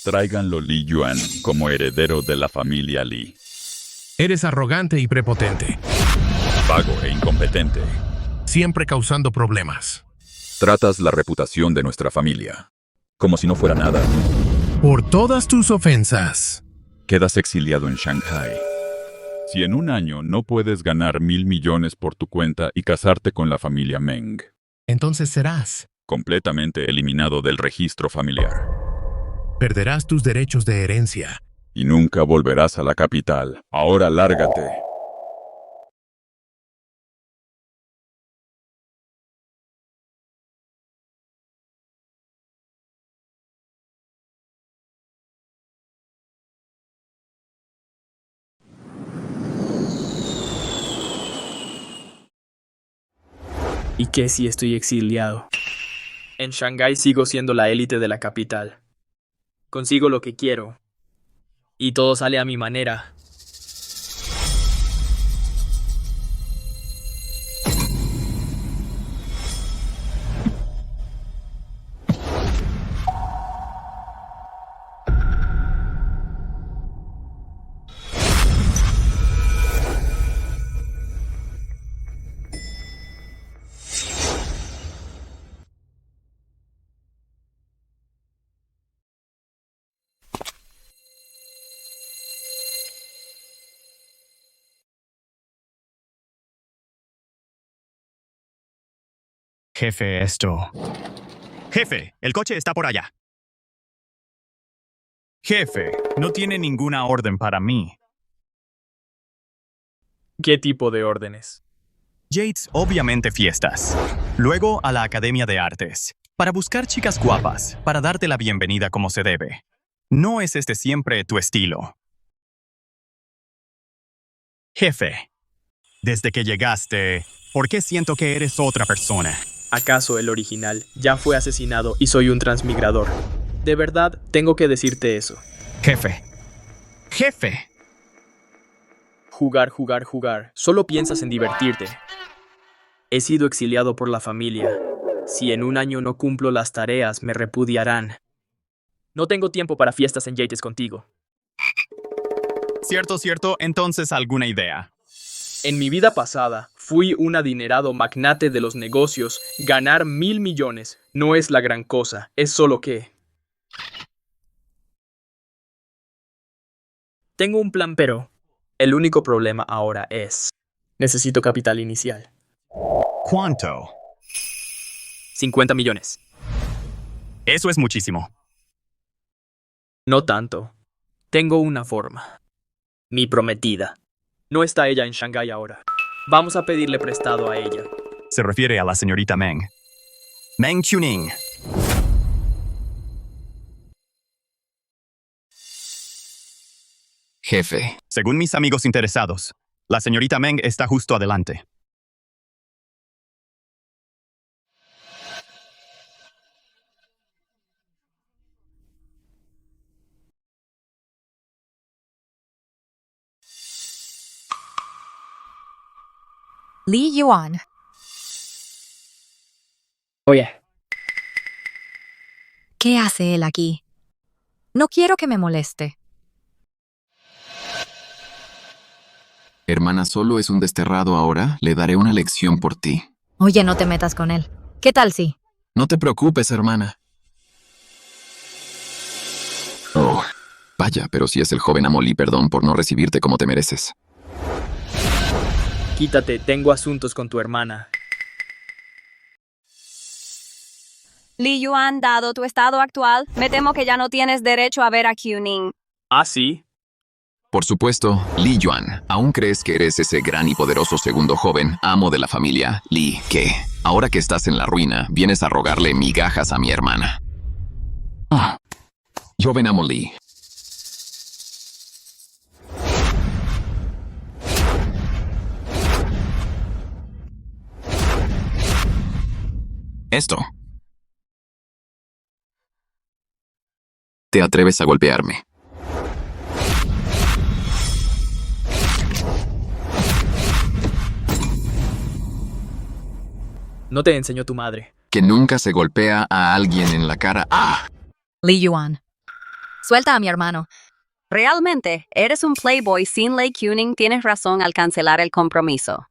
Tráiganlo Li Yuan como heredero de la familia Li. Eres arrogante y prepotente, Vago e incompetente. siempre causando problemas. Tratas la reputación de nuestra familia como si no fuera nada. Por todas tus ofensas. Quedas exiliado en Shanghai. Si en un año no puedes ganar 1.000 millones por tu cuenta y casarte con la familia Meng, Entonces serás. completamente eliminado del registro familiar. Perderás tus derechos de herencia. Y nunca volverás a la capital. Ahora lárgate. ¿Y qué si estoy exiliado? En Shanghái sigo siendo la élite de la capital. Consigo lo que quiero. Y todo sale a mi manera. Jefe, esto. Jefe, el coche está por allá. Jefe, no tiene ninguna orden para mí. ¿Qué tipo de órdenes? Yates, obviamente fiestas. Luego a la Academia de Artes. Para buscar chicas guapas, para darte la bienvenida como se debe. ¿No es este siempre tu estilo? Jefe, desde que llegaste, ¿por qué siento que eres otra persona? ¿Acaso el original ya fue asesinado y soy un transmigrador? De verdad, tengo que decirte eso. Jefe. Jefe. Jugar, jugar, jugar. Solo piensas en divertirte. He sido exiliado por la familia. Si en un año no cumplo las tareas, me repudiarán. No tengo tiempo para fiestas en Yates contigo. Cierto, entonces alguna idea. En mi vida pasada, fui un adinerado magnate de los negocios. Ganar 1.000 millones no es la gran cosa, es solo que... Tengo un plan, pero el único problema ahora es... Necesito capital inicial. ¿Cuánto? 50 millones. Eso es muchísimo. No tanto. Tengo una forma. Mi prometida. No está ella en Shanghái ahora. Vamos a pedirle prestado a ella. Se refiere a la señorita Meng. Meng Chuning. Jefe, Según mis amigos interesados, la señorita Meng está justo adelante. Li Yuan. Oye, ¿Qué hace él aquí? No quiero que me moleste. hermana solo es un desterrado ahora, le daré una lección por ti. Oye, no te metas con él. ¿Qué tal si? No te preocupes, hermana. Oh, vaya, pero si es el joven Amolí, perdón por no recibirte como te mereces. quítate, tengo asuntos con tu hermana. Li Yuan, dado tu estado actual, me temo que ya no tienes derecho a ver a Qiuning. ¿Ah, sí? Por supuesto, Li Yuan, ¿aún crees que eres ese gran y poderoso segundo joven, amo de la familia Li, que, ahora que estás en la ruina, vienes a rogarle migajas a mi hermana? Ah, joven amo Li. Esto. ¿Te atreves a golpearme? No te enseñó tu madre. Que nunca se golpea a alguien en la cara. ¡Ah! Li Yuan. Suelta a mi hermano. Realmente, eres un playboy sin ley Kuning, tienes razón al cancelar el compromiso.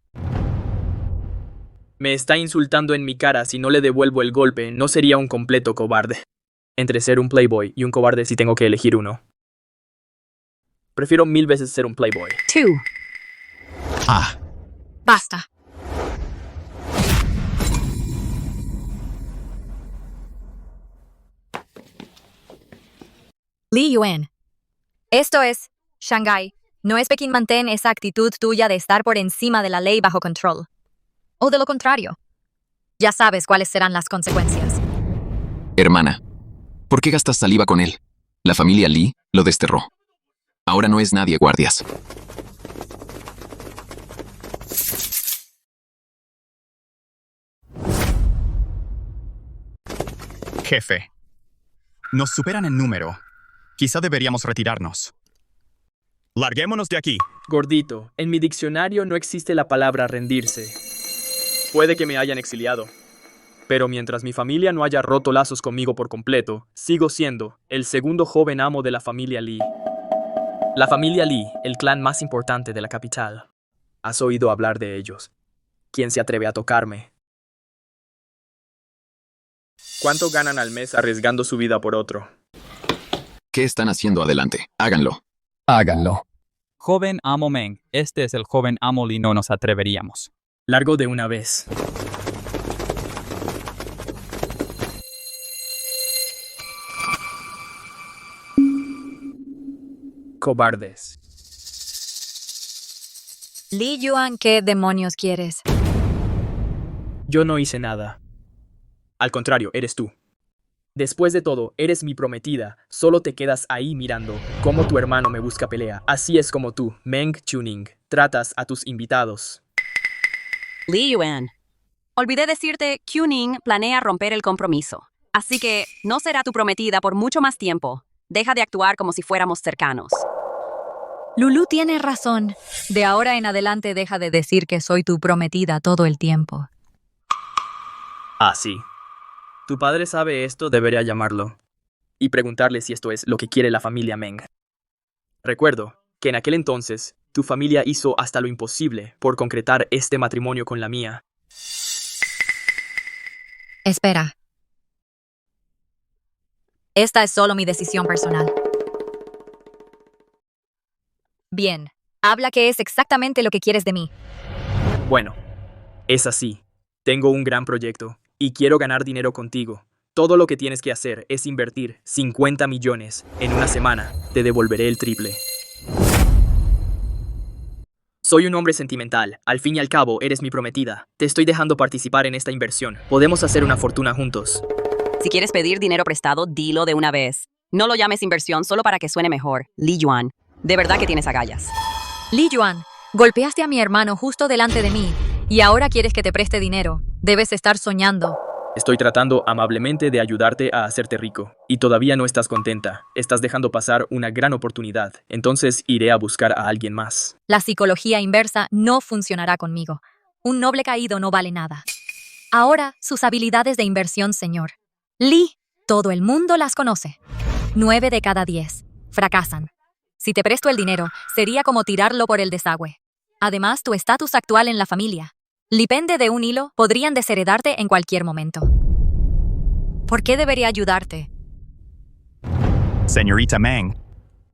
Me está insultando en mi cara. Si no le devuelvo el golpe, no sería un completo cobarde. Entre ser un playboy y un cobarde si tengo que elegir uno. Prefiero 1000 veces ser un playboy. 2. Ah, Basta. Li Yuan. Esto es Shanghai. No es Pekín. Mantén esa actitud tuya de estar por encima de la ley bajo control. O de lo contrario. Ya sabes cuáles serán las consecuencias. Hermana, ¿por qué gastas saliva con él? La familia Lee lo desterró. Ahora no es nadie, guardias. Jefe, nos superan en número. Quizá deberíamos retirarnos. Larguémonos de aquí. Gordito, en mi diccionario no existe la palabra rendirse. Puede que me hayan exiliado. Pero mientras mi familia no haya roto lazos conmigo por completo, sigo siendo el segundo joven amo de la familia Lee. La familia Lee, el clan más importante de la capital. ¿Has oído hablar de ellos? ¿Quién se atreve a tocarme? ¿Cuánto ganan al mes arriesgando su vida por otro? ¿Qué están haciendo adelante? Háganlo. Háganlo. Joven amo Meng, este es el joven amo Lee, no nos atreveríamos. Largo de una vez. Cobardes. Li Yuan, ¿qué demonios quieres? Yo no hice nada. Al contrario, eres tú. Después de todo, eres mi prometida. Solo te quedas ahí mirando cómo tu hermano me busca pelea. Así es como tú, Meng Chuning, tratas a tus invitados. Li Yuan. Olvidé decirte, Kuning planea romper el compromiso. Así que no será tu prometida por mucho más tiempo. Deja de actuar como si fuéramos cercanos. Lulu tiene razón. De ahora en adelante deja de decir que soy tu prometida todo el tiempo. Ah, sí. Tu padre sabe esto, debería llamarlo y preguntarle si esto es lo que quiere la familia Meng. Recuerdo que en aquel entonces, tu familia hizo hasta lo imposible por concretar este matrimonio con la mía. Espera. Esta es solo mi decisión personal. Bien, habla qué es exactamente lo que quieres de mí. Bueno, es así. Tengo un gran proyecto y quiero ganar dinero contigo. Todo lo que tienes que hacer es invertir 50 millones. En una semana te devolveré el triple. Soy un hombre sentimental. Al fin y al cabo, eres mi prometida. Te estoy dejando participar en esta inversión. Podemos hacer una fortuna juntos. Si quieres pedir dinero prestado, dilo de una vez. No lo llames inversión solo para que suene mejor. Li Yuan, de verdad que tienes agallas. Li Yuan, golpeaste a mi hermano justo delante de mí y ahora quieres que te preste dinero. Debes estar soñando. Estoy tratando amablemente de ayudarte a hacerte rico. Y todavía no estás contenta. Estás dejando pasar una gran oportunidad. Entonces iré a buscar a alguien más. La psicología inversa no funcionará conmigo. Un noble caído no vale nada. Ahora, sus habilidades de inversión, señor. Lee, todo el mundo las conoce. 9 de cada 10 fracasan. Si te presto el dinero, sería como tirarlo por el desagüe. Además, tu estatus actual en la familia. Depende de un hilo, podrían desheredarte en cualquier momento. ¿Por qué debería ayudarte? Señorita Meng,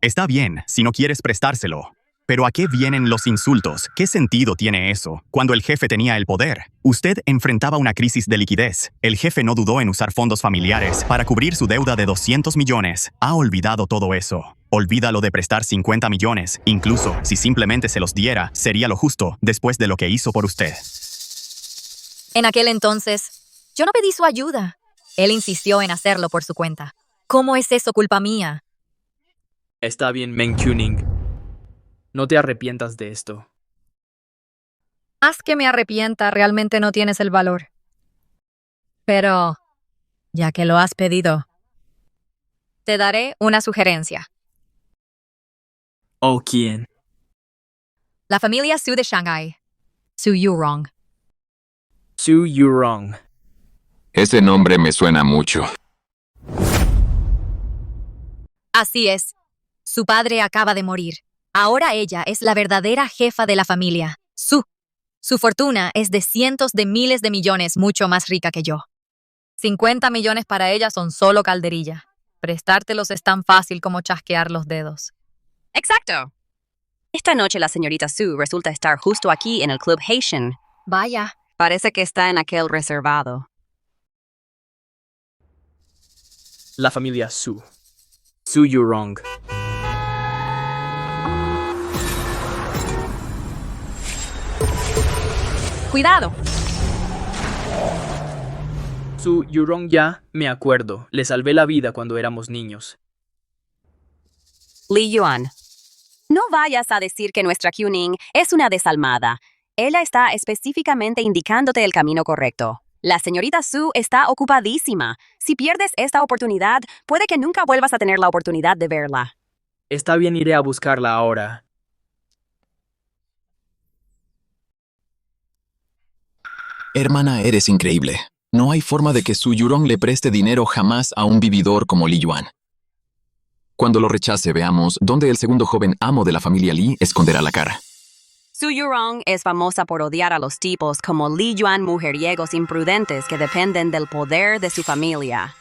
está bien si no quieres prestárselo. Pero ¿a qué vienen los insultos? ¿Qué sentido tiene eso? Cuando el jefe tenía el poder, usted enfrentaba una crisis de liquidez. El jefe no dudó en usar fondos familiares para cubrir su deuda de 200 millones. Ha olvidado todo eso. Olvídalo de prestar 50 millones. Incluso si simplemente se los diera, sería lo justo después de lo que hizo por usted. En aquel entonces, yo no pedí su ayuda. Él insistió en hacerlo por su cuenta. ¿Cómo es eso culpa mía? Está bien, Meng Kuning. No te arrepientas de esto. Haz que me arrepienta, realmente no tienes el valor. Pero, ya que lo has pedido, te daré una sugerencia. ¿O quién? La familia Su de Shanghai. Su Yurong. Su Yurong. Ese nombre me suena mucho. Así es. Su padre acaba de morir. Ahora ella es la verdadera jefa de la familia. Su fortuna es de cientos de miles de millones, mucho más rica que yo. 50 millones para ella son solo calderilla. Prestártelos es tan fácil como chasquear los dedos. Exacto. Esta noche la señorita Sue resulta estar justo aquí en el Club Haitian. Vaya. Parece que está en aquel reservado. La familia Sue. Sue Yurong. ¡Cuidado! Sue Yurong ya, me acuerdo. Le salvé la vida cuando éramos niños. Li Yuan. No vayas a decir que nuestra Q-Ning es una desalmada. Ella está específicamente indicándote el camino correcto. La señorita Sue está ocupadísima. Si pierdes esta oportunidad, puede que nunca vuelvas a tener la oportunidad de verla. Está bien, iré a buscarla ahora. Hermana, eres increíble. No hay forma de que Su Yurong le preste dinero jamás a un vividor como Li Yuan. Cuando lo rechace, veamos dónde el segundo joven amo de la familia Li esconderá la cara. Su Yurong es famosa por odiar a los tipos como Li Yuan, mujeriegos imprudentes que dependen del poder de su familia.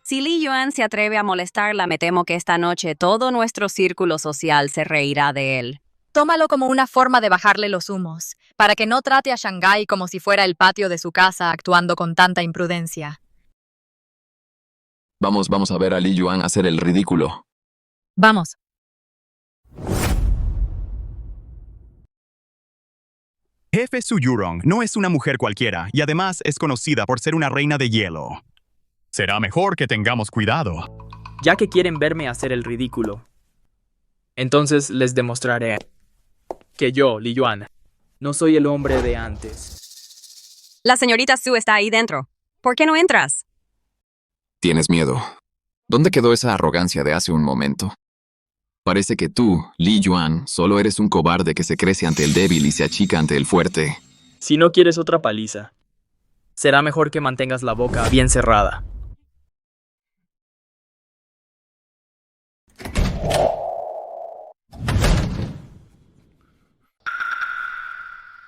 Si Li Yuan se atreve a molestarla, me temo que esta noche todo nuestro círculo social se reirá de él. Tómalo como una forma de bajarle los humos, para que no trate a Shanghái como si fuera el patio de su casa actuando con tanta imprudencia. Vamos a ver a Li Yuan hacer el ridículo. Vamos. Jefe Su Yurong no es una mujer cualquiera y además es conocida por ser una reina de hielo. Será mejor que tengamos cuidado. Ya que quieren verme hacer el ridículo, entonces les demostraré que yo, Li Yuan, no soy el hombre de antes. La señorita Sue está ahí dentro. ¿Por qué no entras? Tienes miedo. ¿Dónde quedó esa arrogancia de hace un momento? Parece que tú, Li Yuan, solo eres un cobarde que se crece ante el débil y se achica ante el fuerte. Si no quieres otra paliza, será mejor que mantengas la boca bien cerrada.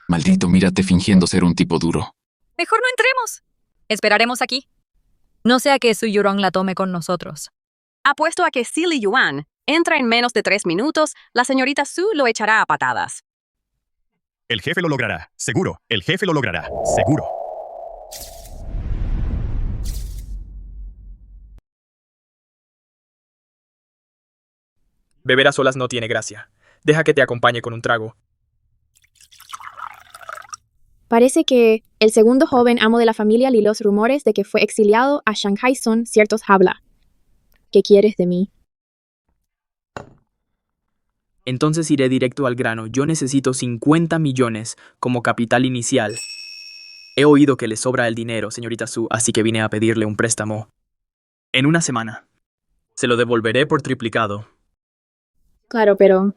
Maldito, mírate fingiendo ser un tipo duro. Mejor no entremos. Esperaremos aquí. No sea que Su Yurong la tome con nosotros. Apuesto a que si Li Yuan entra en menos de 3 minutos, la señorita Sue lo echará a patadas. El jefe lo logrará. Seguro. El jefe lo logrará. Seguro. Beber a solas no tiene gracia. Deja que te acompañe con un trago. Parece que el segundo joven amo de la familia y los rumores de que fue exiliado a Shanghái son ciertos. Habla. ¿Qué quieres de mí? Entonces iré directo al grano. Yo necesito 50 millones como capital inicial. He oído que le sobra el dinero, señorita Sue, así que vine a pedirle un préstamo. En una semana. Se lo devolveré por triplicado. Claro, pero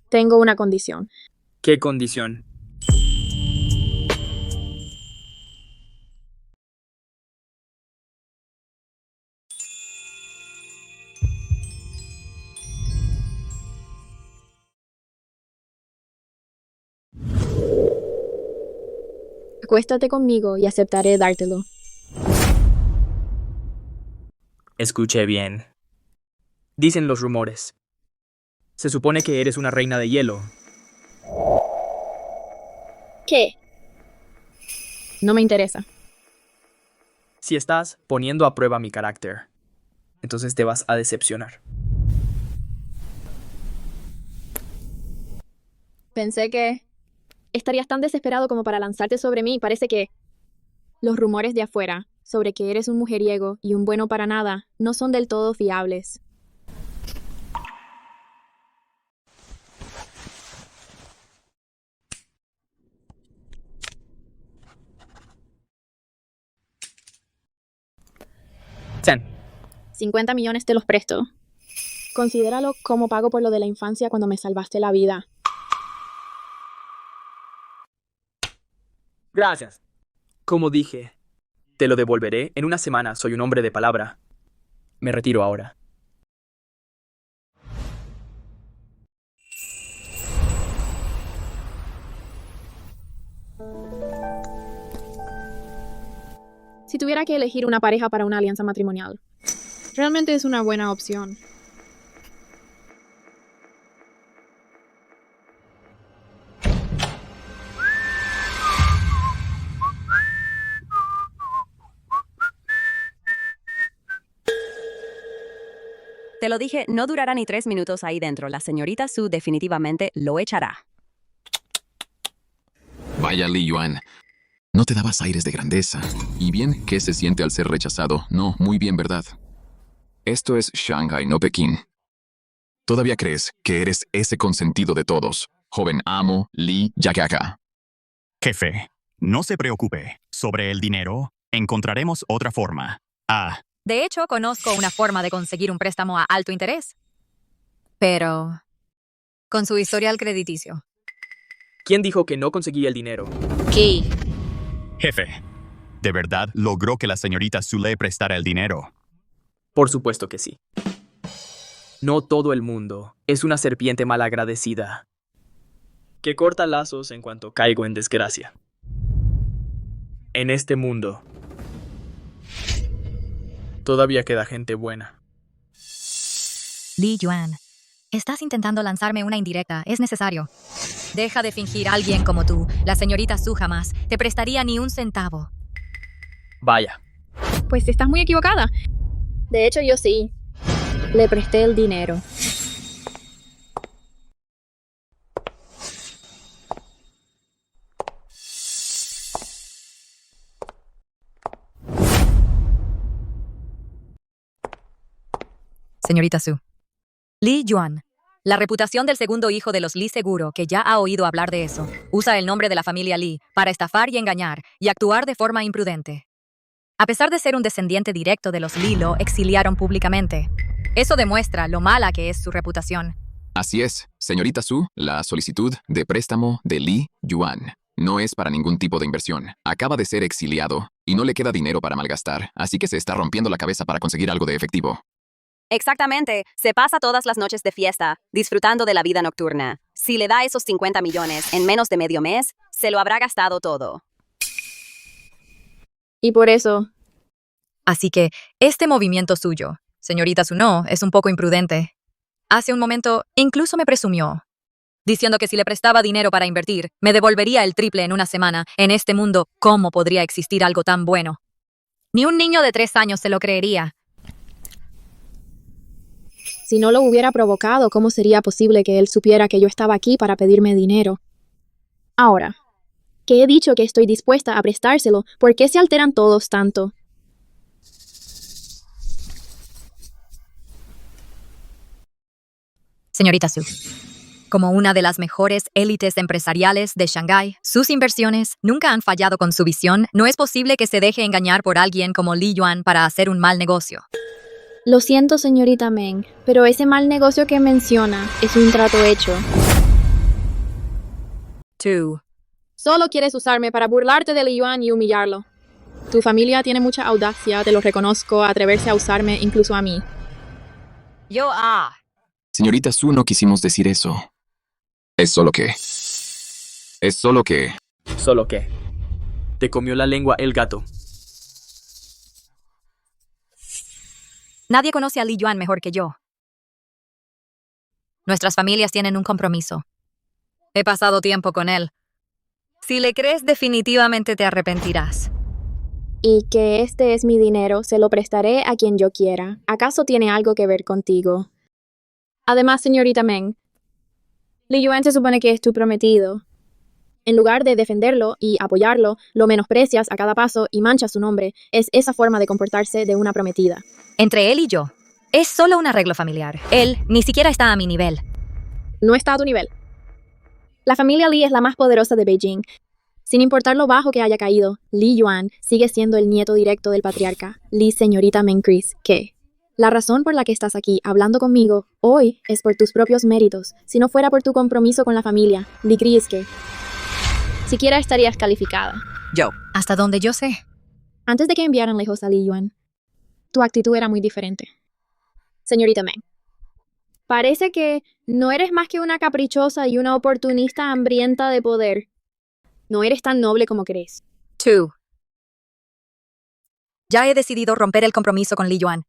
tengo una condición. ¿Qué condición? Acuéstate conmigo y aceptaré dártelo. Escuché bien. Dicen los rumores. Se supone que eres una reina de hielo. ¿Qué? No me interesa. Si estás poniendo a prueba mi carácter, entonces te vas a decepcionar. Pensé que estarías tan desesperado como para lanzarte sobre mí. Parece que los rumores de afuera sobre que eres un mujeriego y un bueno para nada no son del todo fiables. Ten. 50 millones te los presto. Considéralo como pago por lo de la infancia cuando me salvaste la vida. Gracias. Como dije, te lo devolveré en una semana. Soy un hombre de palabra. Me retiro ahora. Si tuviera que elegir una pareja para una alianza matrimonial, realmente es una buena opción. Te lo dije, no durará ni 3 minutos ahí dentro. La señorita Su definitivamente lo echará. Vaya, Li Yuan. No te dabas aires de grandeza. ¿Y bien qué se siente al ser rechazado? No, muy bien, ¿verdad? Esto es Shanghai, no Pekín. ¿Todavía crees que eres ese consentido de todos, joven amo Li Yakaka? Jefe, no se preocupe. Sobre el dinero, encontraremos otra forma. De hecho, conozco una forma de conseguir un préstamo a alto interés. Pero con su historial crediticio. ¿Quién dijo que no conseguía el dinero? ¿Qué? Jefe, ¿de verdad logró que la señorita Su le prestara el dinero? Por supuesto que sí. No todo el mundo es una serpiente malagradecida que corta lazos en cuanto caigo en desgracia. En este mundo todavía queda gente buena. Li Yuan, estás intentando lanzarme una indirecta. Es necesario. Deja de fingir a alguien como tú. La señorita Su jamás te prestaría ni un centavo. Vaya. Pues estás muy equivocada. De hecho, yo sí. Le presté el dinero. Señorita Su. Li Yuan. La reputación del segundo hijo de los Li seguro que ya ha oído hablar de eso. Usa el nombre de la familia Li para estafar y engañar y actuar de forma imprudente. A pesar de ser un descendiente directo de los Li, lo exiliaron públicamente. Eso demuestra lo mala que es su reputación. Así es, señorita Su, la solicitud de préstamo de Li Yuan no es para ningún tipo de inversión. Acaba de ser exiliado y no le queda dinero para malgastar, así que se está rompiendo la cabeza para conseguir algo de efectivo. Exactamente. Se pasa todas las noches de fiesta, disfrutando de la vida nocturna. Si le da esos 50 millones en menos de medio mes, se lo habrá gastado todo. Y por eso, Así que este movimiento suyo, señorita Su, no, es un poco imprudente. Hace un momento incluso me presumió, diciendo que si le prestaba dinero para invertir, me devolvería el triple en una semana. En este mundo, ¿cómo podría existir algo tan bueno? Ni un niño de 3 años se lo creería. si no lo hubiera provocado, ¿cómo sería posible que él supiera que yo estaba aquí para pedirme dinero? Ahora, que he dicho que estoy dispuesta a prestárselo, ¿por qué se alteran todos tanto? Señorita Su, como una de las mejores élites empresariales de Shanghái, sus inversiones nunca han fallado con su visión. No es posible que se deje engañar por alguien como Li Yuan para hacer un mal negocio. Lo siento, señorita Meng, pero ese mal negocio que menciona es un trato hecho. Tú. Solo quieres usarme para burlarte de Li Yuan y humillarlo. Tu familia tiene mucha audacia, te lo reconozco, atreverse a usarme incluso a mí. Señorita Su, no quisimos decir eso. Es solo que... ¿Solo qué? Te comió la lengua el gato. Nadie conoce a Li Yuan mejor que yo. Nuestras familias tienen un compromiso. He pasado tiempo con él. Si le crees, definitivamente te arrepentirás. Y que este es mi dinero, se lo prestaré a quien yo quiera. ¿Acaso tiene algo que ver contigo? Además, señorita Meng, Li Yuan se supone que es tu prometido. En lugar de defenderlo y apoyarlo, lo menosprecias a cada paso y manchas su nombre. Es esa forma de comportarse de una prometida. Entre él y yo, es solo un arreglo familiar. Él ni siquiera está a mi nivel. No está a tu nivel. La familia Li es la más poderosa de Beijing. Sin importar lo bajo que haya caído, Li Yuan sigue siendo el nieto directo del patriarca, Li señorita Meng Chris, que... La razón por la que estás aquí hablando conmigo hoy es por tus propios méritos. Si no fuera por tu compromiso con la familia, Li Chris, que... siquiera estarías calificada. Hasta donde yo sé. Antes de que enviaran lejos a Li Yuan, tu actitud era muy diferente. Señorita Meng. Parece que no eres más que una caprichosa y una oportunista hambrienta de poder. No eres tan noble como crees. Tú. Ya he decidido romper el compromiso con Li Yuan.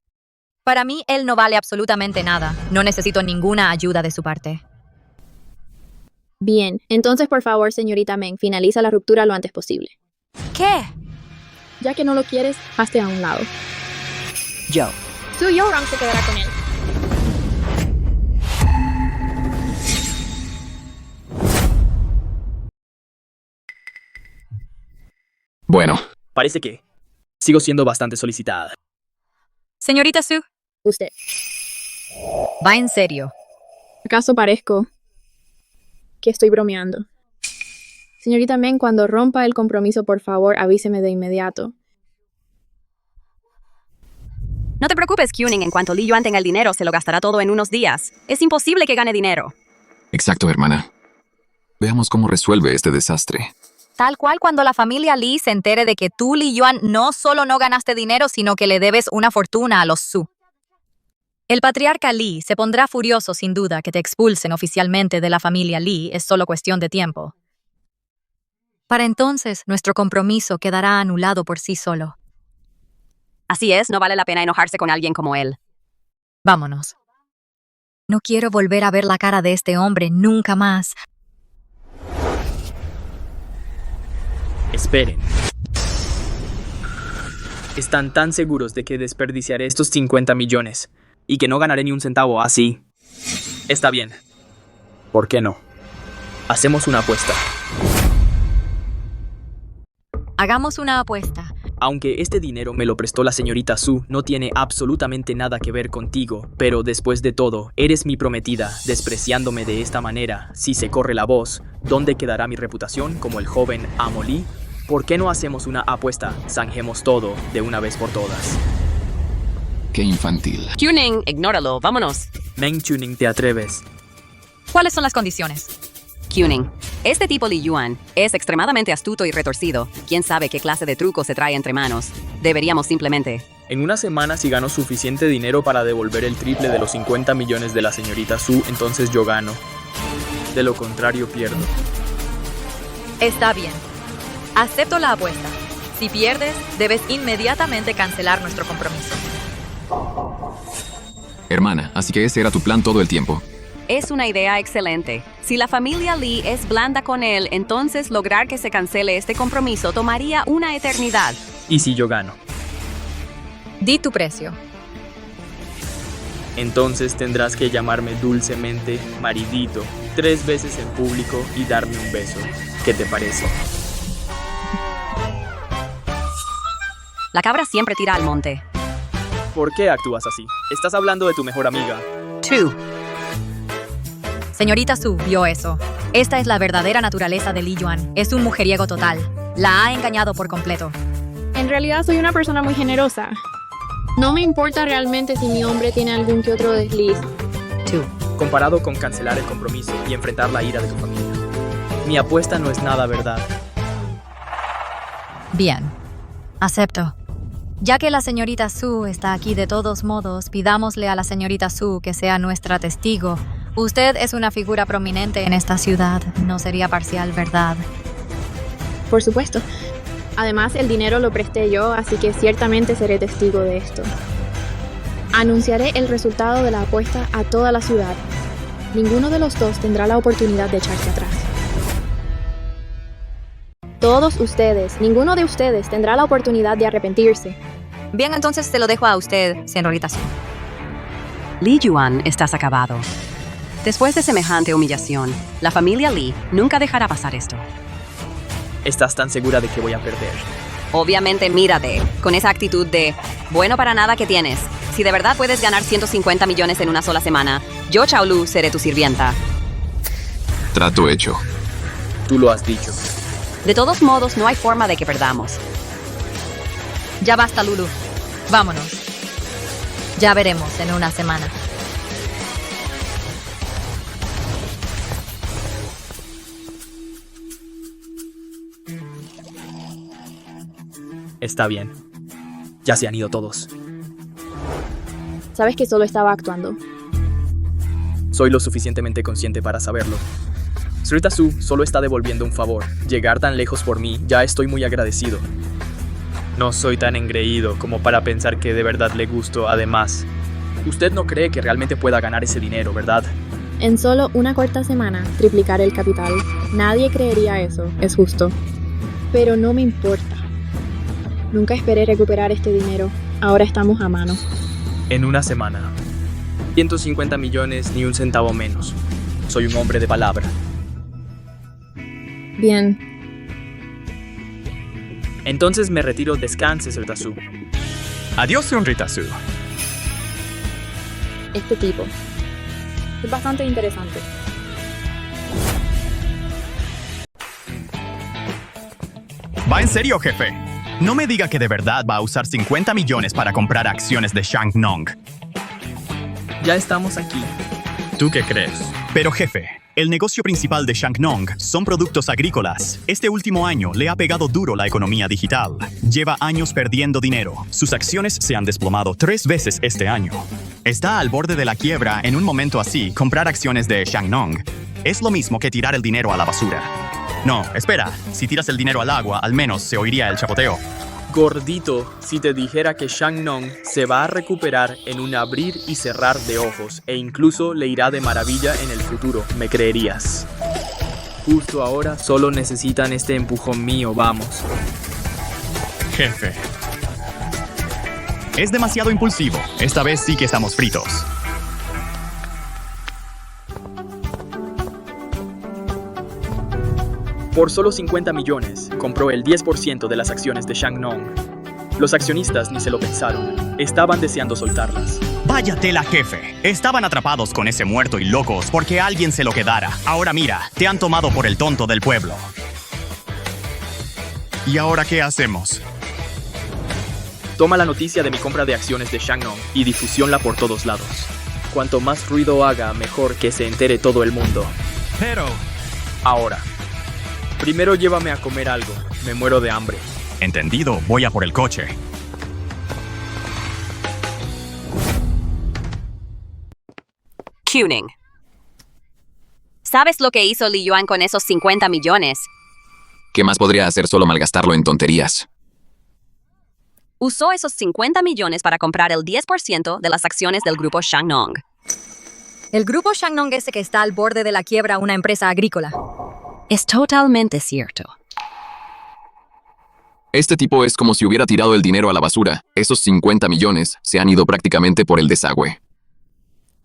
Para mí, él no vale absolutamente nada. No necesito ninguna ayuda de su parte. Bien, entonces por favor, señorita Meng, finaliza la ruptura lo antes posible. ¿Qué? Ya que no lo quieres, hazte a un lado. Yo. Su Yorong se quedará con él. Bueno, Parece que sigo siendo bastante solicitada. Señorita Su, Usted. va en serio. ¿Acaso parezco que estoy bromeando? Señorita Meng, cuando rompa el compromiso, por favor, avíseme de inmediato. No te preocupes, Kuning. En cuanto Li Yuan tenga el dinero, se lo gastará todo en unos días. Es imposible que gane dinero. exacto, hermana. Veamos cómo resuelve este desastre. Tal cual cuando la familia Li se entere de que tú, Li Yuan, no solo no ganaste dinero, sino que le debes una fortuna a los Su. El patriarca Li se pondrá furioso sin duda que te expulsen oficialmente de la familia Li, es solo cuestión de tiempo. Para entonces, nuestro compromiso quedará anulado por sí solo. Así es, no vale la pena enojarse con alguien como él. Vámonos. No quiero volver a ver la cara de este hombre nunca más. Esperen. ¿Están tan seguros de que desperdiciaré estos 50 millones y que no ganaré ni un centavo así? Está bien. ¿Por qué no? Hacemos una apuesta. Hagamos una apuesta. Aunque este dinero me lo prestó la señorita Su, no tiene absolutamente nada que ver contigo, pero después de todo, eres mi prometida, despreciándome de esta manera. Si se corre la voz, ¿dónde quedará mi reputación como el joven amo Li? ¿Por qué no hacemos una apuesta? Zanjemos todo de una vez por todas. Qué infantil. Kuning, ignóralo, vámonos. Meng Chuning, ¿te atreves? ¿Cuáles son las condiciones? Kuning, este tipo Li Yuan es extremadamente astuto y retorcido. ¿Quién sabe qué clase de truco se trae entre manos? Deberíamos simplemente... En una semana, si gano suficiente dinero para devolver el triple de los 50 millones de la señorita Su, entonces yo gano. De lo contrario, pierdo. Está bien. Acepto la apuesta. Si pierdes, debes inmediatamente cancelar nuestro compromiso. Hermana, así que ese era tu plan todo el tiempo. Es una idea excelente. Si la familia Li es blanda con él, entonces lograr que se cancele este compromiso tomaría una eternidad. ¿Y si yo gano? Di tu precio. Entonces tendrás que llamarme dulcemente maridito 3 veces en público y darme un beso. ¿Qué te parece? La cabra siempre tira al monte. ¿Por qué actúas así? Estás hablando de tu mejor amiga. Tú. Señorita Su vio eso. Esta es la verdadera naturaleza de Li Yuan. Es un mujeriego total. La ha engañado por completo. En realidad soy una persona muy generosa. No me importa realmente si mi hombre tiene algún que otro desliz. Tú. Comparado con cancelar el compromiso y enfrentar la ira de tu familia. Mi apuesta no es nada verdad. Bien. Acepto. Ya que la señorita Su está aquí de todos modos, pidámosle a la señorita Su que sea nuestra testigo. Usted es una figura prominente en esta ciudad. No sería parcial, ¿verdad? Por supuesto. Además, el dinero lo presté yo, así que ciertamente seré testigo de esto. Anunciaré el resultado de la apuesta a toda la ciudad. Ninguno de los dos tendrá la oportunidad de echarse atrás. Todos ustedes, ninguno de ustedes tendrá la oportunidad de arrepentirse. Bien, entonces se lo dejo a usted, señorita Su. Li Yuan, estás acabado. Después de semejante humillación, la familia Li nunca dejará pasar esto. ¿Estás tan segura de que voy a perder? Obviamente, mírate, con esa actitud de bueno para nada que tienes. Si de verdad puedes ganar 150 millones en una sola semana, yo, Chao Lu, seré tu sirvienta. Trato hecho. Tú lo has dicho. De todos modos, no hay forma de que perdamos. Ya basta, Lulu. Vámonos. Ya veremos en una semana. Está bien. Ya se han ido todos. Sabes que solo estaba actuando. Soy lo suficientemente consciente para saberlo. Señorita Su solo está devolviendo un favor. Llegar tan lejos por mí, ya estoy muy agradecido. No soy tan engreído como para pensar que de verdad le gusto. Además, usted no cree que realmente pueda ganar ese dinero, ¿verdad? En solo una corta semana, triplicar el capital. Nadie creería eso, es justo. Pero no me importa. Nunca esperé recuperar este dinero. Ahora estamos a mano. En una semana. 150 millones ni un centavo menos. Soy un hombre de palabra. Bien. Entonces me retiro. Descanse, señorita Su. Adiós, señorita Su. Este tipo. Es bastante interesante. ¿Va en serio, jefe? No me diga que de verdad va a usar 50 millones para comprar acciones de Shangnong. Ya estamos aquí. ¿Tú qué crees? Pero jefe, el negocio principal de Shangnong son productos agrícolas. Este último año le ha pegado duro la economía digital. Lleva años perdiendo dinero. Sus acciones se han desplomado 3 veces este año. Está al borde de la quiebra. En un momento así, comprar acciones de Shangnong es lo mismo que tirar el dinero a la basura. No, espera. Si tiras el dinero al agua, al menos se oiría el chapoteo. Gordito, si te dijera que Shangnong se va a recuperar en un abrir y cerrar de ojos e incluso le irá de maravilla en el futuro, ¿me creerías? Justo ahora solo necesitan este empujón mío, vamos. Jefe. Es demasiado impulsivo. Esta vez sí que estamos fritos. Por solo 50 millones, compró el 10% de las acciones de Shangnong. Los accionistas ni se lo pensaron. Estaban deseando soltarlas. Vaya tela, jefe. Estaban atrapados con ese muerto y locos porque alguien se lo quedara. Ahora mira, te han tomado por el tonto del pueblo. ¿Y ahora qué hacemos? Toma la noticia de mi compra de acciones de Shangnong y difusiónla por todos lados. Cuanto más ruido haga, mejor que se entere todo el mundo. Pero... Ahora. Primero llévame a comer algo. Me muero de hambre. Entendido, voy a por el coche. Tuning. ¿Sabes lo que hizo Li Yuan con esos 50 millones? ¿Qué más podría hacer solo malgastarlo en tonterías? Usó esos 50 millones para comprar el 10% de las acciones del grupo Shangnong. El grupo Shangnong ese que está al borde de la quiebra, una empresa agrícola. Es totalmente cierto. Este tipo es como si hubiera tirado el dinero a la basura. Esos 50 millones se han ido prácticamente por el desagüe.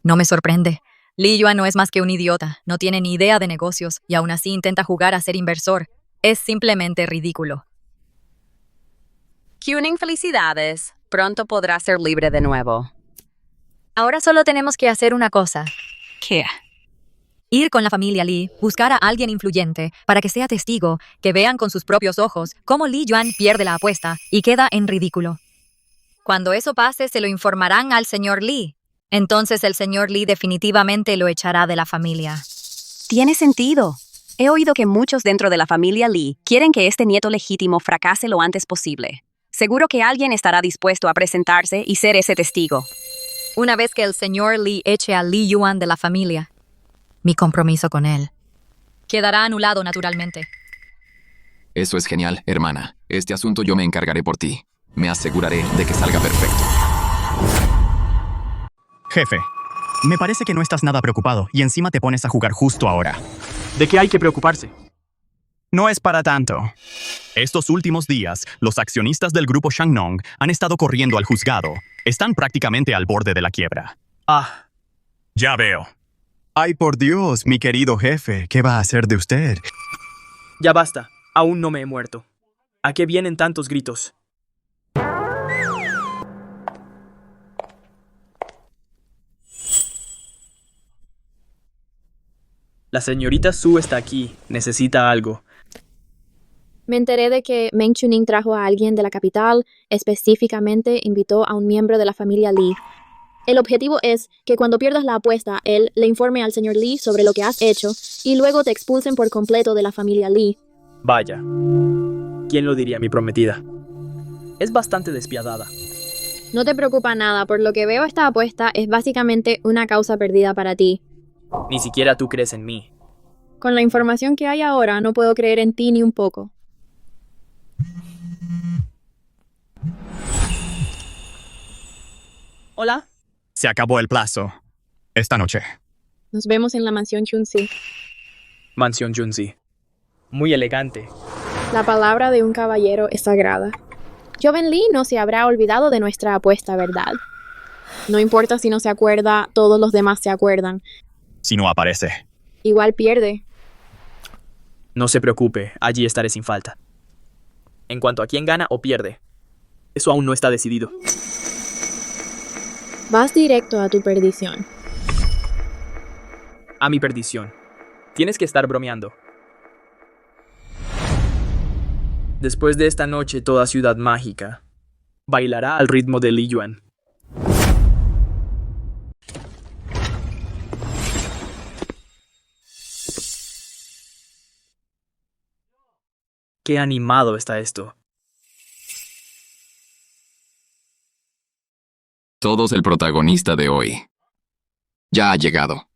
No me sorprende. Li Yuan no es más que un idiota, no tiene ni idea de negocios y aún así intenta jugar a ser inversor. Es simplemente ridículo. Tuning, felicidades. Pronto podrás ser libre de nuevo. Ahora solo tenemos que hacer una cosa. ¿Qué? Ir con la familia Li, buscar a alguien influyente para que sea testigo, que vean con sus propios ojos cómo Li Yuan pierde la apuesta y queda en ridículo. Cuando eso pase, se lo informarán al señor Li. Entonces el señor Li definitivamente lo echará de la familia. Tiene sentido. He oído que muchos dentro de la familia Li quieren que este nieto legítimo fracase lo antes posible. Seguro que alguien estará dispuesto a presentarse y ser ese testigo. Una vez que el señor Li eche a Li Yuan de la familia, mi compromiso con él quedará anulado naturalmente. Eso es genial, hermana. Este asunto yo me encargaré por ti. Me aseguraré de que salga perfecto. Jefe, me parece que no estás nada preocupado y encima te pones a jugar justo ahora. ¿De qué hay que preocuparse? No es para tanto. Estos últimos días, los accionistas del grupo Shangnong han estado corriendo al juzgado. Están prácticamente al borde de la quiebra. Ah, Ya veo. Ay, por Dios, mi querido jefe, ¿qué va a hacer de usted? ya basta. Aún no me he muerto. ¿A qué vienen tantos gritos? La señorita Su está aquí. Necesita algo. Me enteré de que Meng Chuning trajo a alguien de la capital, específicamente invitó a un miembro de la familia Li. El objetivo es que cuando pierdas la apuesta, él le informe al señor Li sobre lo que has hecho y luego te expulsen por completo de la familia Li. Vaya. ¿Quién lo diría, mi prometida? Es bastante despiadada. No te preocupa nada, por lo que veo esta apuesta es básicamente una causa perdida para ti. Ni siquiera tú crees en mí. Con la información que hay ahora, no puedo creer en ti ni un poco. Hola. Se acabó el plazo. Esta noche. Nos vemos en la mansión Chunsi. Mansión Junzi. Muy elegante. La palabra de un caballero es sagrada. Joven Lee no se habrá olvidado de nuestra apuesta, ¿verdad? No importa si no se acuerda, todos los demás se acuerdan. Si no aparece. Igual pierde. No se preocupe, allí estaré sin falta. En cuanto a quién gana o pierde, eso aún no está decidido. Vas directo a tu perdición. A mi perdición. Tienes que estar bromeando. Después de esta noche, toda Ciudad Mágica bailará al ritmo de Li Yuan. Qué animado está esto. Todos el protagonista de hoy. Ya ha llegado.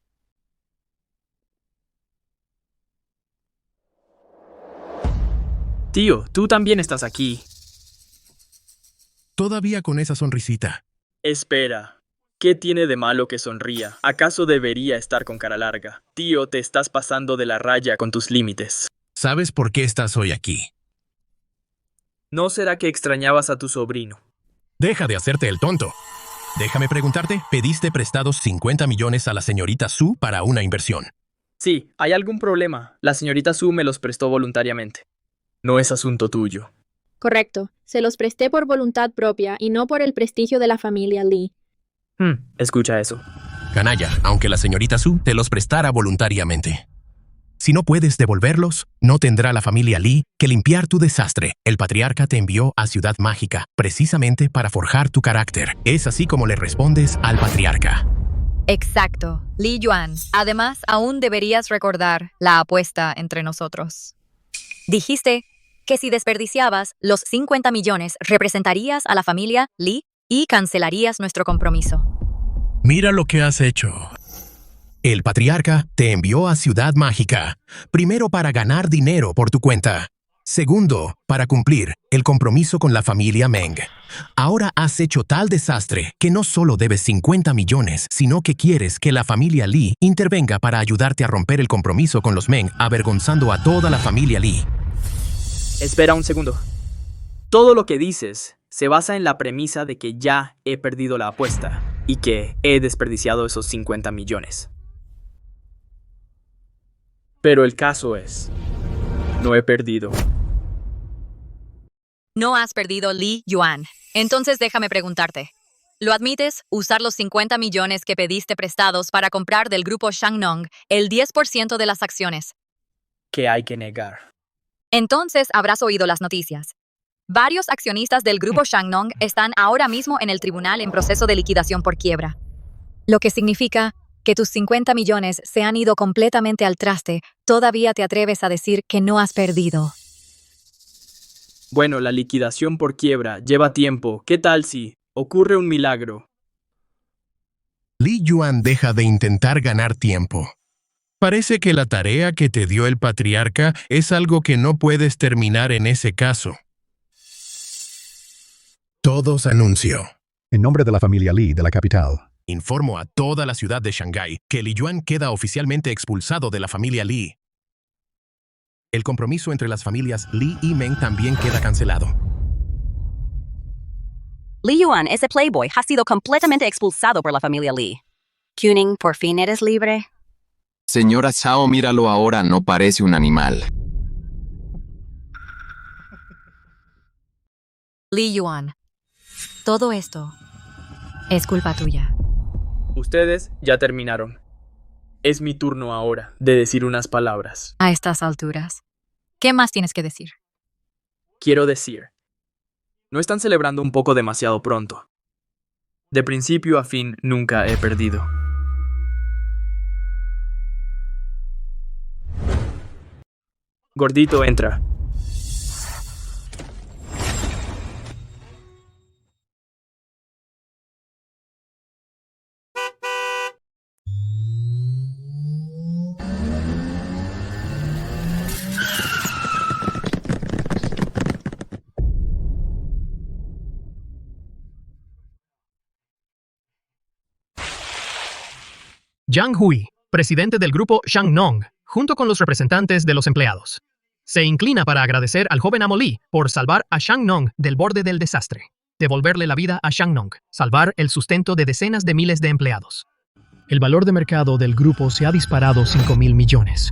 Tío, tú también estás aquí. Todavía con esa sonrisita. Espera. ¿Qué tiene de malo que sonría? ¿Acaso debería estar con cara larga? Tío, te estás pasando de la raya con tus límites. ¿Sabes por qué estás hoy aquí? ¿No será que extrañabas a tu sobrino? Deja de hacerte el tonto. Déjame preguntarte, ¿pediste prestados 50 millones a la señorita Su para una inversión? Sí, ¿hay algún problema? La señorita Su me los prestó voluntariamente. No es asunto tuyo. Correcto. Se los presté por voluntad propia y no por el prestigio de la familia Lee. Escucha eso. Canalla, aunque la señorita Su te los prestara voluntariamente. Si no puedes devolverlos, no tendrá la familia Lee que limpiar tu desastre. El patriarca te envió a Ciudad Mágica, precisamente para forjar tu carácter. Es así como le respondes al patriarca. Exacto, Li Yuan. Además, aún deberías recordar la apuesta entre nosotros. Dijiste que si desperdiciabas los 50 millones, representarías a la familia Lee y cancelarías nuestro compromiso. Mira lo que has hecho. El patriarca te envió a Ciudad Mágica, primero para ganar dinero por tu cuenta. Segundo, para cumplir el compromiso con la familia Meng. Ahora has hecho tal desastre que no solo debes 50 millones, sino que quieres que la familia Lee intervenga para ayudarte a romper el compromiso con los Meng, avergonzando a toda la familia Lee. Espera un segundo. Todo lo que dices se basa en la premisa de que ya he perdido la apuesta y que he desperdiciado esos 50 millones. Pero el caso es, no he perdido. No has perdido, Li Yuan. Entonces déjame preguntarte. ¿Lo admites usar los 50 millones que pediste prestados para comprar del grupo Shangnong el 10% de las acciones? ¿Qué hay que negar? Entonces habrás oído las noticias. Varios accionistas del grupo Shangnong están ahora mismo en el tribunal en proceso de liquidación por quiebra. Lo que significa que tus 50 millones se han ido completamente al traste. Todavía te atreves a decir que no has perdido. Bueno, la liquidación por quiebra lleva tiempo. ¿Qué tal si ocurre un milagro? Li Yuan deja de intentar ganar tiempo. Parece que la tarea que te dio el patriarca es algo que no puedes terminar en ese caso. Todos anuncio. En nombre de la familia Lee de la capital. Informo a toda la ciudad de Shanghái que Li Yuan queda oficialmente expulsado de la familia Lee. El compromiso entre las familias Lee y Meng también queda cancelado. Li Yuan, ese playboy, ha sido completamente expulsado por la familia Lee. Kuning, por fin eres libre. Señora Zhao, míralo ahora, no parece un animal. Li Yuan, todo esto es culpa tuya. Ustedes ya terminaron. Es mi turno ahora de decir unas palabras. A estas alturas, ¿qué más tienes que decir? Quiero decir, ¿no están celebrando un poco demasiado pronto? De principio a fin nunca he perdido. Gordito, entra. Yang Hui, presidente del grupo Shangnong, junto con los representantes de los empleados, se inclina para agradecer al joven amo Lee por salvar a Shangnong del borde del desastre, devolverle la vida a Shangnong, salvar el sustento de decenas de miles de empleados. El valor de mercado del grupo se ha disparado 5.000 millones.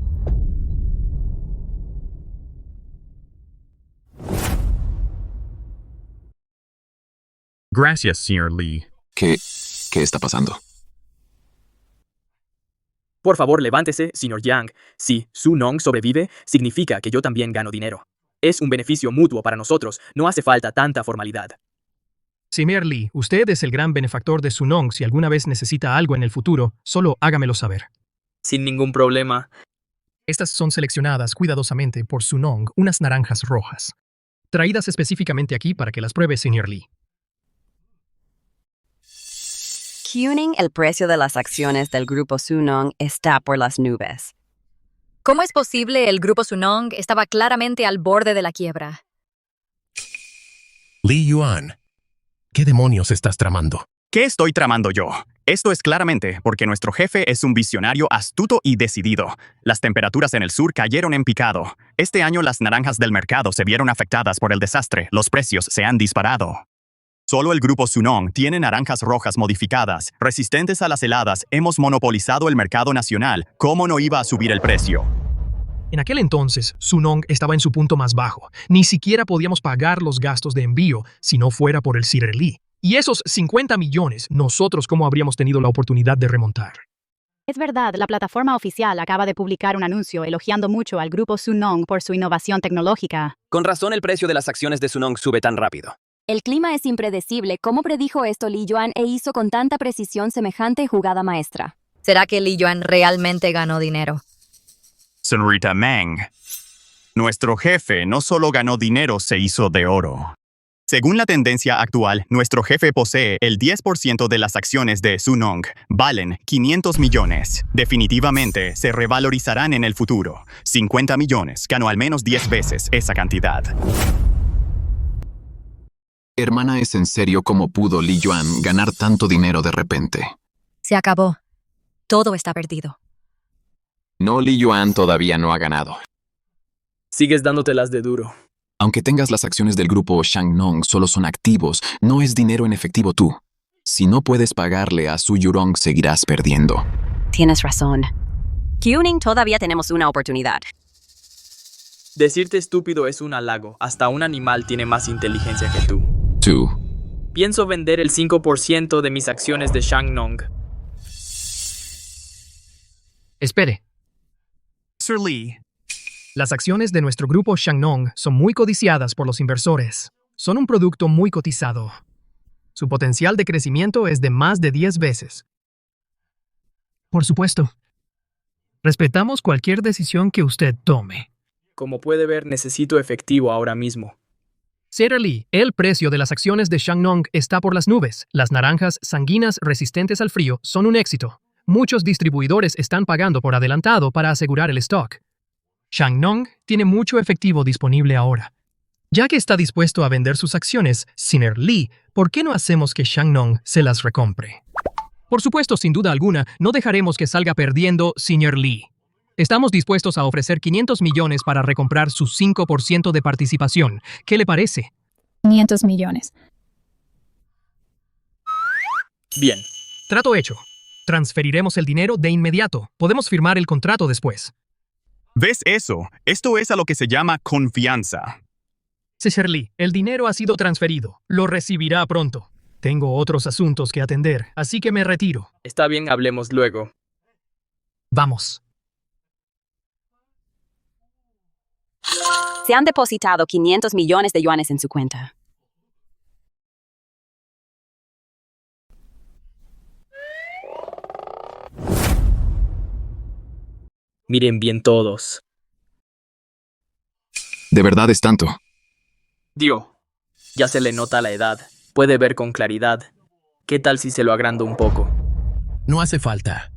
Gracias, señor Lee. ¿Qué está pasando? Por favor, levántese, señor Yang. Si Su Nong sobrevive, significa que yo también gano dinero. Es un beneficio mutuo para nosotros, no hace falta tanta formalidad. Señor Lee, usted es el gran benefactor de Su Nong. Si alguna vez necesita algo en el futuro, solo hágamelo saber. Sin ningún problema. Estas son seleccionadas cuidadosamente por Su Nong, unas naranjas rojas, traídas específicamente aquí para que las pruebe, señor Lee. Tuning, el precio de las acciones del grupo Sunong está por las nubes. ¿Cómo es posible? El grupo Sunong estaba claramente al borde de la quiebra. Li Yuan, ¿qué demonios estás tramando? ¿Qué estoy tramando yo? Esto es claramente porque nuestro jefe es un visionario astuto y decidido. Las temperaturas en el sur cayeron en picado. Este año las naranjas del mercado se vieron afectadas por el desastre. Los precios se han disparado. Solo el grupo Sunong tiene naranjas rojas modificadas, resistentes a las heladas. Hemos monopolizado el mercado nacional. ¿Cómo no iba a subir el precio? En aquel entonces, Sunong estaba en su punto más bajo. Ni siquiera podíamos pagar los gastos de envío si no fuera por el Sir Lee. Y esos 50 millones, ¿nosotros cómo habríamos tenido la oportunidad de remontar? Es verdad, la plataforma oficial acaba de publicar un anuncio elogiando mucho al grupo Sunong por su innovación tecnológica. Con razón el precio de las acciones de Sunong sube tan rápido. El clima es impredecible. ¿Cómo predijo esto Li Yuan e hizo con tanta precisión semejante jugada maestra? ¿Será que Li Yuan realmente ganó dinero? Señorita Meng, nuestro jefe no solo ganó dinero, se hizo de oro. Según la tendencia actual, nuestro jefe posee el 10% de las acciones de Sunong. Valen 500 millones. Definitivamente se revalorizarán en el futuro. 50 millones, ganó al menos 10 veces esa cantidad. Hermana, ¿es en serio cómo pudo Li Yuan ganar tanto dinero de repente? Se acabó. Todo está perdido. No, Li Yuan todavía no ha ganado. Sigues dándotelas de duro. Aunque tengas las acciones del grupo Shangnong, solo son activos, no es dinero en efectivo tú. Si no puedes pagarle a Su Yurong, seguirás perdiendo. Tienes razón. Tuning, todavía tenemos una oportunidad. Decirte estúpido es un halago. Hasta un animal tiene más inteligencia que tú. Tú. Pienso vender el 5% de mis acciones de Shangnong. Espere. Sir Lee. Las acciones de nuestro grupo Shangnong son muy codiciadas por los inversores. Son un producto muy cotizado. Su potencial de crecimiento es de más de 10 veces. Por supuesto. Respetamos cualquier decisión que usted tome. Como puede ver, necesito efectivo ahora mismo. Sir Lee, el precio de las acciones de Shangnong está por las nubes. Las naranjas sanguinas resistentes al frío son un éxito. Muchos distribuidores están pagando por adelantado para asegurar el stock. Shangnong tiene mucho efectivo disponible ahora. Ya que está dispuesto a vender sus acciones, Sir Lee, ¿por qué no hacemos que Shangnong se las recompre? Por supuesto, sin duda alguna, no dejaremos que salga perdiendo Sr. Lee. Estamos dispuestos a ofrecer 500 millones para recomprar su 5% de participación. ¿Qué le parece? 500 millones. Bien. Trato hecho. Transferiremos el dinero de inmediato. Podemos firmar el contrato después. ¿Ves eso? Esto es a lo que se llama confianza. Sr. Lee, el dinero ha sido transferido. Lo recibirá pronto. Tengo otros asuntos que atender, así que me retiro. Está bien, hablemos luego. Vamos. Se han depositado 500 millones de yuanes en su cuenta. Miren bien todos. ¿De verdad es tanto? Dio, ya se le nota la edad. Puede ver con claridad. ¿Qué tal si se lo agrando un poco? No hace falta.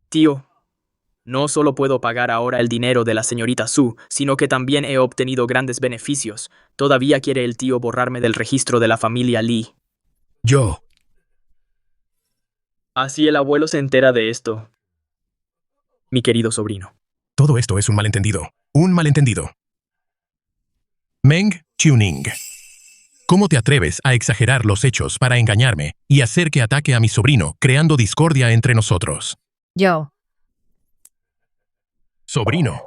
Tío, no solo puedo pagar ahora el dinero de la señorita Su, sino que también he obtenido grandes beneficios. Todavía quiere el tío borrarme del registro de la familia Lee. Yo. Así el abuelo se entera de esto. Mi querido sobrino. Todo esto es un malentendido. Un malentendido. Meng Chuning. ¿Cómo te atreves a exagerar los hechos para engañarme y hacer que ataque a mi sobrino, creando discordia entre nosotros? Yo. Sobrino.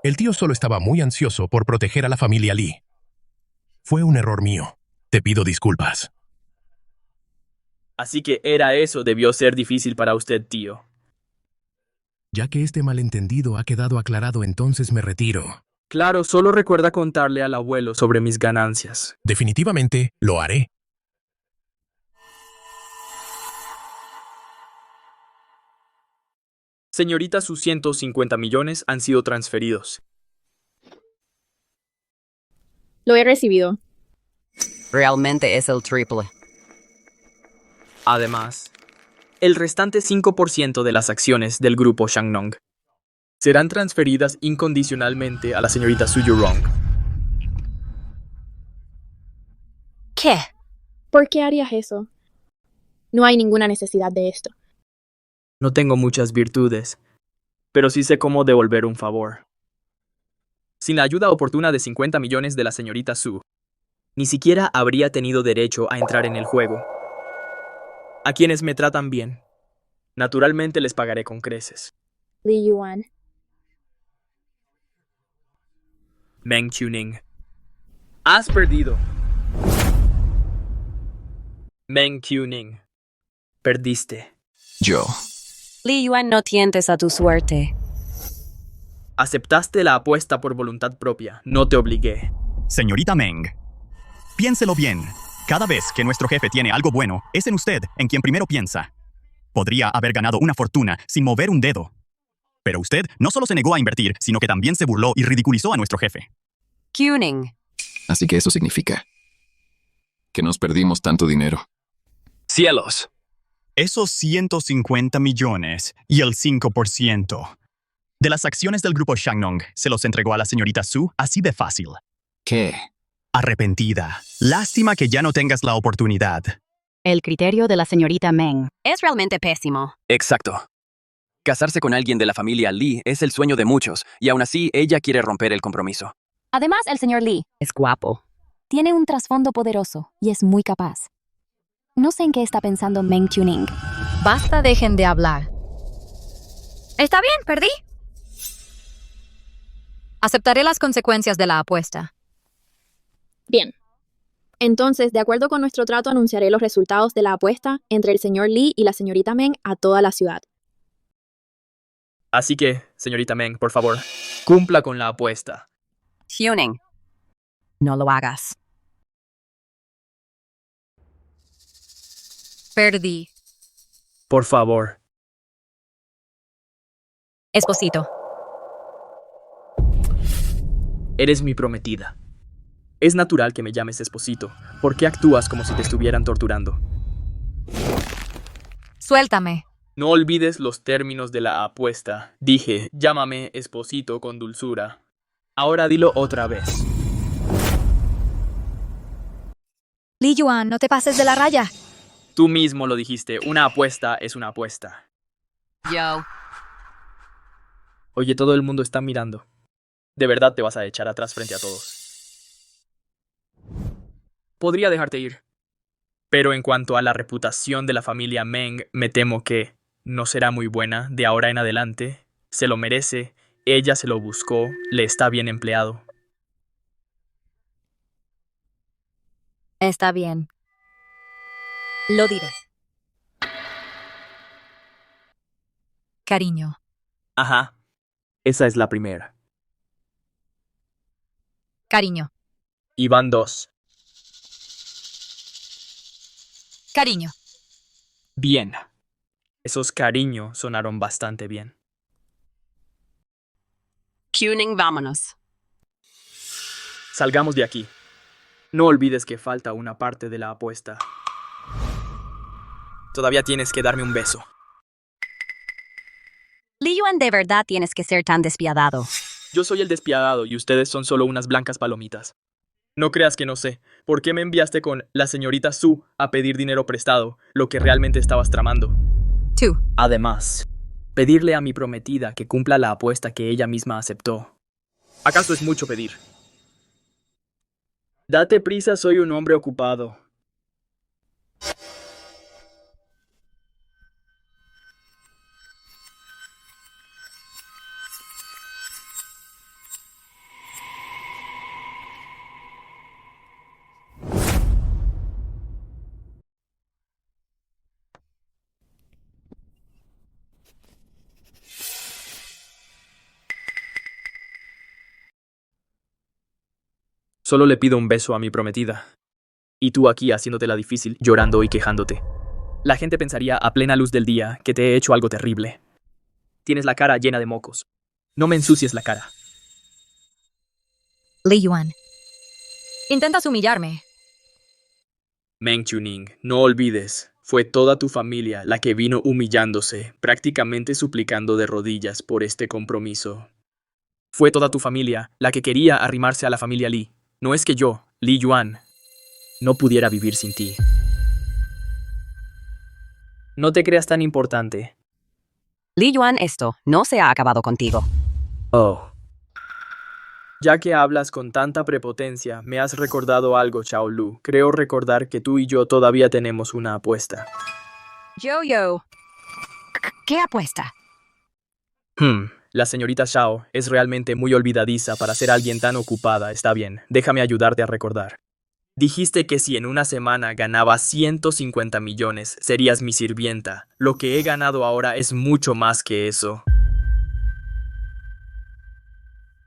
El tío solo estaba muy ansioso por proteger a la familia Lee. Fue un error mío. Te pido disculpas. Así que era eso, debió ser difícil para usted, tío. Ya que este malentendido ha quedado aclarado, entonces me retiro. Claro, solo recuerda contarle al abuelo sobre mis ganancias. Definitivamente lo haré. Señorita, sus 150 millones han sido transferidos. Lo he recibido. Realmente es el triple. Además, el restante 5% de las acciones del grupo Shangnong serán transferidas incondicionalmente a la señorita Su Yurong. ¿Qué? ¿Por qué harías eso? No hay ninguna necesidad de esto. No tengo muchas virtudes, pero sí sé cómo devolver un favor. Sin la ayuda oportuna de 50 millones de la señorita Su, ni siquiera habría tenido derecho a entrar en el juego. A quienes me tratan bien, naturalmente les pagaré con creces. Li Yuan. Meng Chuning. Has perdido. Meng Chuning. Perdiste. Yo. Li Yuan, no tientes a tu suerte. Aceptaste la apuesta por voluntad propia. No te obligué. Señorita Meng, piénselo bien. Cada vez que nuestro jefe tiene algo bueno, es en usted en quien primero piensa. Podría haber ganado una fortuna sin mover un dedo. Pero usted no solo se negó a invertir, sino que también se burló y ridiculizó a nuestro jefe. Cuning. Así que eso significa que nos perdimos tanto dinero. ¡Cielos! Esos 150 millones y el 5% de las acciones del grupo Shangnong se los entregó a la señorita Su así de fácil. ¿Qué? Arrepentida. Lástima que ya no tengas la oportunidad. El criterio de la señorita Meng. Es realmente pésimo. Exacto. Casarse con alguien de la familia Lee es el sueño de muchos, y aún así ella quiere romper el compromiso. Además, el señor Lee Es guapo. tiene un trasfondo poderoso y es muy capaz. No sé en qué está pensando Meng Chuning. Basta, dejen de hablar. Está bien, perdí. Aceptaré las consecuencias de la apuesta. Bien. Entonces, de acuerdo con nuestro trato, anunciaré los resultados de la apuesta entre el señor Lee y la señorita Meng a toda la ciudad. Así que, señorita Meng, por favor, cumpla con la apuesta. Cuning. No lo hagas. Perdí. Por favor. Esposito. Eres mi prometida. Es natural que me llames esposito. ¿Por qué actúas como si te estuvieran torturando? Suéltame. No olvides los términos de la apuesta. Dije, llámame esposito con dulzura. Ahora dilo otra vez. Li Yuan, no te pases de la raya. Tú mismo lo dijiste, una apuesta es una apuesta. Yo. Oye, todo el mundo está mirando. ¿De verdad te vas a echar atrás frente a todos? Podría dejarte ir. Pero en cuanto a la reputación de la familia Meng, me temo que no será muy buena de ahora en adelante. Se lo merece, ella se lo buscó, le está bien empleado. Está bien. Lo diré. Cariño. Ajá, esa es la primera. Cariño. Y van dos. Cariño. Bien. Esos cariños sonaron bastante bien. Cuning, vámonos. Salgamos de aquí. No olvides que falta una parte de la apuesta. Todavía tienes que darme un beso. Li Yuan, de verdad tienes que ser tan despiadado. Yo soy el despiadado y ustedes son solo unas blancas palomitas. No creas que no sé. ¿Por qué me enviaste con la señorita Su a pedir dinero prestado, lo que realmente estabas tramando? Tú. Además, pedirle a mi prometida que cumpla la apuesta que ella misma aceptó. ¿Acaso es mucho pedir? Date prisa, soy un hombre ocupado. Solo le pido un beso a mi prometida. Y tú aquí haciéndote la difícil, llorando y quejándote. La gente pensaría a plena luz del día que te he hecho algo terrible. Tienes la cara llena de mocos. No me ensucies la cara. Li Yuan. Intentas humillarme. Meng Chuning, no olvides, fue toda tu familia la que vino humillándose, prácticamente suplicando de rodillas por este compromiso. Fue toda tu familia la que quería arrimarse a la familia Li. No es que yo, Li Yuan, no pudiera vivir sin ti. No te creas tan importante. Li Yuan, esto no se ha acabado contigo. Oh. Ya que hablas con tanta prepotencia, me has recordado algo, Xiao Lu. Creo recordar que tú y yo todavía tenemos una apuesta. Yo. ¿Qué apuesta? La señorita Xiao es realmente muy olvidadiza para ser alguien tan ocupada. Está bien, déjame ayudarte a recordar. Dijiste que si en una semana ganaba 150 millones, serías mi sirvienta. Lo que he ganado ahora es mucho más que eso.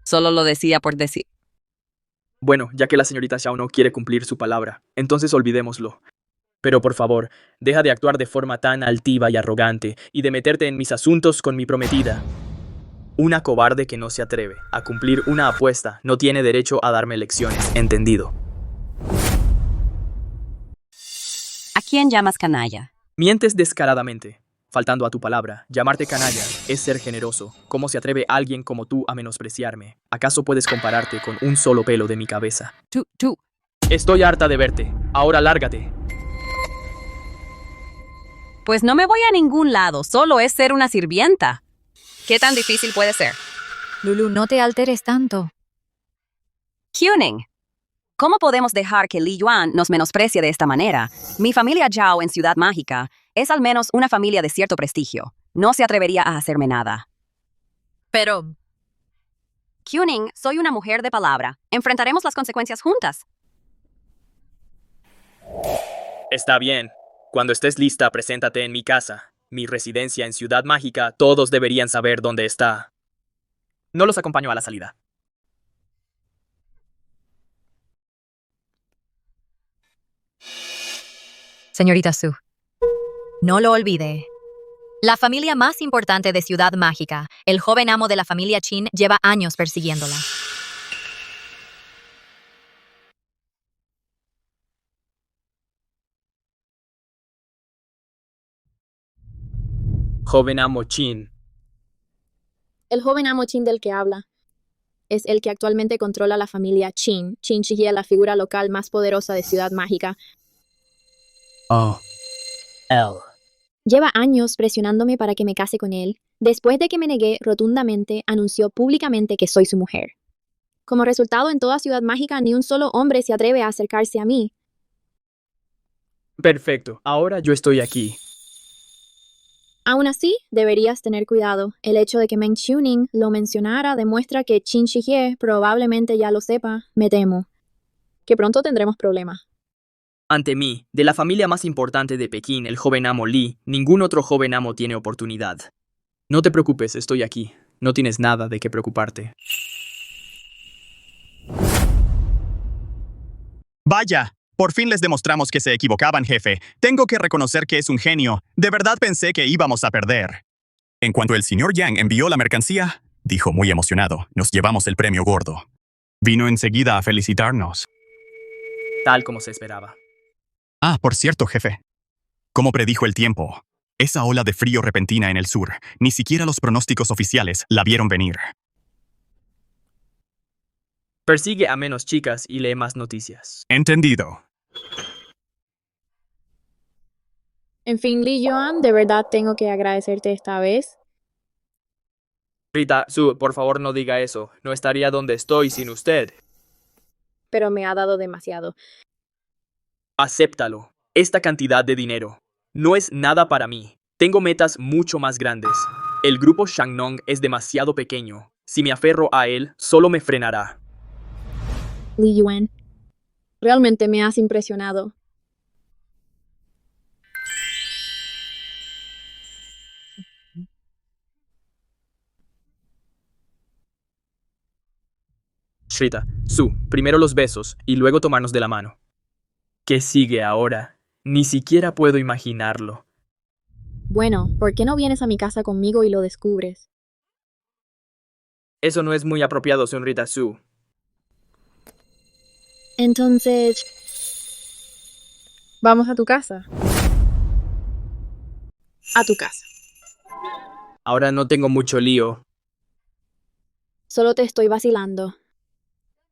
Solo lo decía por decir. Bueno, ya que la señorita Xiao no quiere cumplir su palabra, entonces olvidémoslo. Pero por favor, deja de actuar de forma tan altiva y arrogante y de meterte en mis asuntos con mi prometida. Una cobarde que no se atreve a cumplir una apuesta no tiene derecho a darme lecciones, ¿entendido? ¿A quién llamas canalla? Mientes descaradamente, faltando a tu palabra. Llamarte canalla es ser generoso. ¿Cómo se atreve alguien como tú a menospreciarme? ¿Acaso puedes compararte con un solo pelo de mi cabeza? Tú. Estoy harta de verte. Ahora lárgate. Pues no me voy a ningún lado, solo es ser una sirvienta. ¿Qué tan difícil puede ser? Lulu, no te alteres tanto. Qiuning, ¿cómo podemos dejar que Li Yuan nos menosprecie de esta manera? Mi familia Zhao en Ciudad Mágica es al menos una familia de cierto prestigio. No se atrevería a hacerme nada. Pero... Qiuning, soy una mujer de palabra. Enfrentaremos las consecuencias juntas. Está bien. Cuando estés lista, preséntate en mi casa. Mi residencia en Ciudad Mágica, todos deberían saber dónde está. No los acompaño a la salida. Señorita Su, no lo olvide. La familia más importante de Ciudad Mágica, el joven amo de la familia Qin, lleva años persiguiéndola. Joven amo Qin. El joven amo Qin del que habla es el que actualmente controla la familia Qin. Qin Shihye, la figura local más poderosa de Ciudad Mágica. Oh. Él. Lleva años presionándome para que me case con él. Después de que me negué rotundamente, anunció públicamente que soy su mujer. Como resultado, en toda Ciudad Mágica, ni un solo hombre se atreve a acercarse a mí. Perfecto. Ahora yo estoy aquí. Aún así, deberías tener cuidado. El hecho de que Meng Chuning lo mencionara demuestra que Qin Shihye probablemente ya lo sepa. Me temo que pronto tendremos problemas. Ante mí, de la familia más importante de Pekín, el joven amo Li, ningún otro joven amo tiene oportunidad. No te preocupes, estoy aquí. No tienes nada de qué preocuparte. Vaya, por fin les demostramos que se equivocaban, jefe. Tengo que reconocer que es un genio. De verdad pensé que íbamos a perder. En cuanto el señor Yang envió la mercancía, dijo muy emocionado, nos llevamos el premio gordo. Vino enseguida a felicitarnos. Tal como se esperaba. Ah, por cierto, jefe. Como predijo el tiempo, esa ola de frío repentina en el sur, ni siquiera los pronósticos oficiales la vieron venir. Persigue a menos chicas y lee más noticias. Entendido. En fin, Lee Yuan, de verdad tengo que agradecerte esta vez. Rita, Su, por favor no diga eso. No estaría donde estoy sin usted. Pero me ha dado demasiado. Acéptalo. Esta cantidad de dinero no es nada para mí. Tengo metas mucho más grandes. El grupo Shangnong es demasiado pequeño. Si me aferro a él, solo me frenará. Lee Yuan, realmente me has impresionado. Rita, Su, primero los besos y luego tomarnos de la mano. ¿Qué sigue ahora? Ni siquiera puedo imaginarlo. Bueno, ¿por qué no vienes a mi casa conmigo y lo descubres? Eso no es muy apropiado, señorita Su. Entonces, ¿vamos a tu casa? A tu casa. Ahora no tengo mucho lío. Solo te estoy vacilando.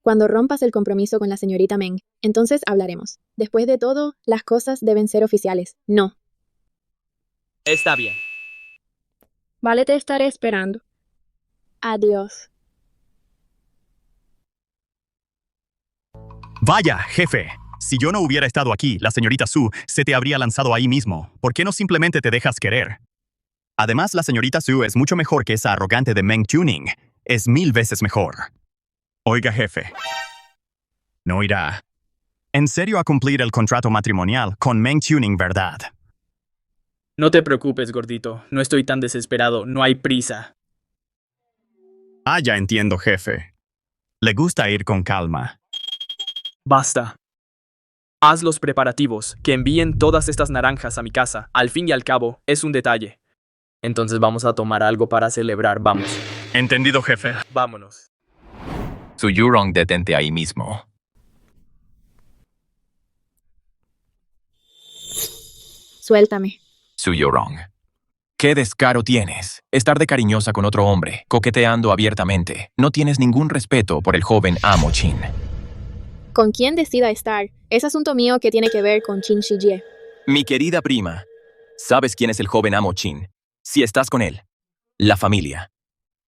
Cuando rompas el compromiso con la señorita Meng, entonces hablaremos. Después de todo, las cosas deben ser oficiales. No. Está bien. Vale, te estaré esperando. Adiós. Vaya, jefe. Si yo no hubiera estado aquí, la señorita Su se te habría lanzado ahí mismo. ¿Por qué no simplemente te dejas querer? Además, la señorita Su es mucho mejor que esa arrogante de Meng Tuning. Es 1000 veces mejor. Oiga, jefe. No irá. En serio a cumplir el contrato matrimonial con Meng Tuning, ¿verdad? No te preocupes, gordito. No estoy tan desesperado. No hay prisa. Ah, ya entiendo, jefe. Le gusta ir con calma. Basta. Haz los preparativos, que envíen todas estas naranjas a mi casa. Al fin y al cabo, es un detalle. Entonces vamos a tomar algo para celebrar, vamos. Entendido, jefe. Vámonos. Su Yurong, detente ahí mismo. Suéltame. Su Yurong. ¿Qué descaro tienes? Estar de cariñosa con otro hombre, coqueteando abiertamente. No tienes ningún respeto por el joven amo Chin. Con quien decida estar, es asunto mío que tiene que ver con Chin Shijie. Mi querida prima, ¿sabes quién es el joven amo Chin? Si estás con él, la familia.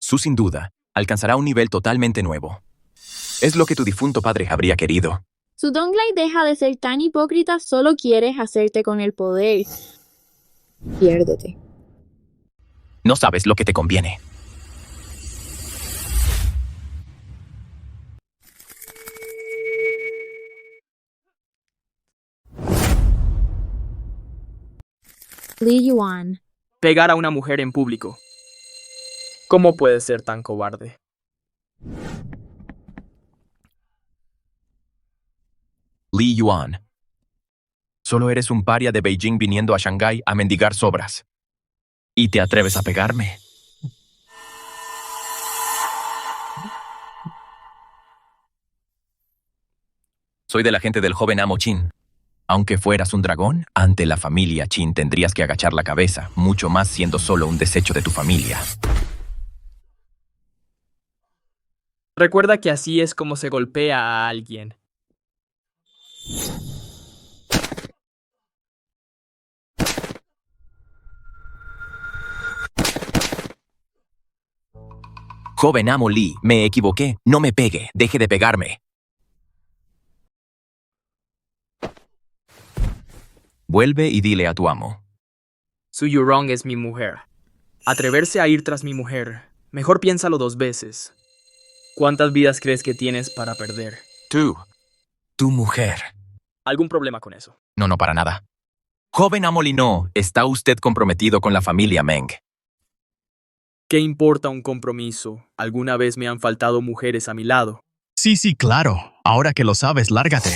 Su sin duda alcanzará un nivel totalmente nuevo. Es lo que tu difunto padre habría querido. Su Donglai deja de ser tan hipócrita, solo quieres hacerte con el poder. Piérdete. No sabes lo que te conviene. Lee Yuan. Pegar a una mujer en público. ¿Cómo puedes ser tan cobarde? Lee Yuan. Solo eres un paria de Beijing viniendo a Shanghái a mendigar sobras. ¿Y te atreves a pegarme? Soy de la gente del joven amo Chin. Aunque fueras un dragón, ante la familia Chin tendrías que agachar la cabeza, mucho más siendo solo un desecho de tu familia. Recuerda que así es como se golpea a alguien. Joven amo Lee, me equivoqué. No me pegue, deje de pegarme. Vuelve y dile a tu amo. Su Yurong es mi mujer. Atreverse a ir tras mi mujer. Mejor piénsalo 2 veces. ¿Cuántas vidas crees que tienes para perder? Tu mujer. ¿Algún problema con eso? No, para nada. Joven amo Lee, no. ¿Está usted comprometido con la familia Meng? ¿Qué importa un compromiso? Alguna vez me han faltado mujeres a mi lado. Sí, claro. Ahora que lo sabes, lárgate.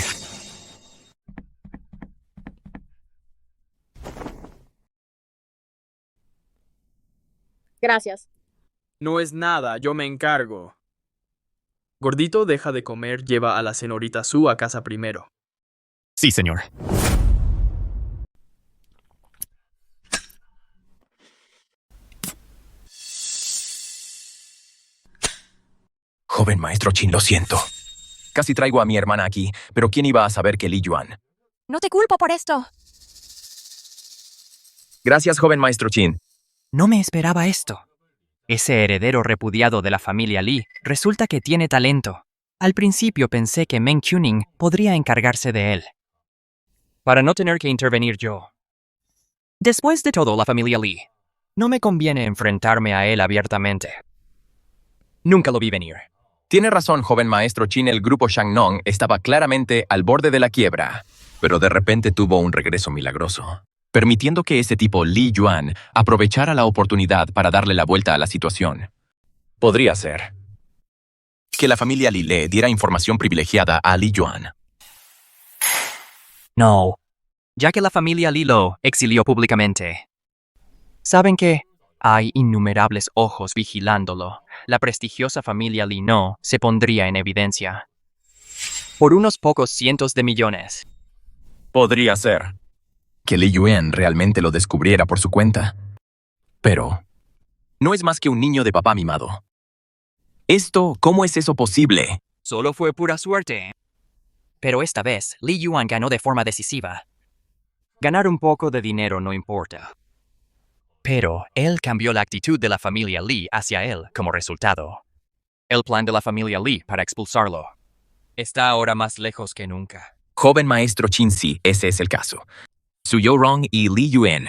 Gracias. No es nada, yo me encargo. Gordito, deja de comer, lleva a la señorita Su a casa primero. Sí, señor. Joven maestro Chin, lo siento. Casi traigo a mi hermana aquí, pero ¿quién iba a saber que Li Yuan? No te culpo por esto. Gracias, joven maestro Chin. No me esperaba esto. Ese heredero repudiado de la familia Li resulta que tiene talento. Al principio pensé que Meng Qiuning podría encargarse de él, para no tener que intervenir yo. Después de todo, la familia Li. No me conviene enfrentarme a él abiertamente. Nunca lo vi venir. Tiene razón, joven maestro Chin. El grupo Shangnong estaba claramente al borde de la quiebra, pero de repente tuvo un regreso milagroso, permitiendo que ese tipo Li Yuan aprovechara la oportunidad para darle la vuelta a la situación. Podría ser que la familia Li le diera información privilegiada a Li Yuan. No, ya que la familia Li lo exilió públicamente. ¿Saben qué? Hay innumerables ojos vigilándolo. La prestigiosa familia Li no se pondría en evidencia. Por unos pocos cientos de millones. Podría ser que Li Yuan realmente lo descubriera por su cuenta. Pero no es más que un niño de papá mimado. ¿Cómo es eso posible? Solo fue pura suerte. Pero esta vez, Li Yuan ganó de forma decisiva. Ganar un poco de dinero no importa. Pero él cambió la actitud de la familia Li hacia él como resultado. El plan de la familia Li para expulsarlo está ahora más lejos que nunca. Joven maestro Chin, sí, ese es el caso. Su Yorong y Li Yuan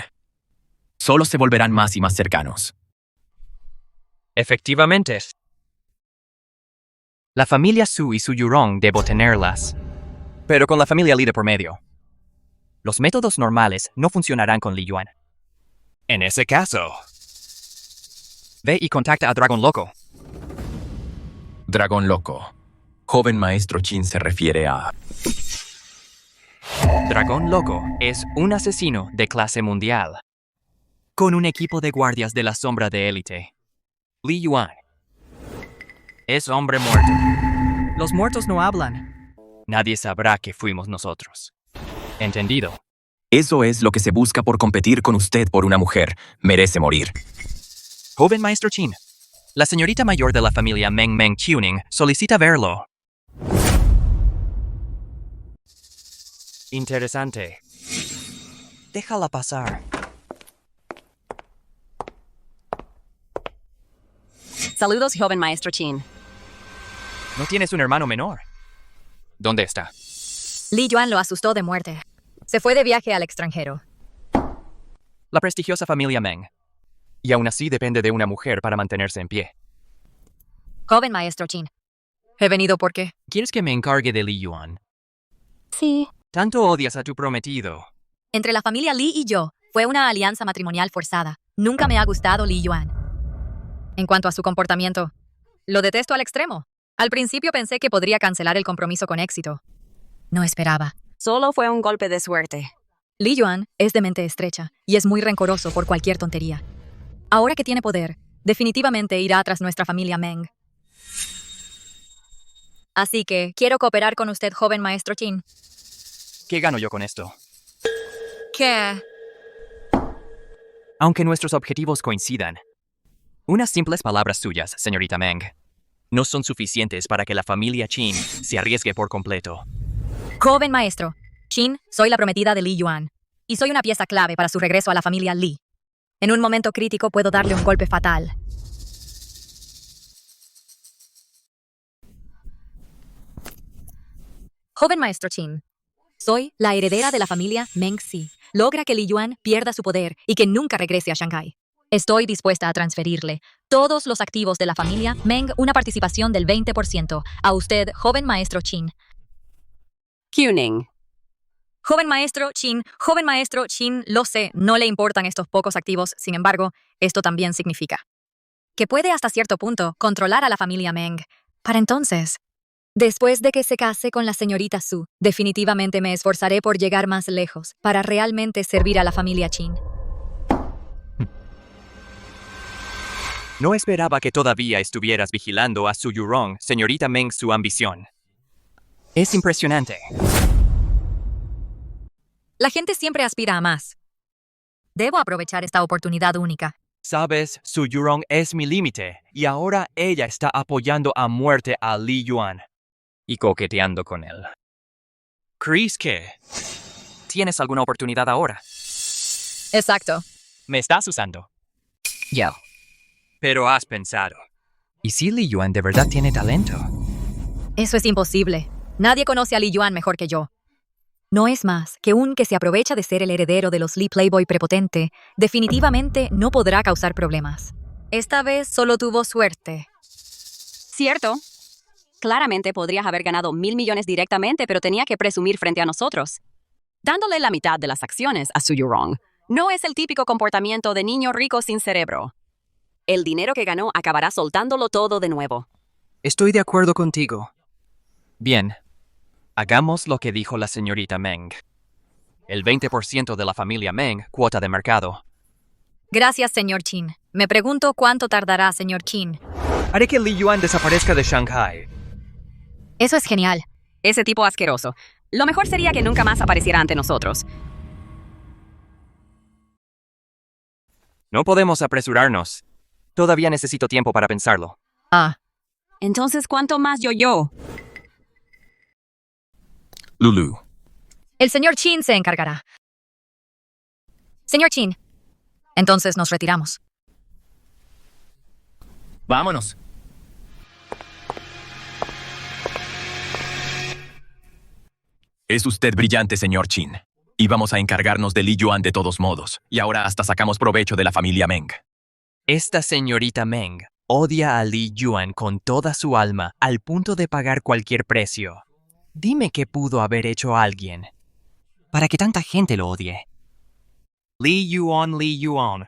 solo se volverán más y más cercanos. Efectivamente. La familia Su y Su Yurong debo tenerlas, pero con la familia Li de por medio. Los métodos normales no funcionarán con Li Yuan. En ese caso, ve y contacta a Dragón Loco. Dragón Loco. Joven maestro Chin se refiere a... Dragón Loco es un asesino de clase mundial, con un equipo de guardias de la sombra de élite. Li Yuan es hombre muerto. Los muertos no hablan. Nadie sabrá que fuimos nosotros. ¿Entendido? Eso es lo que se busca por competir con usted por una mujer. Merece morir. Joven maestro Chin, la señorita mayor de la familia Meng Qiuning solicita verlo. Interesante. Déjala pasar. Saludos, joven maestro Chin. ¿No tienes un hermano menor? ¿Dónde está? Li Yuan lo asustó de muerte. Se fue de viaje al extranjero. La prestigiosa familia Meng. Y aún así depende de una mujer para mantenerse en pie. Joven maestro Chin. He venido porque... ¿Quieres que me encargue de Li Yuan? Sí. ¿Tanto odias a tu prometido? Entre la familia Li y yo, fue una alianza matrimonial forzada. Nunca me ha gustado Li Yuan. En cuanto a su comportamiento, lo detesto al extremo. Al principio pensé que podría cancelar el compromiso con éxito. No esperaba. Solo fue un golpe de suerte. Li Yuan es de mente estrecha y es muy rencoroso por cualquier tontería. Ahora que tiene poder, definitivamente irá tras nuestra familia Meng. Así que quiero cooperar con usted, joven maestro Chin. ¿Qué gano yo con esto? ¿Qué? Aunque nuestros objetivos coincidan, unas simples palabras suyas, señorita Meng, no son suficientes para que la familia Chin se arriesgue por completo. Joven maestro, Chin, soy la prometida de Li Yuan, y soy una pieza clave para su regreso a la familia Li. En un momento crítico puedo darle un golpe fatal. Joven maestro Chin, soy la heredera de la familia Meng Si. Logra que Li Yuan pierda su poder y que nunca regrese a Shanghái. Estoy dispuesta a transferirle todos los activos de la familia Meng una participación del 20% a usted, joven maestro Chin. Qiuning. Joven maestro Chin, lo sé, no le importan estos pocos activos, sin embargo, esto también significa que puede hasta cierto punto controlar a la familia Meng. Para entonces, después de que se case con la señorita Su, definitivamente me esforzaré por llegar más lejos para realmente servir a la familia Chin. No esperaba que todavía estuvieras vigilando a Su Yurong, señorita Meng, su ambición. Es impresionante. La gente siempre aspira a más. Debo aprovechar esta oportunidad única. Sabes, Su Yurong es mi límite, y ahora ella está apoyando a muerte a Li Yuan. y coqueteando con él. ¿Crees que tienes alguna oportunidad ahora? Exacto. Me estás usando. Yo. Pero has pensado. ¿Y si Li Yuan de verdad tiene talento? Eso es imposible. Nadie conoce a Li Yuan mejor que yo. No es más que un que se aprovecha de ser el heredero de los Li Playboy prepotente. Definitivamente no podrá causar problemas. Esta vez solo tuvo suerte. ¿Cierto? Claramente podrías haber ganado 1,000 millones directamente, pero tenía que presumir frente a nosotros. Dándole la mitad de las acciones a Su Yurong no es el típico comportamiento de niño rico sin cerebro. El dinero que ganó acabará soltándolo todo de nuevo. Estoy de acuerdo contigo. Bien. Hagamos lo que dijo la señorita Meng. El 20% de la familia Meng, cuota de mercado. Gracias, señor Qin. Me pregunto cuánto tardará, señor Qin. Haré que Li Yuan desaparezca de Shanghai. Eso es genial. Ese tipo asqueroso. Lo mejor sería que nunca más apareciera ante nosotros. No podemos apresurarnos. Todavía necesito tiempo para pensarlo. Entonces, ¿cuánto más yo? Lulu. El señor Qin se encargará. Señor Qin. Entonces nos retiramos. Vámonos. Es usted brillante, señor Qin. Íbamos a encargarnos de Li Yuan de todos modos, y ahora hasta sacamos provecho de la familia Meng. Esta señorita Meng odia a Li Yuan con toda su alma al punto de pagar cualquier precio. Dime qué pudo haber hecho alguien para que tanta gente lo odie. Li Yuan.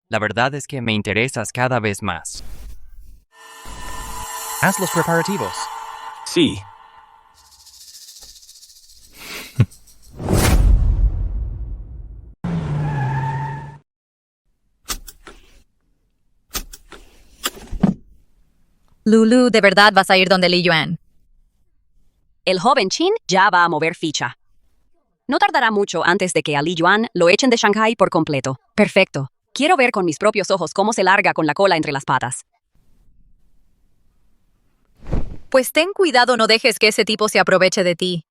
La verdad es que me interesas cada vez más. Haz los preparativos. Sí. Lulu, ¿de verdad vas a ir donde Li Yuan? El joven Qin ya va a mover ficha. No tardará mucho antes de que a Li Yuan lo echen de Shanghai por completo. Perfecto. Quiero ver con mis propios ojos cómo se larga con la cola entre las patas. Pues ten cuidado, no dejes que ese tipo se aproveche de ti.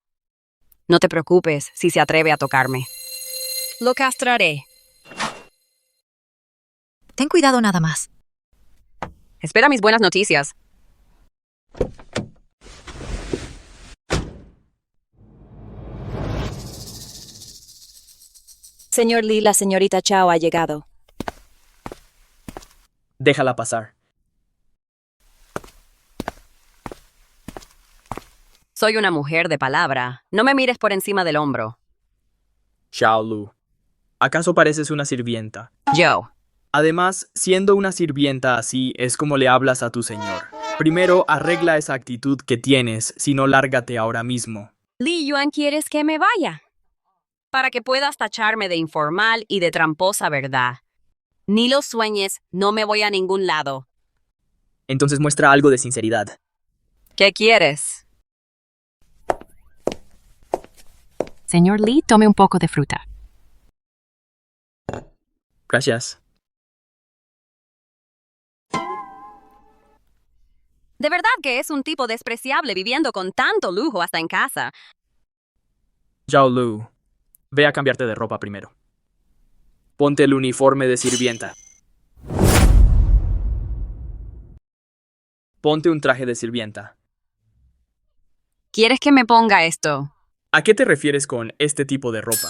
No te preocupes si se atreve a tocarme. Lo castraré. Ten cuidado nada más. Espera mis buenas noticias. Señor Li, la señorita Chao ha llegado. Déjala pasar. Soy una mujer de palabra. No me mires por encima del hombro. Xiao Lu. ¿Acaso pareces una sirvienta? Yo. Además, siendo una sirvienta así, es como le hablas a tu señor. Primero, arregla esa actitud que tienes, si no, lárgate ahora mismo. Li Yuan, ¿quieres que me vaya? Para que puedas tacharme de informal y de tramposa, ¿verdad? Ni lo sueñes, no me voy a ningún lado. Entonces muestra algo de sinceridad. ¿Qué quieres? Señor Li, tome un poco de fruta. Gracias. De verdad que es un tipo despreciable viviendo con tanto lujo hasta en casa. Xiao Lu, ve a cambiarte de ropa primero. Ponte el uniforme de sirvienta. Ponte un traje de sirvienta. ¿Quieres que me ponga esto? ¿A qué te refieres con este tipo de ropa?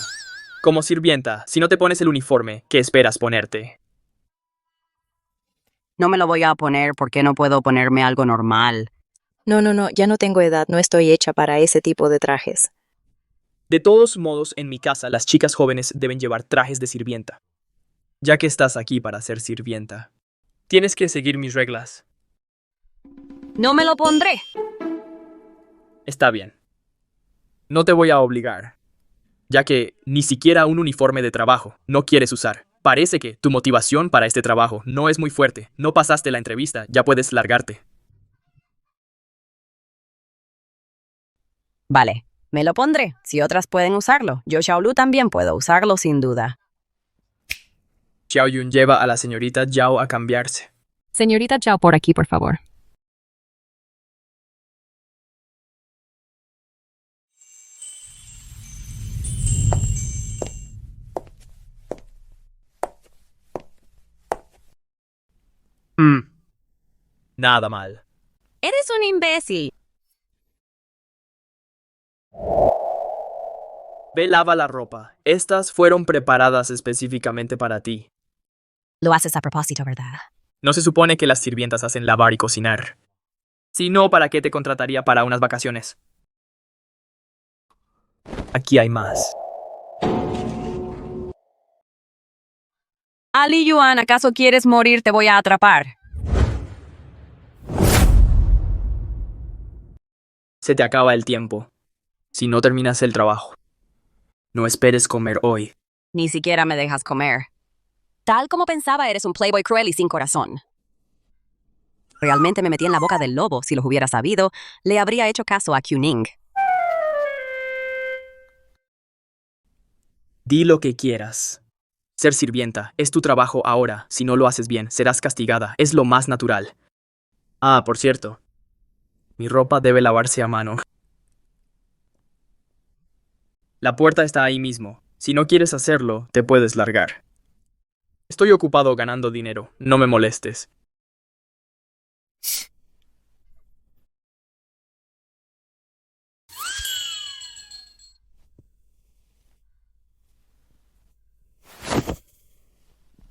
Como sirvienta, si no te pones el uniforme, ¿qué esperas ponerte? No me lo voy a poner porque no puedo ponerme algo normal. No, ya no tengo edad, no estoy hecha para ese tipo de trajes. De todos modos, en mi casa, las chicas jóvenes deben llevar trajes de sirvienta. Ya que estás aquí para ser sirvienta, tienes que seguir mis reglas. No me lo pondré. Está bien. No te voy a obligar, ya que ni siquiera un uniforme de trabajo no quieres usar. Parece que tu motivación para este trabajo no es muy fuerte. No pasaste la entrevista, ya puedes largarte. Vale, me lo pondré. Si otras pueden usarlo, yo Xiao Lu también puedo usarlo sin duda. Xiao Yun lleva a la señorita Zhao a cambiarse. Señorita Chao, por aquí, por favor. Nada mal. Eres un imbécil. Ve, lava la ropa. Estas fueron preparadas específicamente para ti. Lo haces a propósito, ¿verdad? No se supone que las sirvientas hacen lavar y cocinar. Si no, ¿para qué te contrataría para unas vacaciones? Aquí hay más. Ali Yuan, ¿acaso quieres morir? Te voy a atrapar. Se te acaba el tiempo. Si no terminas el trabajo. No esperes comer hoy. Ni siquiera me dejas comer. Tal como pensaba, eres un playboy cruel y sin corazón. Realmente me metí en la boca del lobo. Si lo hubiera sabido, le habría hecho caso a Qiuning. Di lo que quieras. Ser sirvienta es tu trabajo ahora. Si no lo haces bien, serás castigada. Es lo más natural. Ah, por cierto. Mi ropa debe lavarse a mano. La puerta está ahí mismo. Si no quieres hacerlo, te puedes largar. Estoy ocupado ganando dinero. No me molestes.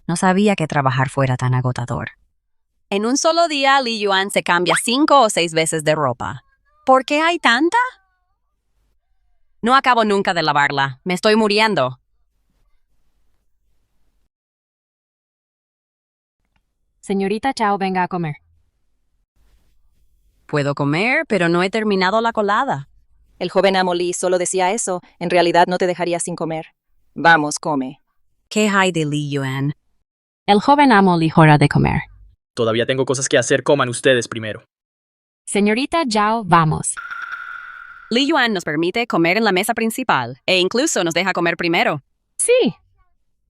No sabía que trabajar fuera tan agotador. En un solo día, Li Yuan se cambia 5 o 6 veces de ropa. ¿Por qué hay tanta? No acabo nunca de lavarla. Me estoy muriendo. Señorita Chao, venga a comer. Puedo comer, pero no he terminado la colada. El joven amo Li solo decía eso. En realidad no te dejaría sin comer. Vamos, come. ¿Qué hay de Li Yuan? El joven amo Li hora de comer. Todavía tengo cosas que hacer. Coman ustedes primero. Señorita Zhao, vamos. Li Yuan nos permite comer en la mesa principal e incluso nos deja comer primero. Sí.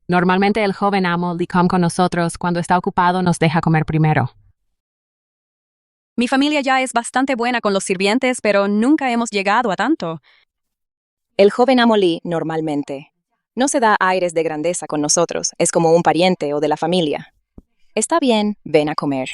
Normalmente el joven amo Li come con nosotros. Cuando está ocupado nos deja comer primero. Mi familia ya es bastante buena con los sirvientes, pero nunca hemos llegado a tanto. El joven amo Li, normalmente, no se da aires de grandeza con nosotros. Es como un pariente o de la familia. Está bien, ven a comer.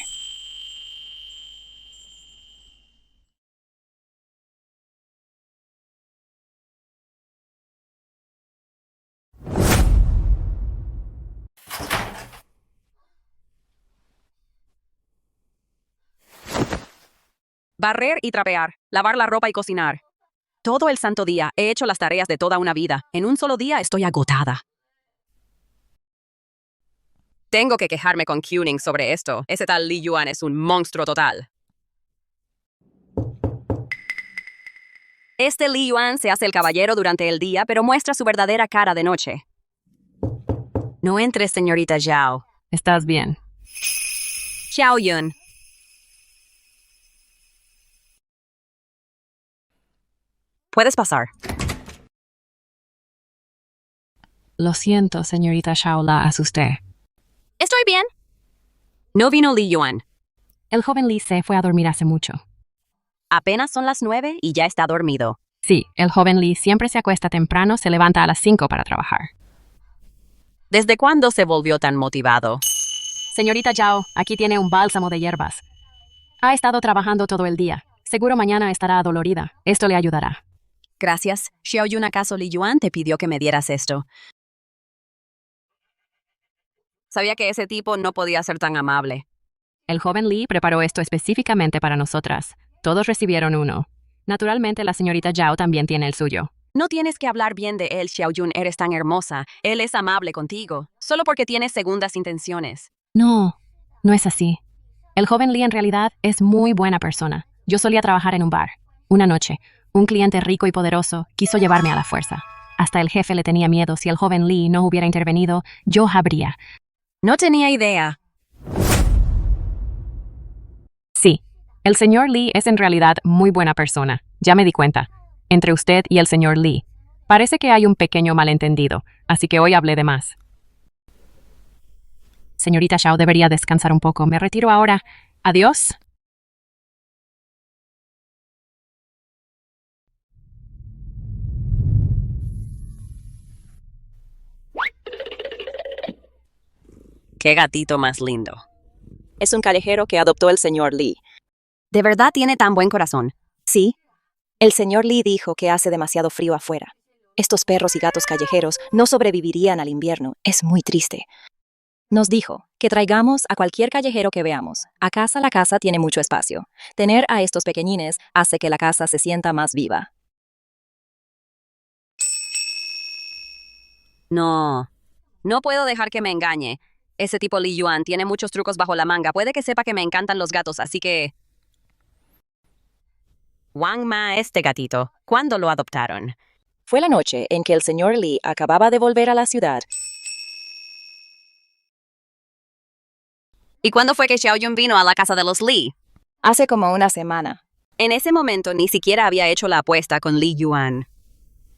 Barrer y trapear, lavar la ropa y cocinar. Todo el santo día he hecho las tareas de toda una vida. En un solo día estoy agotada. Tengo que quejarme con Qiuning sobre esto. Ese tal Li Yuan es un monstruo total. Este Li Yuan se hace el caballero durante el día, pero muestra su verdadera cara de noche. No entres, señorita Zhao. Estás bien. Xiao Yun. Puedes pasar. Lo siento, señorita Zhao, la asusté. Estoy bien. No vino Li Yuan. El joven Li se fue a dormir hace mucho. Apenas son las 9 y ya está dormido. Sí, el joven Li siempre se acuesta temprano, se levanta a las 5 para trabajar. ¿Desde cuándo se volvió tan motivado? Señorita Zhao, aquí tiene un bálsamo de hierbas. Ha estado trabajando todo el día. Seguro mañana estará adolorida. Esto le ayudará. Gracias. Xiao Yun, ¿acaso Li Yuan te pidió que me dieras esto? Sabía que ese tipo no podía ser tan amable. El joven Li preparó esto específicamente para nosotras. Todos recibieron uno. Naturalmente, la señorita Zhao también tiene el suyo. No tienes que hablar bien de él, Xiao Yun. Eres tan hermosa. Él es amable contigo, solo porque tiene segundas intenciones. No, no es así. El joven Li en realidad es muy buena persona. Yo solía trabajar en un bar. Una noche, un cliente rico y poderoso quiso llevarme a la fuerza. Hasta el jefe le tenía miedo. Si el joven Li no hubiera intervenido, yo habría. No tenía idea. Sí, el señor Li es en realidad muy buena persona. Ya me di cuenta. Entre usted y el señor Li. Parece que hay un pequeño malentendido, así que hoy hablé de más. Señorita Zhao debería descansar un poco. Me retiro ahora. Adiós. Qué gatito más lindo. Es un callejero que adoptó el señor Lee. ¿De verdad tiene tan buen corazón? Sí. El señor Lee dijo que hace demasiado frío afuera. Estos perros y gatos callejeros no sobrevivirían al invierno. Es muy triste. Nos dijo que traigamos a cualquier callejero que veamos. A casa la casa tiene mucho espacio. Tener a estos pequeñines hace que la casa se sienta más viva. No puedo dejar que me engañe. Ese tipo Li Yuan tiene muchos trucos bajo la manga. Puede que sepa que me encantan los gatos, así que... Wang Ma, este gatito, ¿cuándo lo adoptaron? Fue la noche en que el señor Lee acababa de volver a la ciudad. ¿Y cuándo fue que Xiaoyun vino a la casa de los Lee? Hace como una semana. En ese momento ni siquiera había hecho la apuesta con Li Yuan.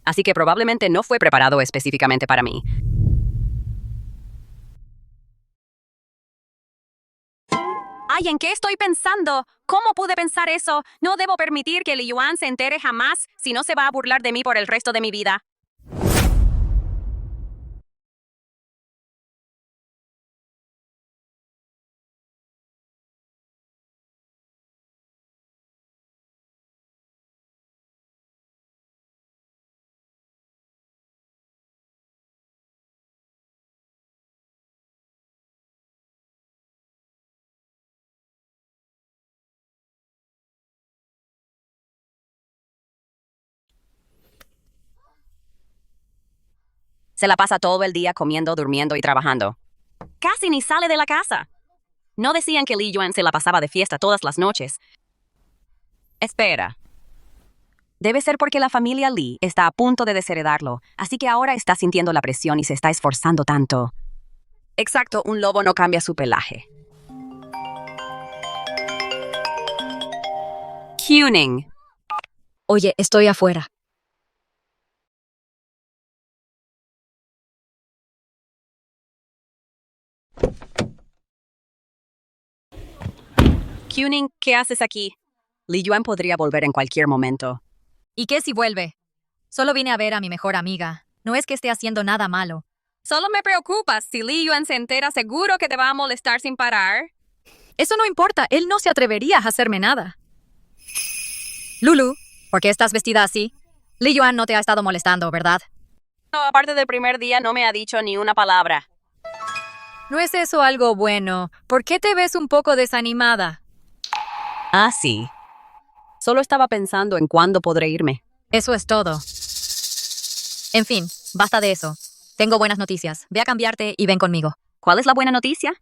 Así que probablemente no fue preparado específicamente para mí. ¡Ay, ¿en qué estoy pensando? ¿Cómo pude pensar eso? No debo permitir que Li Yuan se entere jamás, si no se va a burlar de mí por el resto de mi vida. Se la pasa todo el día comiendo, durmiendo y trabajando. Casi ni sale de la casa. ¿No decían que Li Yuan se la pasaba de fiesta todas las noches? Espera. Debe ser porque la familia Lee está a punto de desheredarlo, así que ahora está sintiendo la presión y se está esforzando tanto. Exacto, un lobo no cambia su pelaje. Kuning. Oye, estoy afuera. Kuning, ¿qué haces aquí? Li Yuan podría volver en cualquier momento. ¿Y qué si vuelve? Solo vine a ver a mi mejor amiga. No es que esté haciendo nada malo. Solo me preocupas. Si Li Yuan se entera, seguro que te va a molestar sin parar. Eso no importa. Él no se atrevería a hacerme nada. Lulu, ¿por qué estás vestida así? Li Yuan no te ha estado molestando, ¿verdad? No, aparte del primer día, no me ha dicho ni una palabra. ¿No es eso algo bueno? ¿Por qué te ves un poco desanimada? Ah, sí. Solo estaba pensando en cuándo podré irme. Eso es todo. En fin, basta de eso. Tengo buenas noticias. Ve a cambiarte y ven conmigo. ¿Cuál es la buena noticia?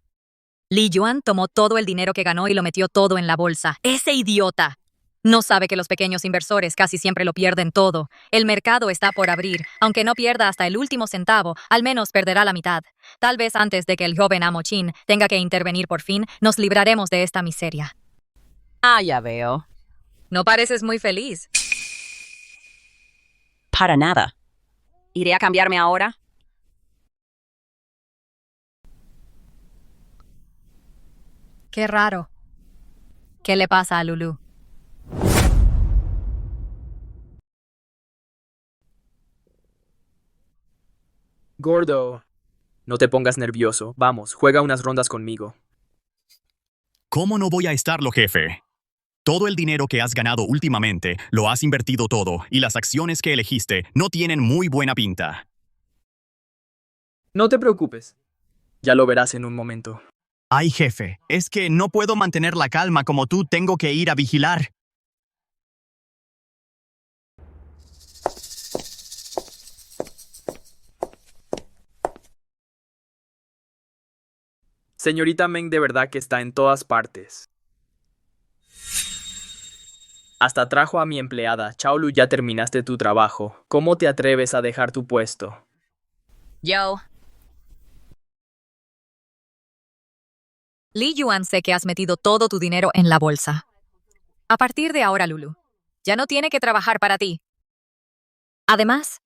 Li Yuan tomó todo el dinero que ganó y lo metió todo en la bolsa. ¡Ese idiota! No sabe que los pequeños inversores casi siempre lo pierden todo. El mercado está por abrir. Aunque no pierda hasta el último centavo, al menos perderá la mitad. Tal vez antes de que el joven amo Chin tenga que intervenir por fin, nos libraremos de esta miseria. Ah, ya veo. No pareces muy feliz. Para nada. ¿Iré a cambiarme ahora? Qué raro. ¿Qué le pasa a Lulu? Gordo, no te pongas nervioso. Vamos, juega unas rondas conmigo. ¿Cómo no voy a estarlo, jefe? Todo el dinero que has ganado últimamente lo has invertido todo y las acciones que elegiste no tienen muy buena pinta. No te preocupes. Ya lo verás en un momento. Ay, jefe, es que no puedo mantener la calma como tú, tengo que ir a vigilar. Señorita Meng de verdad que está en todas partes. Hasta trajo a mi empleada. Chaolu, ya terminaste tu trabajo. ¿Cómo te atreves a dejar tu puesto? Yo. Li Yuan, sé que has metido todo tu dinero en la bolsa. A partir de ahora, Lulu, ya no tiene que trabajar para ti. Además,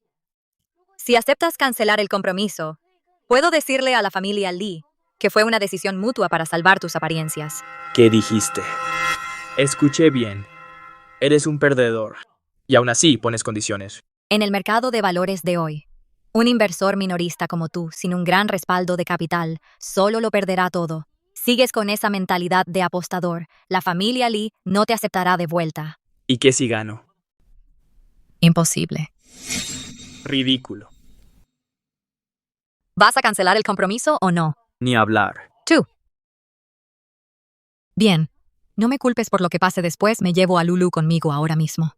si aceptas cancelar el compromiso, puedo decirle a la familia Lee que fue una decisión mutua para salvar tus apariencias. ¿Qué dijiste? Escuché bien. Eres un perdedor. Y aún así pones condiciones. En el mercado de valores de hoy, un inversor minorista como tú, sin un gran respaldo de capital, solo lo perderá todo. sigues con esa mentalidad de apostador, la familia Lee no te aceptará de vuelta. ¿Y qué si gano? Imposible. Ridículo. ¿Vas a cancelar el compromiso o no? Ni hablar. Tú. Bien. No me culpes por lo que pase después, me llevo a Lulu conmigo ahora mismo.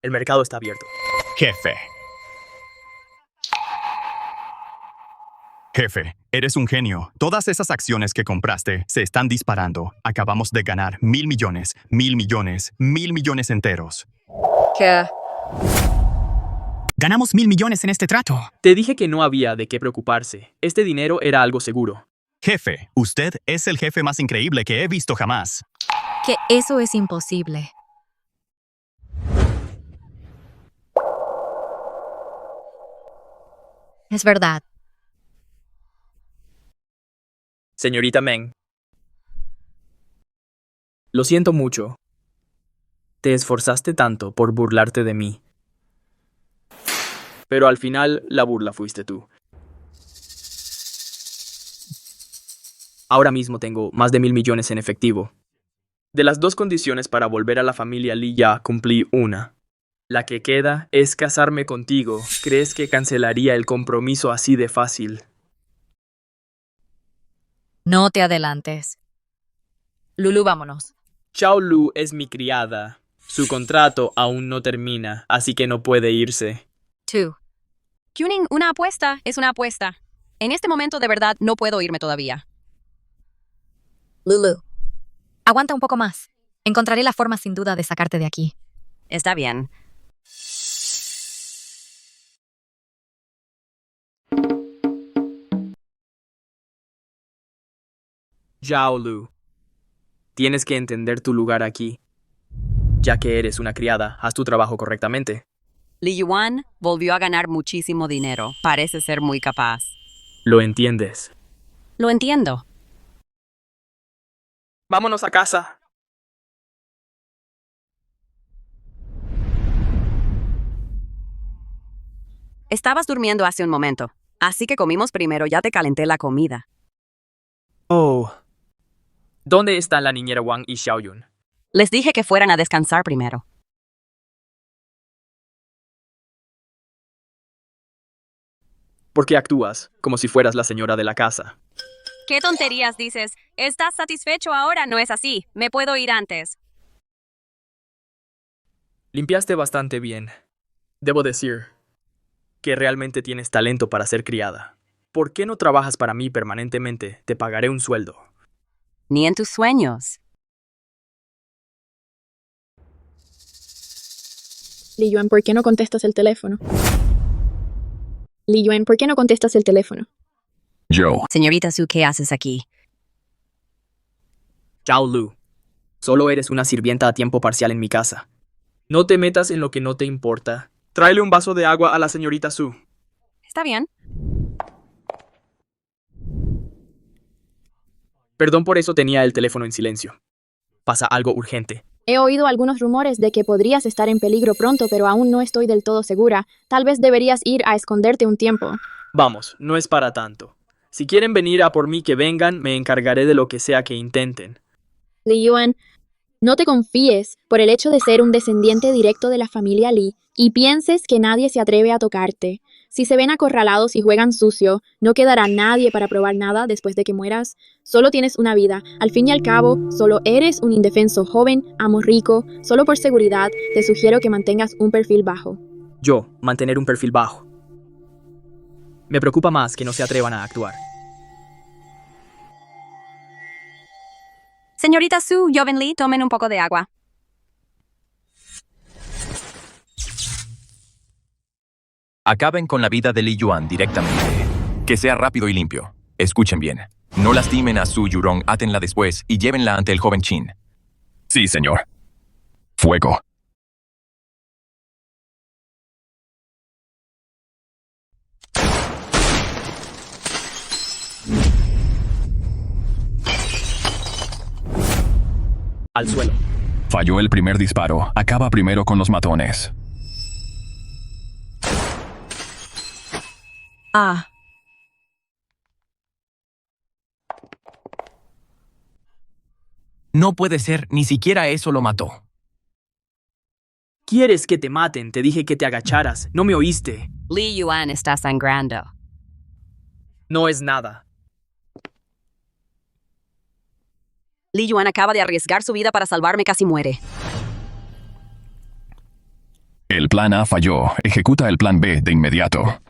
El mercado está abierto. Jefe. Jefe, eres un genio. Todas esas acciones que compraste se están disparando. Acabamos de ganar 1.000 millones, 1.000 millones, 1.000 millones enteros. ¿Qué? Ganamos 1.000 millones en este trato. Te dije que no había de qué preocuparse. Este dinero era algo seguro. Jefe, usted es el jefe más increíble que he visto jamás. Que eso es imposible. Es verdad. Señorita Meng. Lo siento mucho. Te esforzaste tanto por burlarte de mí. Pero al final, la burla fuiste tú. Ahora mismo tengo más de 1.000 millones en efectivo. De las 2 condiciones para volver a la familia Lee ya cumplí una. La que queda es casarme contigo. ¿Crees que cancelaría el compromiso así de fácil? No te adelantes. Lulu, vámonos. Xiao Lu es mi criada. Su contrato aún no termina, así que no puede irse. Tú. Kuning, una apuesta es una apuesta. En este momento de verdad no puedo irme todavía. Lulu. Aguanta un poco más. Encontraré la forma sin duda de sacarte de aquí. Está bien. Xiao Lu. Tienes que entender tu lugar aquí. Ya que eres una criada, haz tu trabajo correctamente. Li Yuan volvió a ganar muchísimo dinero. Parece ser muy capaz. ¿Lo entiendes? Lo entiendo. Vámonos a casa. Estabas durmiendo hace un momento, así que comimos primero, ya te calenté la comida. Oh. ¿Dónde están la niñera Wang y Xiaoyun? Les dije que fueran a descansar primero. ¿Por qué actúas como si fueras la señora de la casa? ¿Qué tonterías dices? ¿Estás satisfecho ahora? No es así. Me puedo ir antes. Limpiaste bastante bien. Debo decir que realmente tienes talento para ser criada. ¿Por qué no trabajas para mí permanentemente? Te pagaré un sueldo. Ni en tus sueños. Li Yuan, ¿por qué no contestas el teléfono? Li Yuan, ¿por qué no contestas el teléfono? Yo. Señorita Su, ¿qué haces aquí? Xiao Lu, solo eres una sirvienta a tiempo parcial en mi casa. No te metas en lo que no te importa. Tráele un vaso de agua a la señorita Su. Está bien. Perdón por eso tenía el teléfono en silencio. Pasa algo urgente. He oído algunos rumores de que podrías estar en peligro pronto, pero aún no estoy del todo segura. Tal vez deberías ir a esconderte un tiempo. Vamos, no es para tanto. Si quieren venir a por mí, que vengan, me encargaré de lo que sea que intenten. Li Yuan, no te confíes por el hecho de ser un descendiente directo de la familia Lee y pienses que nadie se atreve a tocarte. Si se ven acorralados y juegan sucio, no quedará nadie para probar nada después de que mueras. Solo tienes una vida. Al fin y al cabo, solo eres un indefenso joven, amo rico. Solo por seguridad, te sugiero que mantengas un perfil bajo. Yo, mantener un perfil bajo. Me preocupa más que no se atrevan a actuar. Señorita Su, Joven Lee, tomen un poco de agua. Acaben con la vida de Li Yuan directamente. Que sea rápido y limpio. Escuchen bien. No lastimen a Su Yurong, átenla después y llévenla ante el joven Qin. Sí, señor. Fuego. Al suelo. Falló el primer disparo. Acaba primero con los matones. No puede ser, ni siquiera eso lo mató. ¿Quieres que te maten? Te dije que te agacharas. ¿No me oíste? Li Yuan está sangrando. No es nada. Li Yuan acaba de arriesgar su vida para salvarme, casi muere. El plan A falló. Ejecuta el plan B de inmediato.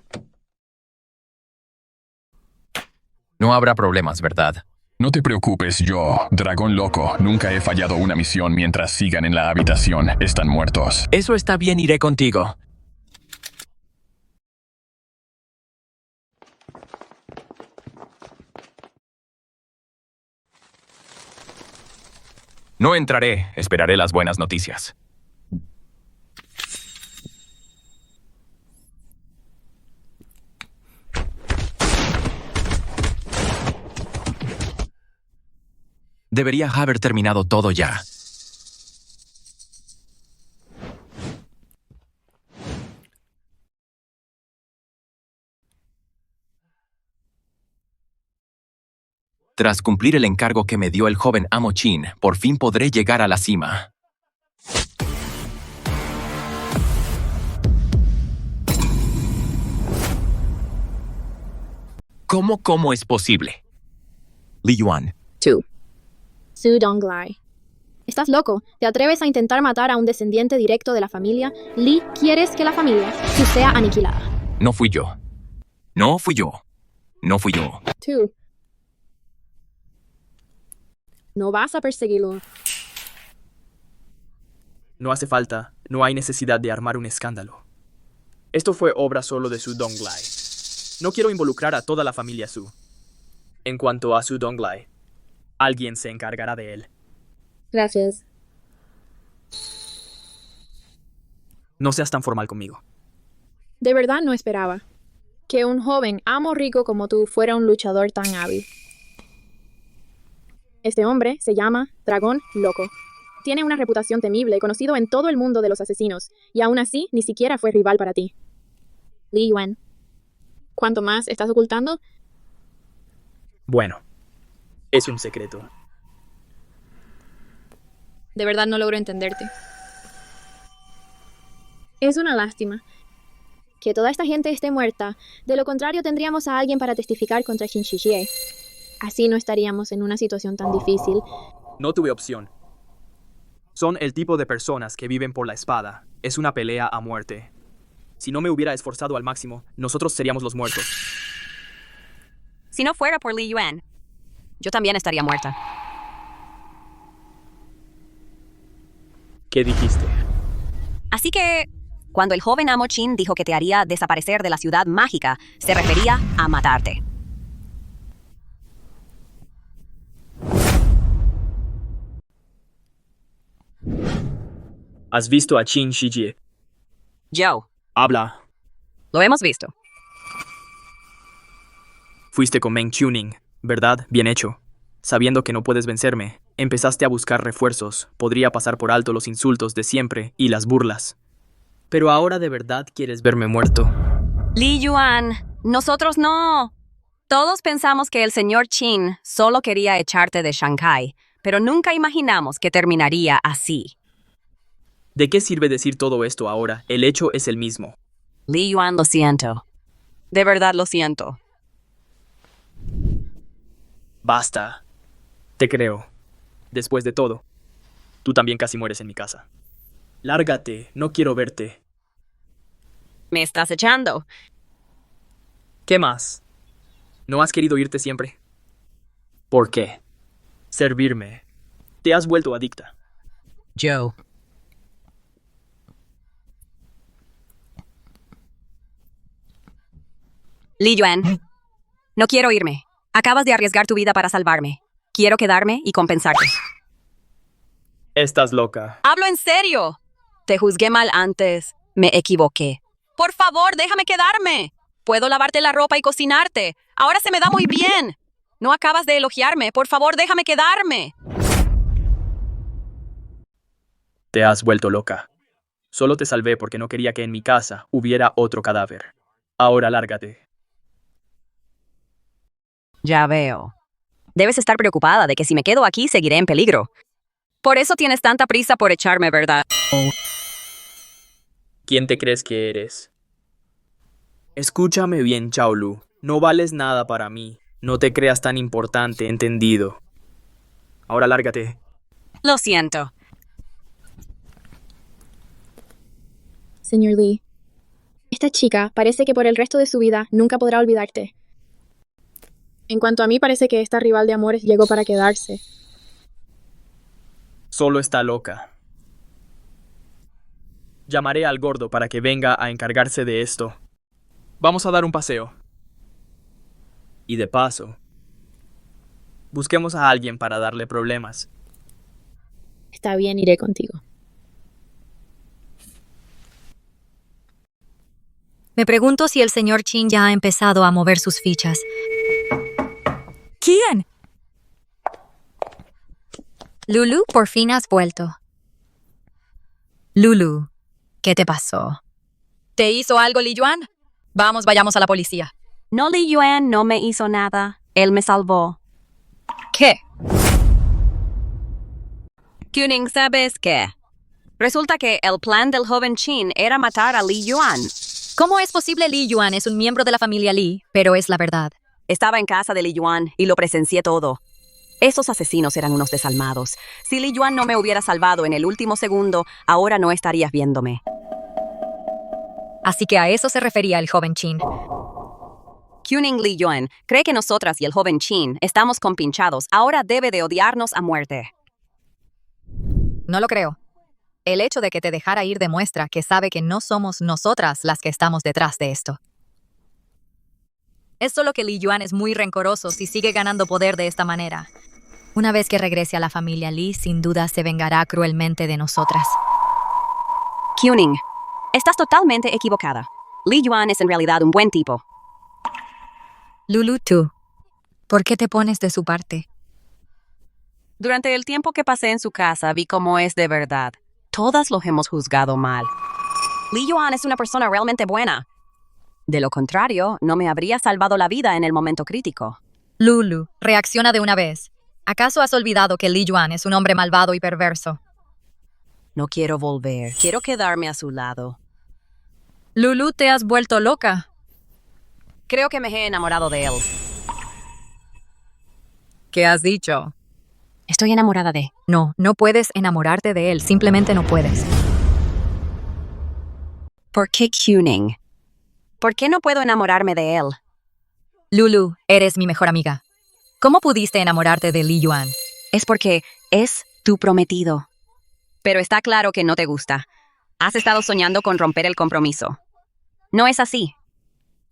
No habrá problemas, ¿verdad? No te preocupes, yo, dragón loco, nunca he fallado una misión mientras sigan en la habitación. Están muertos. Eso está bien, iré contigo. No entraré, esperaré las buenas noticias. Debería haber terminado todo ya. Tras cumplir el encargo que me dio el joven amo Qin, por fin podré llegar a la cima. ¿Cómo es posible? Li Yuan. Su Donglai. ¿Estás loco? ¿Te atreves a intentar matar a un descendiente directo de la familia? Li, ¿quieres que la familia sea aniquilada? No fui yo. No fui yo. No fui yo. Tú. No vas a perseguirlo. No hace falta. No hay necesidad de armar un escándalo. Esto fue obra solo de Su Donglai. No quiero involucrar a toda la familia Su. En cuanto a Su Donglai, alguien se encargará de él. Gracias. No seas tan formal conmigo. De verdad no esperaba que un joven amo rico como tú fuera un luchador tan hábil. Este hombre se llama Dragón Loco. Tiene una reputación temible, conocido en todo el mundo de los asesinos, y aún así ni siquiera fue rival para ti. Li Yuan, ¿cuánto más estás ocultando? Bueno, es un secreto. De verdad no logro entenderte. Es una lástima que toda esta gente esté muerta. De lo contrario, tendríamos a alguien para testificar contra Qin Shi Jie. Así no estaríamos en una situación tan difícil. No tuve opción. Son el tipo de personas que viven por la espada. Es una pelea a muerte. Si no me hubiera esforzado al máximo, nosotros seríamos los muertos. Si no fuera por Li Yuan, yo también estaría muerta. ¿Qué dijiste? Así que, cuando el joven amo Qin dijo que te haría desaparecer de la ciudad mágica, se refería a matarte. ¿Has visto a Qin Shi Jie? Joe. Habla. Lo hemos visto. Fuiste con Meng Tuning, ¿verdad? Bien hecho. Sabiendo que no puedes vencerme, empezaste a buscar refuerzos. Podría pasar por alto los insultos de siempre y las burlas. Pero ahora de verdad quieres verme muerto. Li Yuan, nosotros no. Todos pensamos que el señor Qin solo quería echarte de Shanghai, pero nunca imaginamos que terminaría así. ¿De qué sirve decir todo esto ahora? El hecho es el mismo. Li Yuan, lo siento. De verdad lo siento. Basta. Te creo. Después de todo, tú también casi mueres en mi casa. Lárgate, no quiero verte. ¿Me estás echando? ¿Qué más? ¿No has querido irte siempre? ¿Por qué? Servirme. Te has vuelto adicta. Joe. Li Yuan, no quiero irme. Acabas de arriesgar tu vida para salvarme. Quiero quedarme y compensarte. Estás loca. Hablo en serio. Te juzgué mal antes. Me equivoqué. Por favor, déjame quedarme. Puedo lavarte la ropa y cocinarte. Ahora se me da muy bien. No acabas de elogiarme. Por favor, déjame quedarme. Te has vuelto loca. Solo te salvé porque no quería que en mi casa hubiera otro cadáver. Ahora lárgate. Ya veo. Debes estar preocupada de que si me quedo aquí seguiré en peligro. Por eso tienes tanta prisa por echarme, ¿verdad? ¿Quién te crees que eres? Escúchame bien, Chaolu. No vales nada para mí. No te creas tan importante, ¿entendido? Ahora lárgate. Lo siento. Señor Lee, esta chica parece que por el resto de su vida nunca podrá olvidarte. En cuanto a mí, parece que esta rival de amores llegó para quedarse. Solo está loca. Llamaré al gordo para que venga a encargarse de esto. Vamos a dar un paseo. Y de paso, busquemos a alguien para darle problemas. Está bien, iré contigo. Me pregunto si el señor Chin ya ha empezado a mover sus fichas. ¿Quién? Lulu, por fin has vuelto. Lulu, ¿qué te pasó? ¿Te hizo algo, Li Yuan? Vamos, vayamos a la policía. No, Li Yuan no me hizo nada. Él me salvó. ¿Qué? Kuning, ¿sabes qué? Resulta que el plan del joven Chin era matar a Li Yuan. ¿Cómo es posible? Li Yuan es un miembro de la familia Li, pero es la verdad. Estaba en casa de Li Yuan y lo presencié todo. Esos asesinos eran unos desalmados. Si Li Yuan no me hubiera salvado en el último segundo, ahora no estarías viéndome. Así que a eso se refería el joven Chin. Kuning Li Yuan cree que nosotras y el joven Chin estamos compinchados. Ahora debe de odiarnos a muerte. No lo creo. El hecho de que te dejara ir demuestra que sabe que no somos nosotras las que estamos detrás de esto. Es solo que Li Yuan es muy rencoroso si sigue ganando poder de esta manera. Una vez que regrese a la familia Li, sin duda se vengará cruelmente de nosotras. Kuning, estás totalmente equivocada. Li Yuan es en realidad un buen tipo. Lulu, tú, ¿por qué te pones de su parte? Durante el tiempo que pasé en su casa vi cómo es de verdad. Todas lo hemos juzgado mal. Li Yuan es una persona realmente buena. De lo contrario, no me habría salvado la vida en el momento crítico. Lulu, reacciona de una vez. ¿Acaso has olvidado que Li Yuan es un hombre malvado y perverso? No quiero volver. Quiero quedarme a su lado. Lulu, te has vuelto loca. Creo que me he enamorado de él. ¿Qué has dicho? Estoy enamorada de... No, no puedes enamorarte de él. Simplemente no puedes. ¿Por qué Kuning? ¿Por qué no puedo enamorarme de él? Lulu, eres mi mejor amiga. ¿Cómo pudiste enamorarte de Li Yuan? Es porque es tu prometido. Pero está claro que no te gusta. Has estado soñando con romper el compromiso. No es así.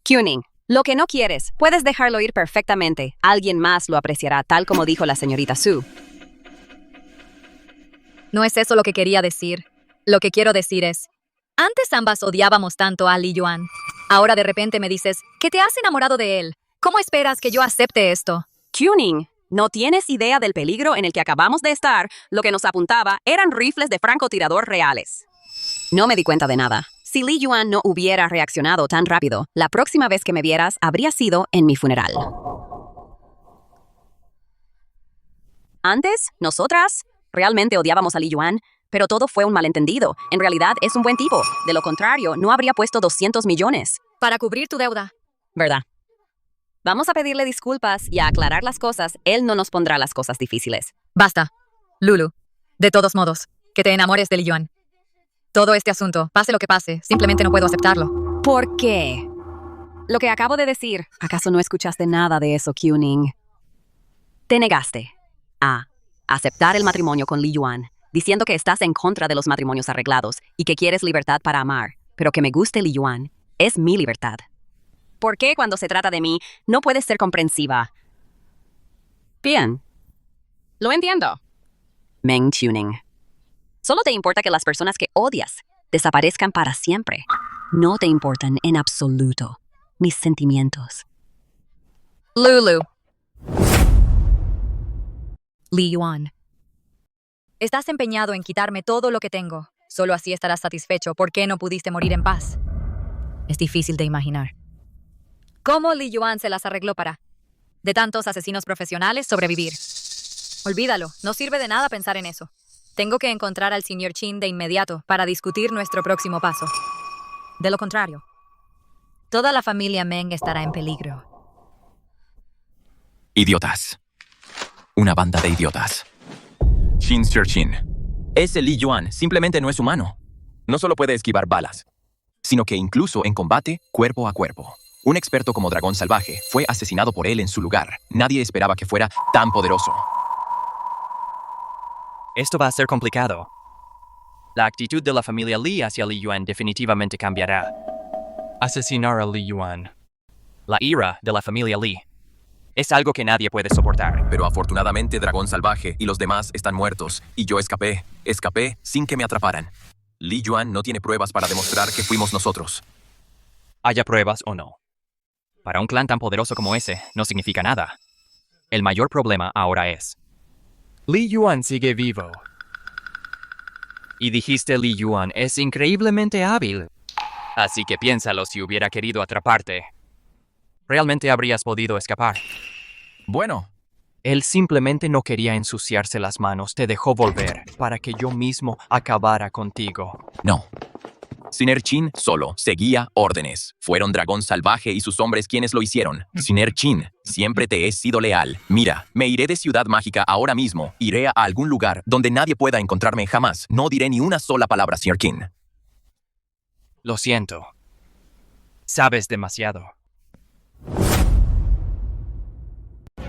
Kuning, lo que no quieres, puedes dejarlo ir perfectamente. Alguien más lo apreciará, tal como dijo la señorita Su. No es eso lo que quería decir. Lo que quiero decir es... Antes ambas odiábamos tanto a Li Yuan. Ahora de repente me dices que te has enamorado de él. ¿Cómo esperas que yo acepte esto? Kuning, no tienes idea del peligro en el que acabamos de estar. Lo que nos apuntaba eran rifles de francotirador reales. No me di cuenta de nada. Si Li Yuan no hubiera reaccionado tan rápido, la próxima vez que me vieras habría sido en mi funeral. Antes, nosotras realmente odiábamos a Li Yuan, pero todo fue un malentendido. En realidad es un buen tipo. De lo contrario, no habría puesto 200 millones. Para cubrir tu deuda. ¿Verdad? Vamos a pedirle disculpas y a aclarar las cosas. Él no nos pondrá las cosas difíciles. Basta. Lulu. De todos modos, que te enamores de Li Yuan. Todo este asunto, pase lo que pase, simplemente no puedo aceptarlo. ¿Por qué? Lo que acabo de decir. ¿Acaso no escuchaste nada de eso, Kuning? Te negaste a aceptar el matrimonio con Li Yuan, diciendo que estás en contra de los matrimonios arreglados y que quieres libertad para amar, pero que me guste Li Yuan es mi libertad. ¿Por qué cuando se trata de mí no puedes ser comprensiva? Bien. Lo entiendo. Meng Tuning. Solo te importa que las personas que odias desaparezcan para siempre. No te importan en absoluto mis sentimientos. Lulu. Li Yuan. Estás empeñado en quitarme todo lo que tengo. Solo así estarás satisfecho. ¿Por qué no pudiste morir en paz? Es difícil de imaginar. ¿Cómo Li Yuan se las arregló para, de tantos asesinos profesionales, sobrevivir? Olvídalo, no sirve de nada pensar en eso. Tengo que encontrar al señor Chin de inmediato para discutir nuestro próximo paso. De lo contrario, toda la familia Meng estará en peligro. Idiotas. Una banda de idiotas. Chin Sir Chin. Ese Li Yuan simplemente no es humano. No solo puede esquivar balas, sino que incluso en combate, cuerpo a cuerpo. Un experto como Dragón Salvaje fue asesinado por él en su lugar. Nadie esperaba que fuera tan poderoso. Esto va a ser complicado. La actitud de la familia Li hacia Li Yuan definitivamente cambiará. Asesinar a Li Yuan. La ira de la familia Li es algo que nadie puede soportar. Pero afortunadamente Dragón Salvaje y los demás están muertos, y yo escapé. Escapé sin que me atraparan. Li Yuan no tiene pruebas para demostrar que fuimos nosotros. Haya pruebas o no. Para un clan tan poderoso como ese, no significa nada. El mayor problema ahora es: Li Yuan sigue vivo. Y dijiste Li Yuan es increíblemente hábil. Así que piénsalo si hubiera querido atraparte. ¿Realmente habrías podido escapar? Bueno. Él simplemente no quería ensuciarse las manos. Te dejó volver para que yo mismo acabara contigo. No. Siner Chin solo seguía órdenes. Fueron Dragón Salvaje y sus hombres quienes lo hicieron. Siner Chin, siempre te he sido leal. Mira, me iré de Ciudad Mágica ahora mismo. Iré a algún lugar donde nadie pueda encontrarme jamás. No diré ni una sola palabra, Siner Chin. Lo siento. Sabes demasiado.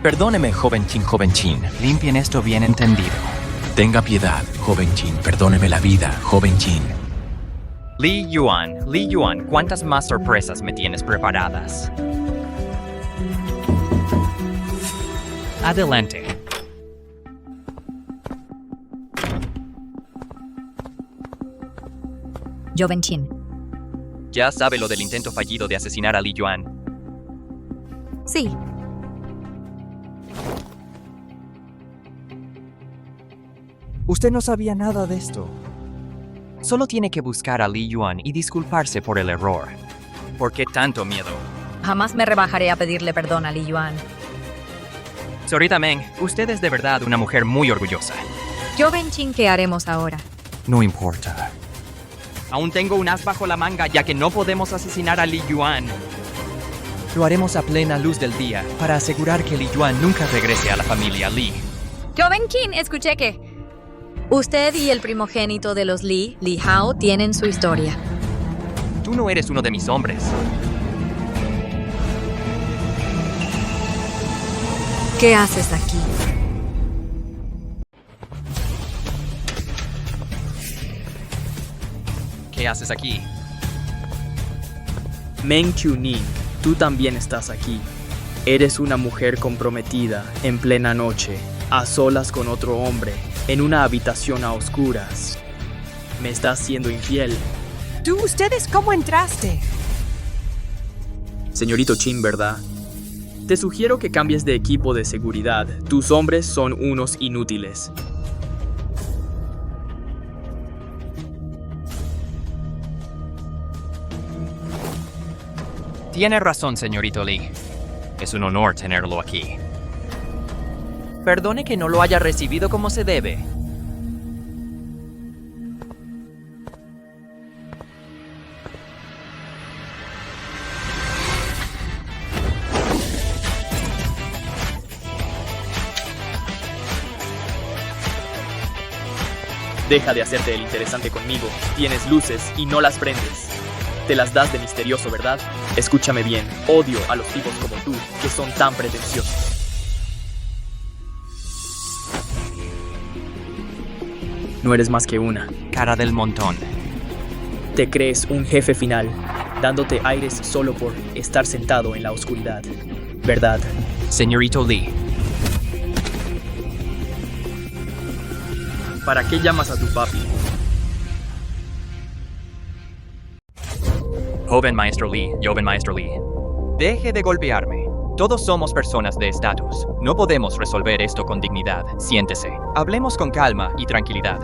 Perdóneme, joven Chin. Limpien esto bien entendido. Tenga piedad, joven Chin. Perdóneme la vida, joven Chin. Li Yuan, ¿cuántas más sorpresas me tienes preparadas? Adelante. Joven Chin. Ya sabe lo del intento fallido de asesinar a Li Yuan. Sí. Usted no sabía nada de esto. Solo tiene que buscar a Li Yuan y disculparse por el error. ¿Por qué tanto miedo? Jamás me rebajaré a pedirle perdón a Li Yuan. Señorita Meng, usted es de verdad una mujer muy orgullosa. Joven Chin, ¿qué haremos ahora? No importa. Aún tengo un as bajo la manga, ya que no podemos asesinar a Li Yuan. Lo haremos a plena luz del día, para asegurar que Li Yuan nunca regrese a la familia Li. Joven Chin, escuché que usted y el primogénito de los Li Hao, tienen su historia. Tú no eres uno de mis hombres. ¿Qué haces aquí? ¿Qué haces aquí? Meng Chuning, tú también estás aquí. Eres una mujer comprometida, en plena noche, a solas con otro hombre, en una habitación a oscuras. Me estás siendo infiel. ¿Ustedes cómo entraste? Señorito Chin, ¿verdad? Te sugiero que cambies de equipo de seguridad. Tus hombres son unos inútiles. Tiene razón, señorito Li. Es un honor tenerlo aquí. Perdone que no lo haya recibido como se debe. Deja de hacerte el interesante conmigo. Tienes luces y no las prendes. Te las das de misterioso, ¿verdad? Escúchame bien. Odio a los tipos como tú, que son tan pretenciosos. No eres más que una. Cara del montón. Te crees un jefe final, dándote aires solo por estar sentado en la oscuridad. ¿Verdad? Señorito Li. ¿Para qué llamas a tu papi? Joven maestro Li. Deje de golpearme. Todos somos personas de estatus. No podemos resolver esto con dignidad. Siéntese. Hablemos con calma y tranquilidad.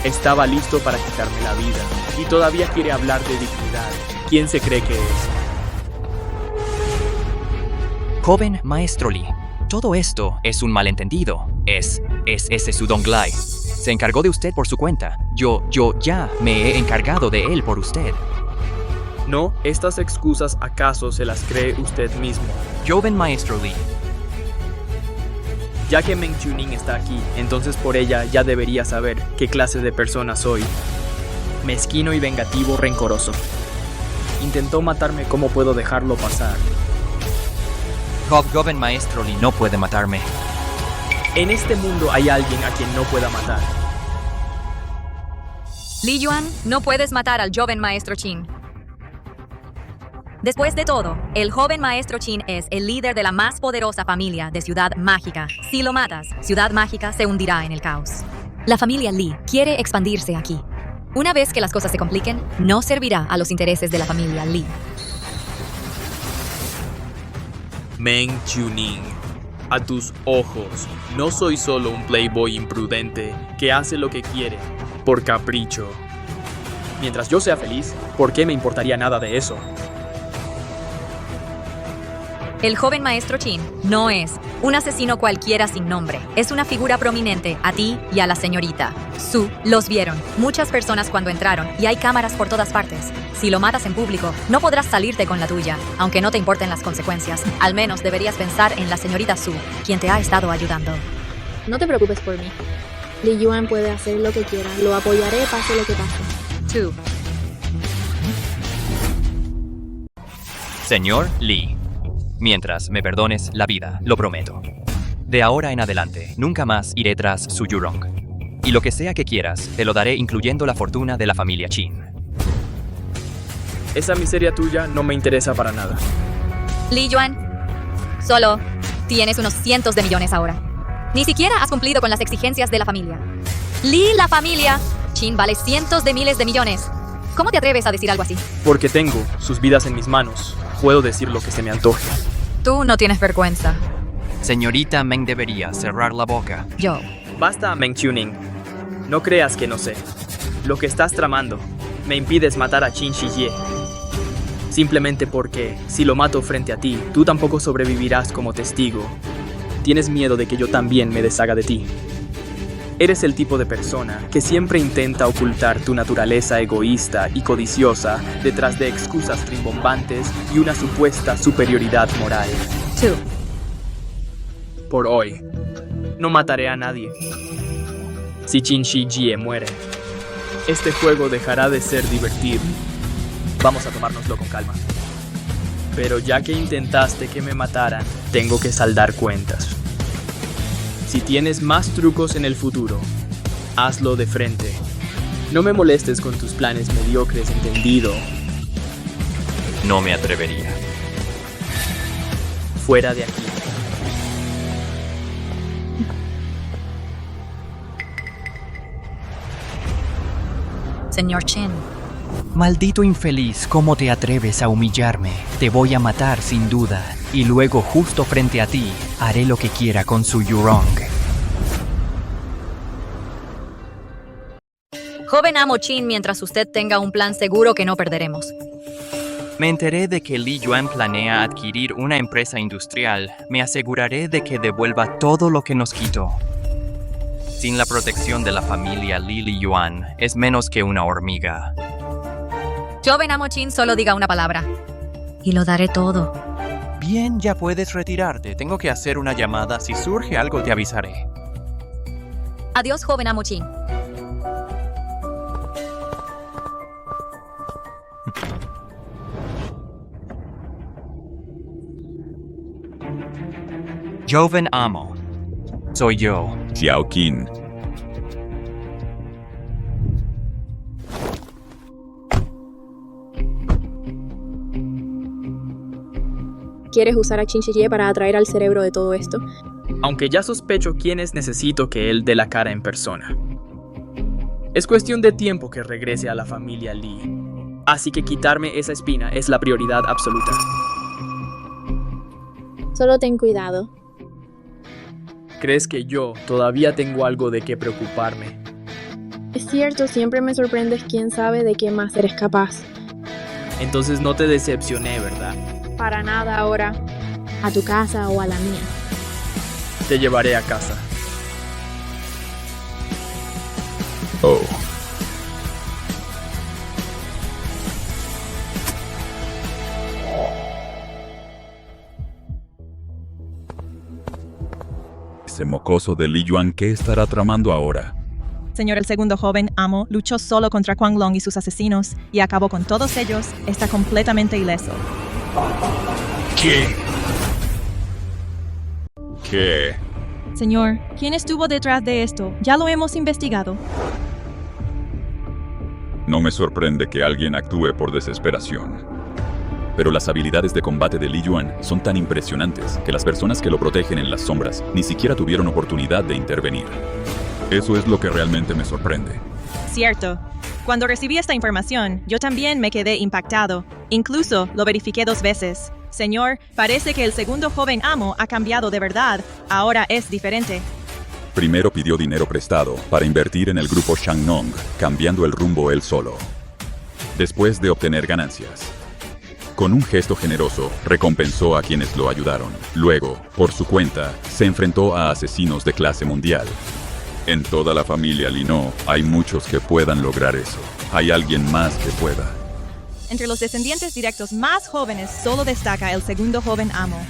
Estaba listo para quitarme la vida y todavía quiere hablar de dignidad. ¿Quién se cree que es? Joven Maestro Lee, todo esto es un malentendido. Es ese su Donglai. Se encargó de usted por su cuenta. Yo ya me he encargado de él por usted. No, estas excusas acaso se las cree usted mismo. Joven Maestro Lee. Ya que Meng Chuning está aquí, entonces por ella ya debería saber qué clase de persona soy. Mezquino y vengativo, rencoroso. Intentó matarme, ¿cómo puedo dejarlo pasar? Joven Maestro Lee no puede matarme. En este mundo hay alguien a quien no pueda matar. Li Yuan, no puedes matar al joven Maestro Qin. Después de todo, el joven Maestro Qin es el líder de la más poderosa familia de Ciudad Mágica. Si lo matas, Ciudad Mágica se hundirá en el caos. La familia Li quiere expandirse aquí. Una vez que las cosas se compliquen, no servirá a los intereses de la familia Li. Meng Chuning, a tus ojos, no soy solo un playboy imprudente que hace lo que quiere, por capricho. Mientras yo sea feliz, ¿por qué me importaría nada de eso? El joven Maestro Qin no es un asesino cualquiera sin nombre. Es una figura prominente a ti y a la señorita Su. Los vieron muchas personas cuando entraron y hay cámaras por todas partes. Si lo matas en público, no podrás salirte con la tuya, aunque no te importen las consecuencias. Al menos deberías pensar en la señorita Su, quien te ha estado ayudando. No te preocupes por mí. Li Yuan puede hacer lo que quiera. Lo apoyaré pase lo que pase. Su. Señor Lee, mientras me perdones la vida, lo prometo. De ahora en adelante, nunca más iré tras su Yurong. Y lo que sea que quieras, te lo daré incluyendo la fortuna de la familia Qin. Esa miseria tuya no me interesa para nada. Li Yuan, solo tienes unos cientos de millones ahora. Ni siquiera has cumplido con las exigencias de la familia. Li, la familia Qin vale cientos de miles de millones. ¿Cómo te atreves a decir algo así? Porque tengo sus vidas en mis manos. Puedo decir lo que se me antoje. Tú no tienes vergüenza. Señorita Meng debería cerrar la boca. Yo. Basta, Meng Chuning. No creas que no sé. Lo que estás tramando me impides matar a Qin Shijie. Simplemente porque, si lo mato frente a ti, tú tampoco sobrevivirás como testigo. Tienes miedo de que yo también me deshaga de ti. Eres el tipo de persona que siempre intenta ocultar tu naturaleza egoísta y codiciosa detrás de excusas rimbombantes y una supuesta superioridad moral. Tú. Por hoy, no mataré a nadie. Si Qin Shijie muere, este juego dejará de ser divertido. Vamos a tomárnoslo con calma. Pero ya que intentaste que me mataran, tengo que saldar cuentas. Si tienes más trucos en el futuro, hazlo de frente. No me molestes con tus planes mediocres, ¿entendido? No me atrevería. Fuera de aquí. Señor Qin. Maldito infeliz, ¿cómo te atreves a humillarme? Te voy a matar sin duda, y luego justo frente a ti, haré lo que quiera con su Yurong. Joven amo Qin, mientras usted tenga un plan seguro que no perderemos. Me enteré de que Li Yuan planea adquirir una empresa industrial. Me aseguraré de que devuelva todo lo que nos quitó. Sin la protección de la familia Li Yuan, es menos que una hormiga. Joven amo Qin, solo diga una palabra. Y lo daré todo. Bien, ya puedes retirarte. Tengo que hacer una llamada. Si surge algo, te avisaré. Adiós, joven amo Qin. Joven amo. Soy yo. Xiao Qin. ¿Quieres usar a Qin Shijie para atraer al cerebro de todo esto? Aunque ya sospecho quiénes necesito que él dé la cara en persona. Es cuestión de tiempo que regrese a la familia Li. Así que quitarme esa espina es la prioridad absoluta. Solo ten cuidado. ¿Crees que yo todavía tengo algo de qué preocuparme? Es cierto, siempre me sorprendes quién sabe de qué más eres capaz. Entonces no te decepcioné, ¿verdad? Para nada ahora. a tu casa o a la mía. Te llevaré a casa. Oh. Ese mocoso de Li Yuan, ¿qué estará tramando ahora? Señor, el segundo joven amo luchó solo contra Quang Long y sus asesinos y acabó con todos ellos. Está completamente ileso. ¿Qué? ¿Qué? Señor, ¿quién estuvo detrás de esto? Ya lo hemos investigado. No me sorprende que alguien actúe por desesperación. Pero las habilidades de combate de Li Yuan son tan impresionantes que las personas que lo protegen en las sombras ni siquiera tuvieron oportunidad de intervenir. Eso es lo que realmente me sorprende. Cierto. Cuando recibí esta información, yo también me quedé impactado. Incluso lo verifiqué 2 veces. Señor, parece que el segundo joven amo ha cambiado de verdad. Ahora es diferente. Primero pidió dinero prestado para invertir en el grupo Shangnong, cambiando el rumbo él solo. Después de obtener ganancias, con un gesto generoso, recompensó a quienes lo ayudaron. Luego, por su cuenta, se enfrentó a asesinos de clase mundial. En toda la familia Li no hay muchos que puedan lograr eso. Hay alguien más que pueda. Entre los descendientes directos más jóvenes solo destaca el segundo joven amo.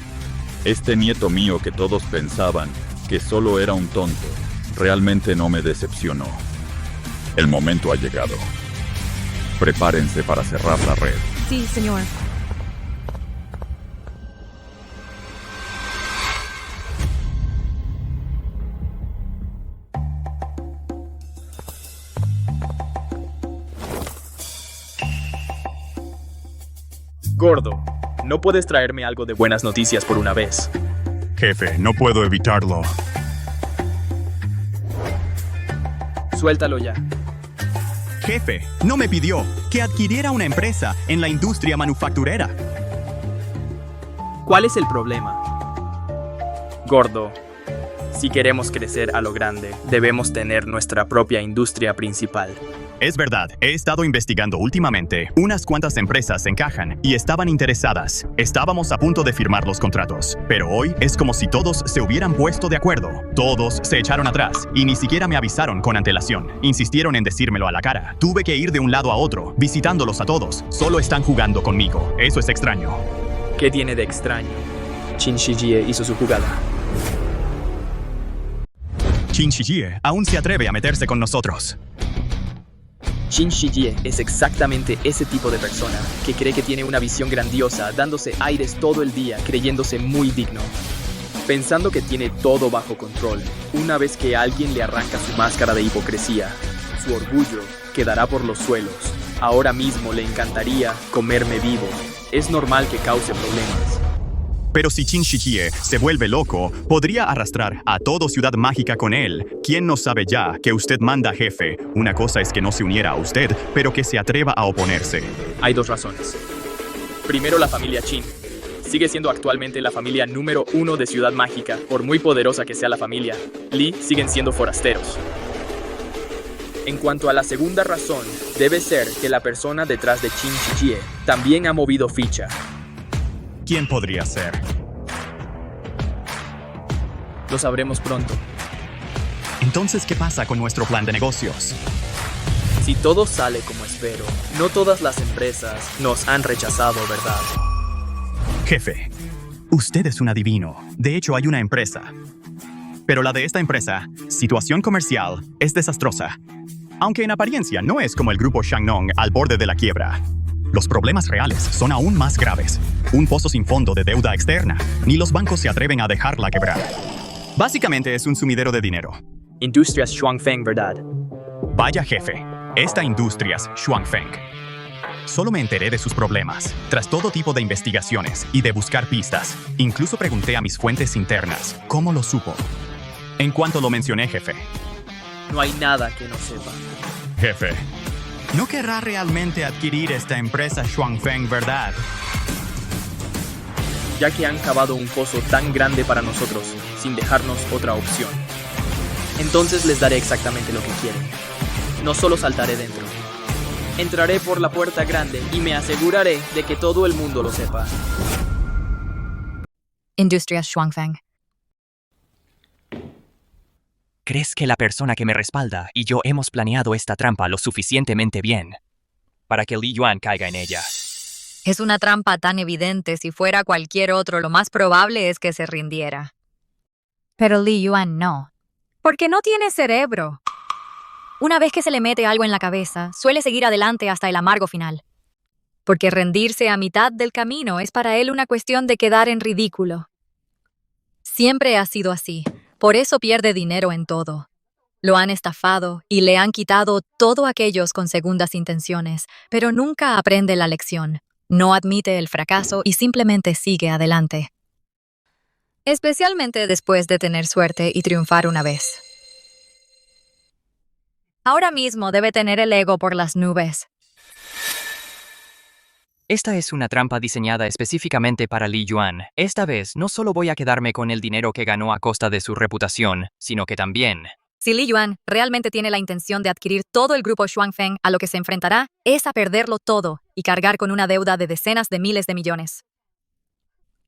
Este nieto mío que todos pensaban que solo era un tonto, realmente no me decepcionó. El momento ha llegado. Prepárense para cerrar la red. Sí, señor. Gordo, no puedes traerme algo de buenas noticias por una vez. Jefe, no puedo evitarlo. Suéltalo ya. Jefe, no me pidió que adquiriera una empresa en la industria manufacturera. ¿Cuál es el problema? Gordo, si queremos crecer a lo grande, debemos tener nuestra propia industria principal. Es verdad, he estado investigando últimamente. Unas cuantas empresas encajan y estaban interesadas. Estábamos a punto de firmar los contratos. Pero hoy es como si todos se hubieran puesto de acuerdo. Todos se echaron atrás y ni siquiera me avisaron con antelación. Insistieron en decírmelo a la cara. Tuve que ir de un lado a otro, visitándolos a todos. Solo están jugando conmigo. Eso es extraño. ¿Qué tiene de extraño? Qin Shijie hizo su jugada. Qin Shijie aún se atreve a meterse con nosotros. Qin Shijie es exactamente ese tipo de persona que cree que tiene una visión grandiosa, dándose aires todo el día, creyéndose muy digno, pensando que tiene todo bajo control. Una vez que alguien le arranca su máscara de hipocresía, su orgullo quedará por los suelos. Ahora mismo le encantaría comerme vivo. Es normal que cause problemas. Pero si Qin Shijie se vuelve loco, podría arrastrar a todo Ciudad Mágica con él. ¿Quién no sabe ya que usted manda, jefe? Una cosa es que no se uniera a usted, pero que se atreva a oponerse. Hay 2 razones. Primero, la familia Qin sigue siendo actualmente la familia número 1 de Ciudad Mágica. Por muy poderosa que sea la familia, Li siguen siendo forasteros. En cuanto a la segunda razón, debe ser que la persona detrás de Qin Shijie también ha movido ficha. ¿Quién podría ser? Lo sabremos pronto. Entonces, ¿qué pasa con nuestro plan de negocios? Si todo sale como espero, no todas las empresas nos han rechazado, ¿verdad? Jefe, usted es un adivino. De hecho, hay una empresa. Pero la de esta empresa, situación comercial, es desastrosa. Aunque en apariencia no es como el grupo Shangnong al borde de la quiebra. Los problemas reales son aún más graves. Un pozo sin fondo de deuda externa. Ni los bancos se atreven a dejarla quebrar. Básicamente es un sumidero de dinero. Industrias Shuangfeng, ¿verdad? Vaya jefe, esta Industrias Shuangfeng. Solo me enteré de sus problemas, tras todo tipo de investigaciones y de buscar pistas. Incluso pregunté a mis fuentes internas, ¿cómo lo supo? En cuanto lo mencioné, jefe. No hay nada que no sepa. Jefe. No querrá realmente adquirir esta empresa Shuangfeng, ¿verdad? Ya que han cavado un pozo tan grande para nosotros, sin dejarnos otra opción. Entonces les daré exactamente lo que quieren. No solo saltaré dentro. Entraré por la puerta grande y me aseguraré de que todo el mundo lo sepa. Industrias Shuangfeng. ¿Crees que la persona que me respalda y yo hemos planeado esta trampa lo suficientemente bien para que Li Yuan caiga en ella? Es una trampa tan evidente, si fuera cualquier otro, lo más probable es que se rindiera. Pero Li Yuan no, porque no tiene cerebro. Una vez que se le mete algo en la cabeza, suele seguir adelante hasta el amargo final. Porque rendirse a mitad del camino es para él una cuestión de quedar en ridículo. Siempre ha sido así, por eso pierde dinero en todo. Lo han estafado y le han quitado todo aquellos con segundas intenciones, pero nunca aprende la lección. No admite el fracaso y simplemente sigue adelante. Especialmente después de tener suerte y triunfar una vez. Ahora mismo debe tener el ego por las nubes. Esta es una trampa diseñada específicamente para Li Yuan. Esta vez no solo voy a quedarme con el dinero que ganó a costa de su reputación, sino que también... Si Li Yuan realmente tiene la intención de adquirir todo el grupo Shuangfeng, a lo que se enfrentará es a perderlo todo y cargar con una deuda de decenas de miles de millones.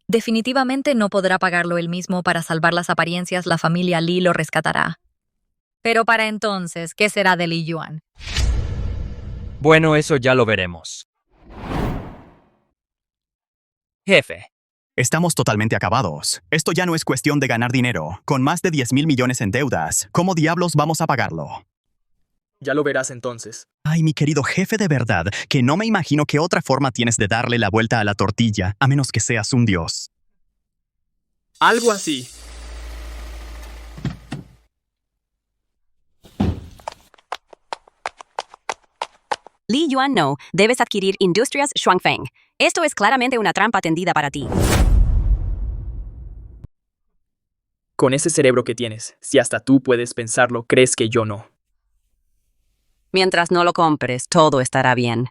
Definitivamente no podrá pagarlo él mismo. Para salvar las apariencias, la familia Li lo rescatará. Pero para entonces, ¿qué será de Li Yuan? Bueno, eso ya lo veremos. Jefe. Estamos totalmente acabados. Esto ya no es cuestión de ganar dinero. Con más de 10,000 millones en deudas, ¿cómo diablos vamos a pagarlo? Ya lo verás entonces. Ay, mi querido jefe, de verdad, que no me imagino qué otra forma tienes de darle la vuelta a la tortilla, a menos que seas un dios. Algo así. Li Yuan no, debes adquirir Industrias Shuangfeng. Esto es claramente una trampa tendida para ti. Con ese cerebro que tienes, si hasta tú puedes pensarlo, ¿crees que yo no? Mientras no lo compres, todo estará bien.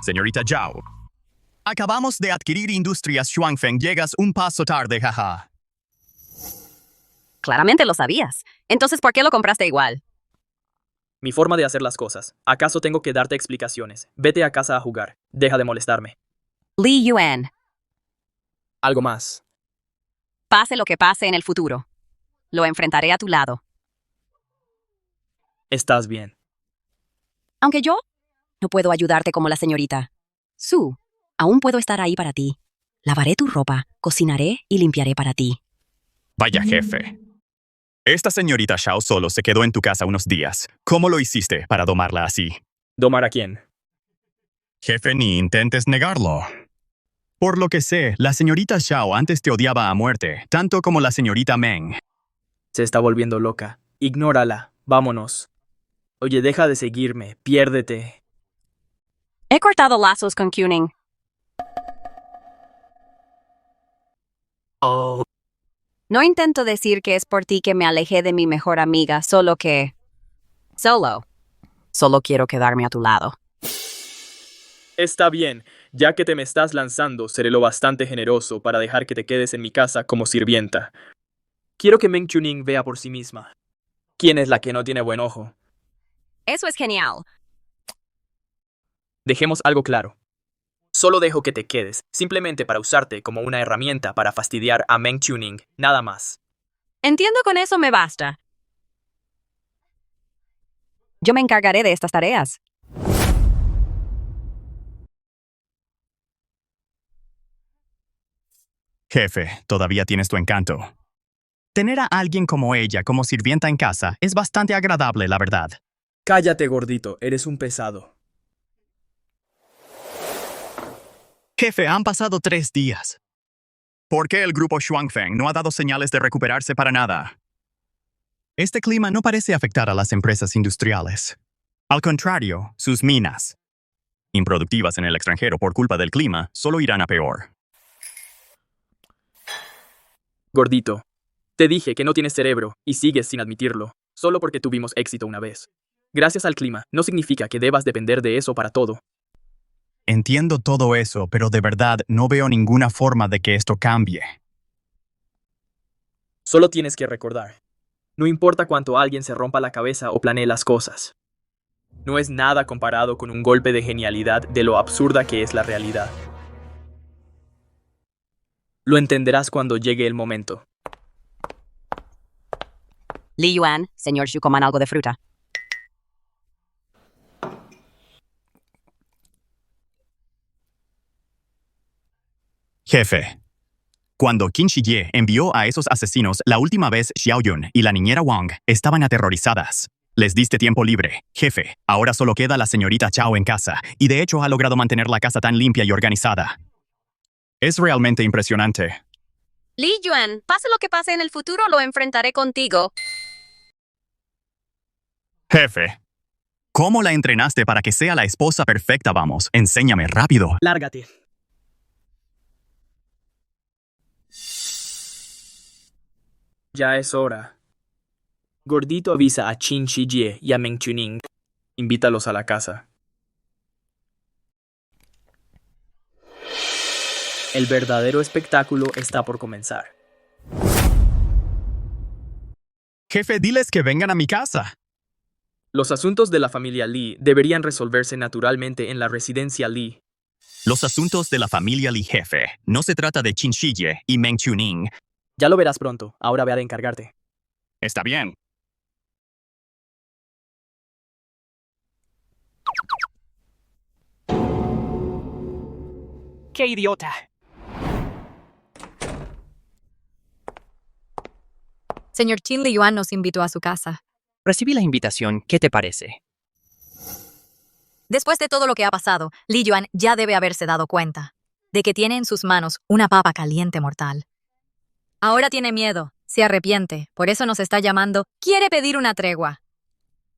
Señorita Zhao, acabamos de adquirir Industrias Shuangfeng. Llegas un paso tarde, jaja. Claramente lo sabías. Entonces, ¿por qué lo compraste igual? Mi forma de hacer las cosas. ¿Acaso tengo que darte explicaciones? Vete a casa a jugar. Deja de molestarme. Li Yuan. Algo más. Pase lo que pase en el futuro. Lo enfrentaré a tu lado. Estás bien. Aunque yo no puedo ayudarte como la señorita Su, aún puedo estar ahí para ti. Lavaré tu ropa, cocinaré y limpiaré para ti. Vaya jefe. Esta señorita Zhao solo se quedó en tu casa unos días. ¿Cómo lo hiciste para domarla así? ¿Domar a quién? Jefe, ni intentes negarlo. Por lo que sé, la señorita Zhao antes te odiaba a muerte, tanto como la señorita Meng. Se está volviendo loca. Ignórala. Vámonos. Oye, deja de seguirme. Piérdete. He cortado lazos con Kuning. Oh. No intento decir que es por ti que me alejé de mi mejor amiga, solo quiero quedarme a tu lado. Está bien. Ya que te me estás lanzando, seré lo bastante generoso para dejar que te quedes en mi casa como sirvienta. Quiero que Meng Chuning vea por sí misma. ¿Quién es la que no tiene buen ojo? Eso es genial. Dejemos algo claro. Solo dejo que te quedes, simplemente para usarte como una herramienta para fastidiar a Meng Chuning, nada más. Entiendo, con eso me basta. Yo me encargaré de estas tareas. Jefe, todavía tienes tu encanto. Tener a alguien como ella como sirvienta en casa es bastante agradable, la verdad. Cállate, gordito, eres un pesado. Jefe, han pasado 3 días. ¿Por qué el grupo Shuangfeng no ha dado señales de recuperarse para nada? Este clima no parece afectar a las empresas industriales. Al contrario, sus minas, improductivas en el extranjero por culpa del clima, solo irán a peor. Gordito, te dije que no tienes cerebro y sigues sin admitirlo, solo porque tuvimos éxito una vez. Gracias al clima, no significa que debas depender de eso para todo. Entiendo todo eso, pero de verdad no veo ninguna forma de que esto cambie. Solo tienes que recordar. No importa cuánto alguien se rompa la cabeza o planee las cosas. No es nada comparado con un golpe de genialidad de lo absurda que es la realidad. Lo entenderás cuando llegue el momento. Li Yuan, señor Xu, coman algo de fruta. Jefe. Cuando Qin Shiye envió a esos asesinos la última vez, Xiao Yun y la niñera Wang estaban aterrorizadas. Les diste tiempo libre. Jefe, ahora solo queda la señorita Chao en casa, y de hecho ha logrado mantener la casa tan limpia y organizada. Es realmente impresionante. Li Yuan, pase lo que pase en el futuro, lo enfrentaré contigo. Jefe. ¿Cómo la entrenaste para que sea la esposa perfecta? Vamos, enséñame rápido. Lárgate. Ya es hora. Gordito avisa a Qin Shijie y a Meng Chuning. Invítalos a la casa. El verdadero espectáculo está por comenzar. Jefe, diles que vengan a mi casa. Los asuntos de la familia Li deberían resolverse naturalmente en la residencia Li. Los asuntos de la familia Li, jefe. No se trata de Qin Shiye y Meng Chuning. Ya lo verás pronto. Ahora ve a encargarte. Está bien. ¡Qué idiota! Señor Qin, Li Yuan nos invitó a su casa. Recibí la invitación. ¿Qué te parece? Después de todo lo que ha pasado, Li Yuan ya debe haberse dado cuenta de que tiene en sus manos una papa caliente mortal. Ahora tiene miedo, se arrepiente, por eso nos está llamando, quiere pedir una tregua.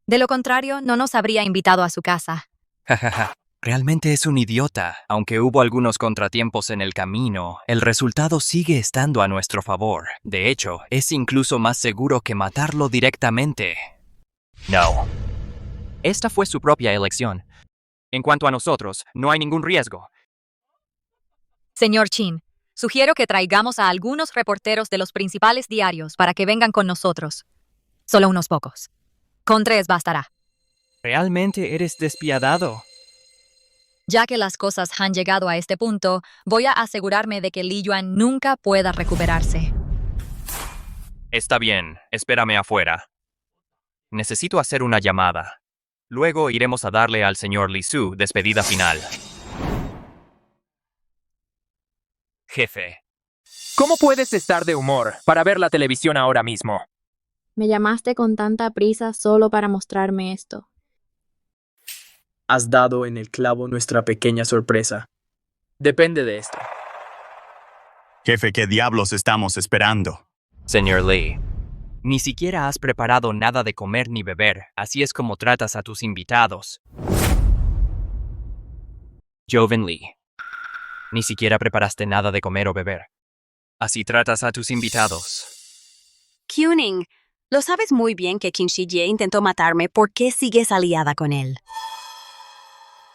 De lo contrario, no nos habría invitado a su casa. Jajaja. Realmente es un idiota. Aunque hubo algunos contratiempos en el camino, el resultado sigue estando a nuestro favor. De hecho, es incluso más seguro que matarlo directamente. No. Esta fue su propia elección. En cuanto a nosotros, no hay ningún riesgo. Señor Qin, sugiero que traigamos a algunos reporteros de los principales diarios para que vengan con nosotros. Solo unos pocos. Con 3 bastará. Realmente eres despiadado. Ya que las cosas han llegado a este punto, voy a asegurarme de que Li Yuan nunca pueda recuperarse. Está bien, espérame afuera. Necesito hacer una llamada. Luego iremos a darle al señor Li su despedida final. Jefe. ¿Cómo puedes estar de humor para ver la televisión ahora mismo? Me llamaste con tanta prisa solo para mostrarme esto. Has dado en el clavo nuestra pequeña sorpresa. Depende de esto. Jefe, ¿qué diablos estamos esperando? Señor Li, ni siquiera has preparado nada de comer ni beber. Así es como tratas a tus invitados. Joven Li, ni siquiera preparaste nada de comer o beber. Así tratas a tus invitados. Chuning, lo sabes muy bien que Qin Shiye intentó matarme. ¿Por qué sigues aliada con él?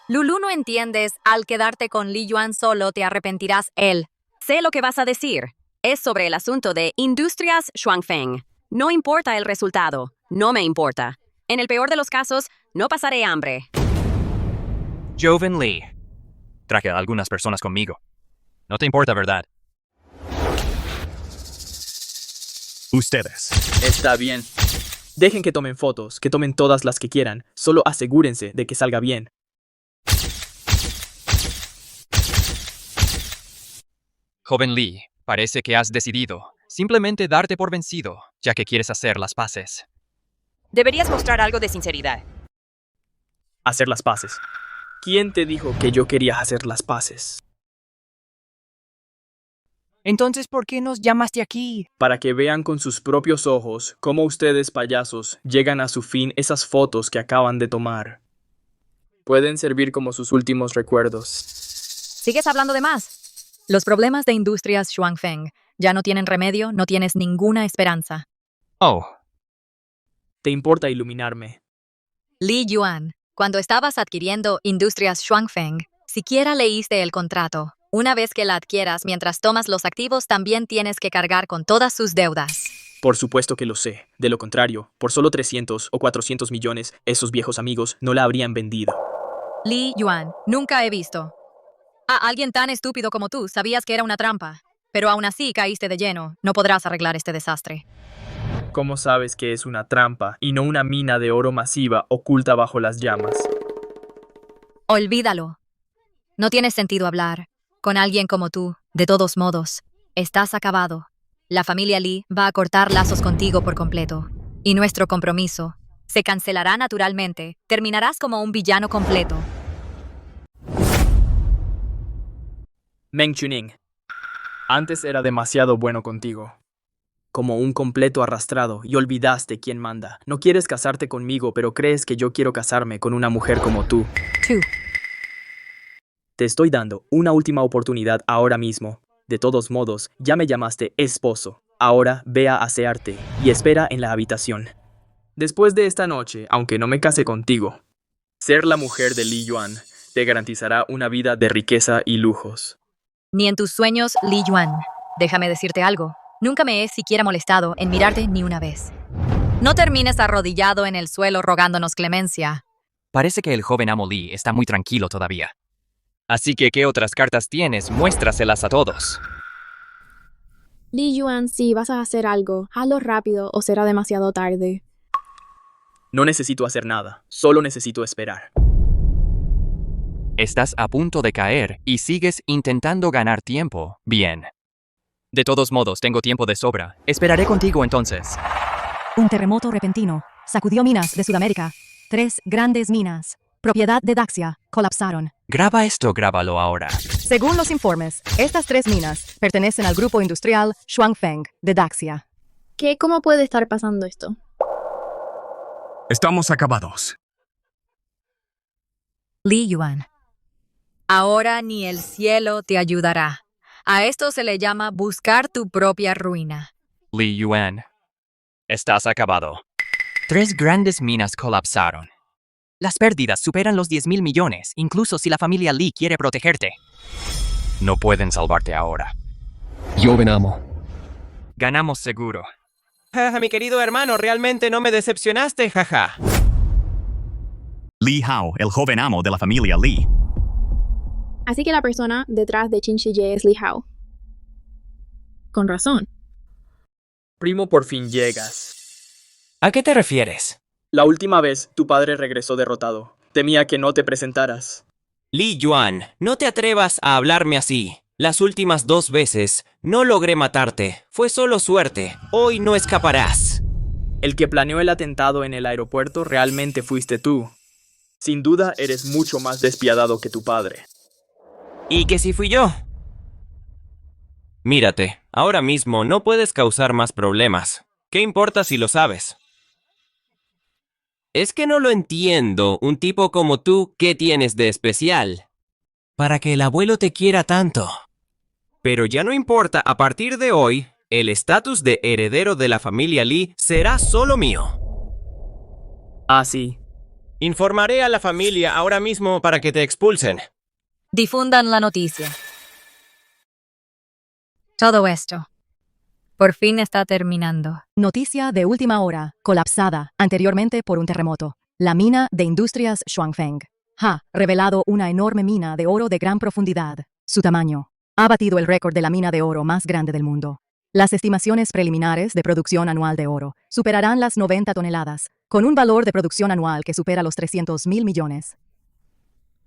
Lulu, no entiendes, al quedarte con Li Yuan solo te arrepentirás él. Sé lo que vas a decir. Es sobre el asunto de Industrias Shuangfeng. No importa el resultado. No me importa. En el peor de los casos, no pasaré hambre. Joven Li, traje a algunas personas conmigo. No te importa, ¿verdad? Ustedes. Está bien. Dejen que tomen fotos, que tomen todas las que quieran. Solo asegúrense de que salga bien. Joven Li, parece que has decidido simplemente darte por vencido, ya que quieres hacer las paces. Deberías mostrar algo de sinceridad. Hacer las paces. ¿Quién te dijo que yo quería hacer las paces? Entonces, ¿por qué nos llamaste aquí? Para que vean con sus propios ojos cómo ustedes, payasos, llegan a su fin esas fotos que acaban de tomar. Pueden servir como sus últimos recuerdos. ¿Sigues hablando de más? Los problemas de Industrias Shuangfeng ya no tienen remedio, no tienes ninguna esperanza. Oh. ¿Te importa iluminarme? Li Yuan, cuando estabas adquiriendo Industrias Shuangfeng, siquiera leíste el contrato. Una vez que la adquieras, mientras tomas los activos, también tienes que cargar con todas sus deudas. Por supuesto que lo sé. De lo contrario, por solo 300 o 400 millones, esos viejos amigos no la habrían vendido. Li Yuan, nunca he visto a alguien tan estúpido como tú. Sabías que era una trampa, Pero aún así caíste de lleno. No podrás arreglar este desastre. ¿Cómo sabes que es una trampa y no una mina de oro masiva oculta bajo las llamas? Olvídalo. No tiene sentido hablar con alguien como tú. De todos modos, estás acabado. La familia Lee va a cortar lazos contigo por completo. Y nuestro compromiso se cancelará naturalmente. Terminarás como un villano completo. Meng Chuning, antes era demasiado bueno contigo. Como un completo arrastrado y olvidaste quién manda. No quieres casarte conmigo, pero crees que yo quiero casarme con una mujer como tú. Te estoy dando una última oportunidad ahora mismo. De todos modos, ya me llamaste esposo. Ahora ve a asearte y espera en la habitación. Después de esta noche, aunque no me case contigo, ser la mujer de Li Yuan te garantizará una vida de riqueza y lujos. Ni en tus sueños, Li Yuan. Déjame decirte algo. Nunca me he siquiera molestado en mirarte ni una vez. No termines arrodillado en el suelo rogándonos clemencia. Parece que el joven amo Lee está muy tranquilo todavía. Así que, ¿qué otras cartas tienes? Muéstraselas a todos. Li Yuan, si vas a hacer algo, hazlo rápido o será demasiado tarde. No necesito hacer nada, solo necesito esperar. Estás a punto de caer y sigues intentando ganar tiempo. Bien. De todos modos, tengo tiempo de sobra. Esperaré contigo entonces. Un terremoto repentino sacudió minas de Sudamérica. 3 grandes minas, propiedad de Daxia, colapsaron. Graba esto, grábalo ahora. Según los informes, estas 3 minas pertenecen al grupo industrial Shuangfeng de Daxia. ¿Cómo puede estar pasando esto? Estamos acabados. Li Yuan. Ahora ni el cielo te ayudará. A esto se le llama buscar tu propia ruina. Li Yuan. Estás acabado. 3 grandes minas colapsaron. Las pérdidas superan los 10,000 millones, incluso si la familia Lee quiere protegerte. No pueden salvarte ahora. Joven amo. Ganamos seguro. Mi querido hermano, realmente no me decepcionaste, jaja. Li Hao, el joven amo de la familia Lee. Así que la persona detrás de Qin Shi Ye es Li Hao. Con razón. Primo, por fin llegas. ¿A qué te refieres? La última vez, tu padre regresó derrotado. Temía que no te presentaras. Li Yuan, no te atrevas a hablarme así. Las últimas 2 veces no logré matarte. Fue solo suerte. Hoy no escaparás. El que planeó el atentado en el aeropuerto realmente fuiste tú. Sin duda, eres mucho más despiadado que tu padre. ¿Y que si fui yo? Mírate, ahora mismo no puedes causar más problemas. ¿Qué importa si lo sabes? Es que no lo entiendo. Un tipo como tú, ¿qué tienes de especial? Para que el abuelo te quiera tanto. Pero ya no importa, a partir de hoy, el estatus de heredero de la familia Lee será solo mío. Ah, sí. Informaré a la familia ahora mismo para que te expulsen. Difundan la noticia. Todo esto, por fin está terminando. Noticia de última hora, colapsada anteriormente por un terremoto. La mina de Industrias Shuangfeng ha revelado una enorme mina de oro de gran profundidad. Su tamaño ha batido el récord de la mina de oro más grande del mundo. Las estimaciones preliminares de producción anual de oro superarán las 90 toneladas, con un valor de producción anual que supera los 300,000 millones.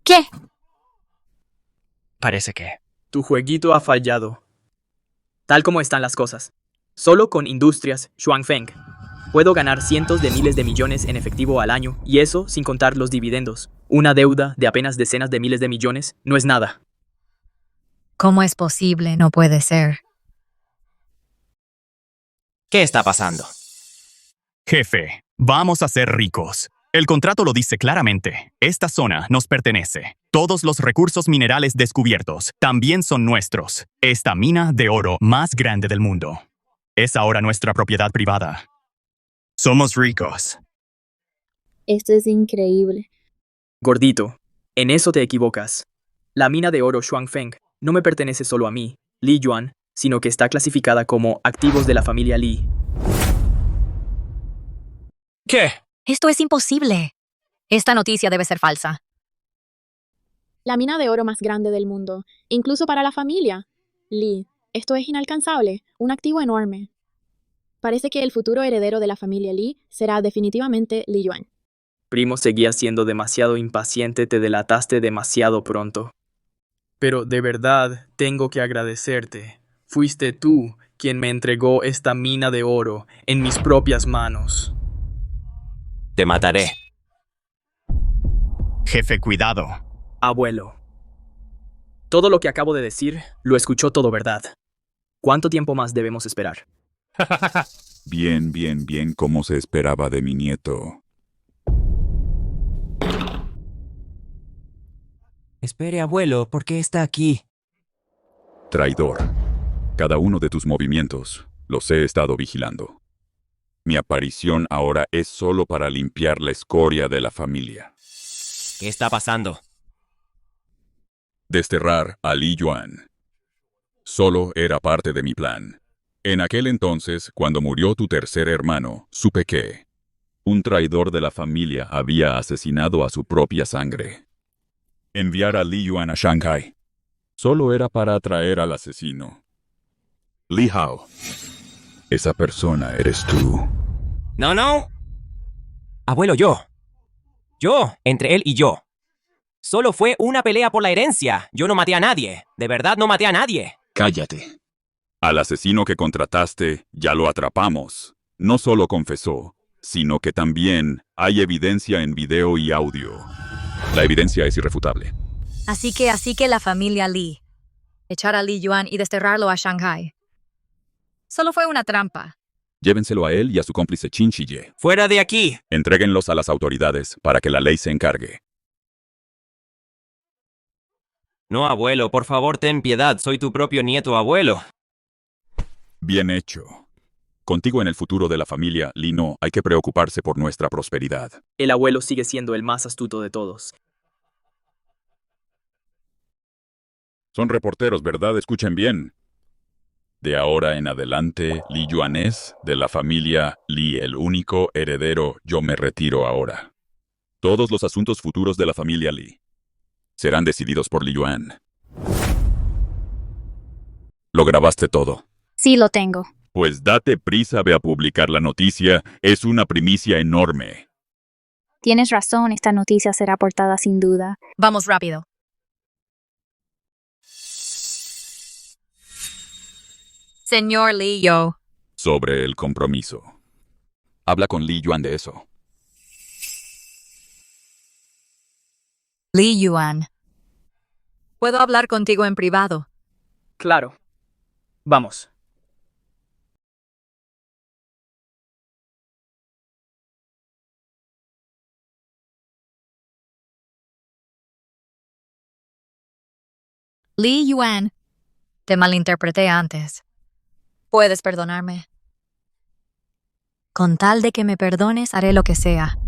¿Qué? Parece que... Tu jueguito ha fallado. Tal como están las cosas. Solo con Industrias Shuangfeng puedo ganar cientos de miles de millones en efectivo al año, y eso sin contar los dividendos. Una deuda de apenas decenas de miles de millones no es nada. ¿Cómo es posible? No puede ser. ¿Qué está pasando? Jefe, vamos a ser ricos. El contrato lo dice claramente. Esta zona nos pertenece. Todos los recursos minerales descubiertos también son nuestros. Esta mina de oro más grande del mundo es ahora nuestra propiedad privada. Somos ricos. Esto es increíble. Gordito, en eso te equivocas. La mina de oro Shuangfeng no me pertenece solo a mí, Li Yuan, sino que está clasificada como activos de la familia Li. ¿Qué? Esto es imposible. Esta noticia debe ser falsa. La mina de oro más grande del mundo, incluso para la familia Li, Esto es inalcanzable, un activo enorme. Parece que el futuro heredero de la familia Lee será definitivamente Li Yuan. Primo, seguías siendo demasiado impaciente, te delataste demasiado pronto. Pero de verdad tengo que agradecerte. Fuiste tú quien me entregó esta mina de oro en mis propias manos. Te mataré. Jefe, cuidado. Abuelo. Todo lo que acabo de decir lo escuchó todo, ¿verdad? ¿Cuánto tiempo más debemos esperar? Bien, como se esperaba de mi nieto. Espere, abuelo, ¿por qué está aquí? Traidor. Cada uno de tus movimientos los he estado vigilando. Mi aparición ahora es solo para limpiar la escoria de la familia. ¿Qué está pasando? Desterrar a Li Yuan. Solo era parte de mi plan. En aquel entonces, cuando murió tu tercer hermano, supe que un traidor de la familia había asesinado a su propia sangre. Enviar a Li Yuan a Shanghai solo era para atraer al asesino. Li Hao, esa persona eres tú. No. Abuelo, entre él y yo. Solo fue una pelea por la herencia. Yo no maté a nadie. De verdad no maté a nadie. Cállate. Al asesino que contrataste ya lo atrapamos. No solo confesó, sino que también hay evidencia en video y audio. La evidencia es irrefutable. Así que la familia Lee. Echar a Li Yuan y desterrarlo a Shanghai. Solo fue una trampa. Llévenselo a él y a su cómplice Qin Shiye. ¡Fuera de aquí! Entréguenlos a las autoridades para que la ley se encargue. No, abuelo, por favor, ten piedad. Soy tu propio nieto, abuelo. Bien hecho. Contigo en el futuro de la familia Li no hay que preocuparse por nuestra prosperidad. El abuelo sigue siendo el más astuto de todos. Son reporteros, ¿verdad? Escuchen bien. De ahora en adelante, Li Yuan es de la familia Li, el único heredero. Yo me retiro ahora. Todos los asuntos futuros de la familia Li serán decididos por Li Yuan. ¿Lo grabaste todo? Sí, lo tengo. Pues date prisa, ve a publicar la noticia. Es una primicia enorme. Tienes razón, esta noticia será portada sin duda. Vamos rápido. Señor Li Yo. Sobre el compromiso. Habla con Li Yuan de eso. Li Yuan. ¿Puedo hablar contigo en privado? Claro. Vamos. Li Yuan. Te malinterpreté antes. Puedes perdonarme. Con tal de que me perdones, haré lo que sea.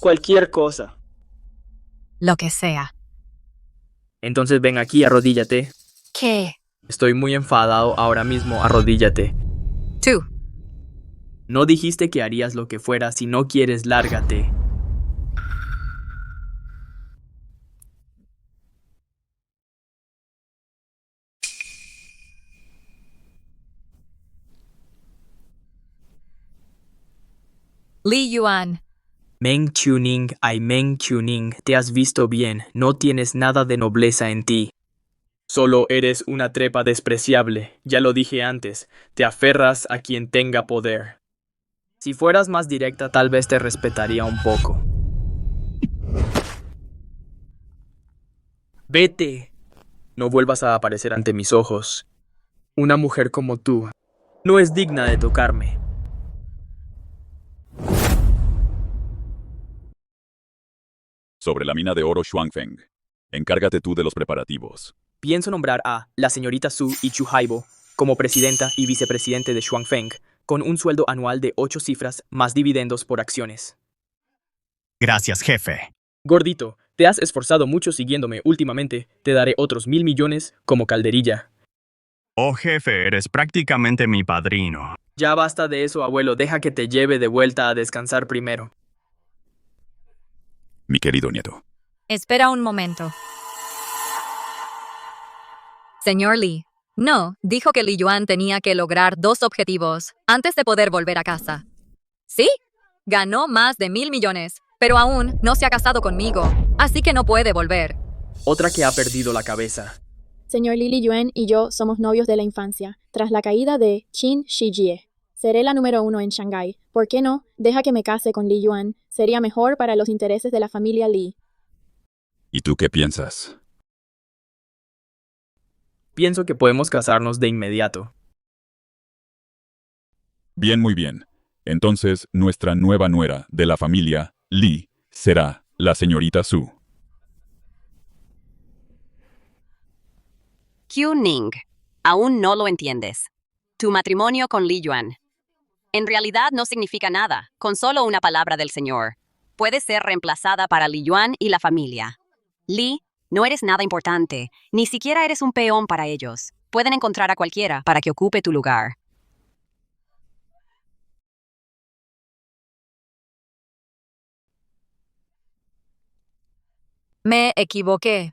Cualquier cosa. Lo que sea. Entonces ven aquí, arrodíllate. ¿Qué? Estoy muy enfadado ahora mismo, arrodíllate. Tú. No dijiste que harías lo que fuera. Si no quieres, lárgate. Li Yuan. Meng Chuning, ay Meng Chuning, te has visto bien. No tienes nada de nobleza en ti. Solo eres una trepa despreciable. Ya lo dije antes. Te aferras a quien tenga poder. Si fueras más directa, tal vez te respetaría un poco. Vete. No vuelvas a aparecer ante mis ojos. Una mujer como tú no es digna de tocarme. Sobre la mina de oro Shuangfeng. Encárgate tú de los preparativos. Pienso nombrar a la señorita Su y Chu Haibo como presidenta y vicepresidente de Shuangfeng, con un sueldo anual de 8 cifras más dividendos por acciones. Gracias, jefe. Gordito, te has esforzado mucho siguiéndome últimamente. Te daré otros 1,000 millones como calderilla. Oh, jefe, eres prácticamente mi padrino. Ya basta de eso, abuelo. Deja que te lleve de vuelta a descansar primero. Mi querido nieto. Espera un momento. Señor Lee, No, dijo que Li Yuan tenía que lograr 2 objetivos antes de poder volver a casa. Sí, ganó más de 1.000 millones, pero aún no se ha casado conmigo, así que no puede volver. Otra que ha perdido la cabeza. Señor Li Yuan y yo somos novios de la infancia, tras la caída de Qin Shijie. Seré la número 1 en Shanghái. ¿Por qué no? Deja que me case con Li Yuan. Sería mejor para los intereses de la familia Li. ¿Y tú qué piensas? Pienso que podemos casarnos de inmediato. Bien, muy bien. Entonces, nuestra nueva nuera de la familia Li será la señorita Su. Qiu Ning, aún no lo entiendes. Tu matrimonio con Li Yuan. En realidad no significa nada, con solo una palabra del Señor. Puede ser reemplazada para Li Yuan y la familia. Li, no eres nada importante, ni siquiera eres un peón para ellos. Pueden encontrar a cualquiera para que ocupe tu lugar. Me equivoqué.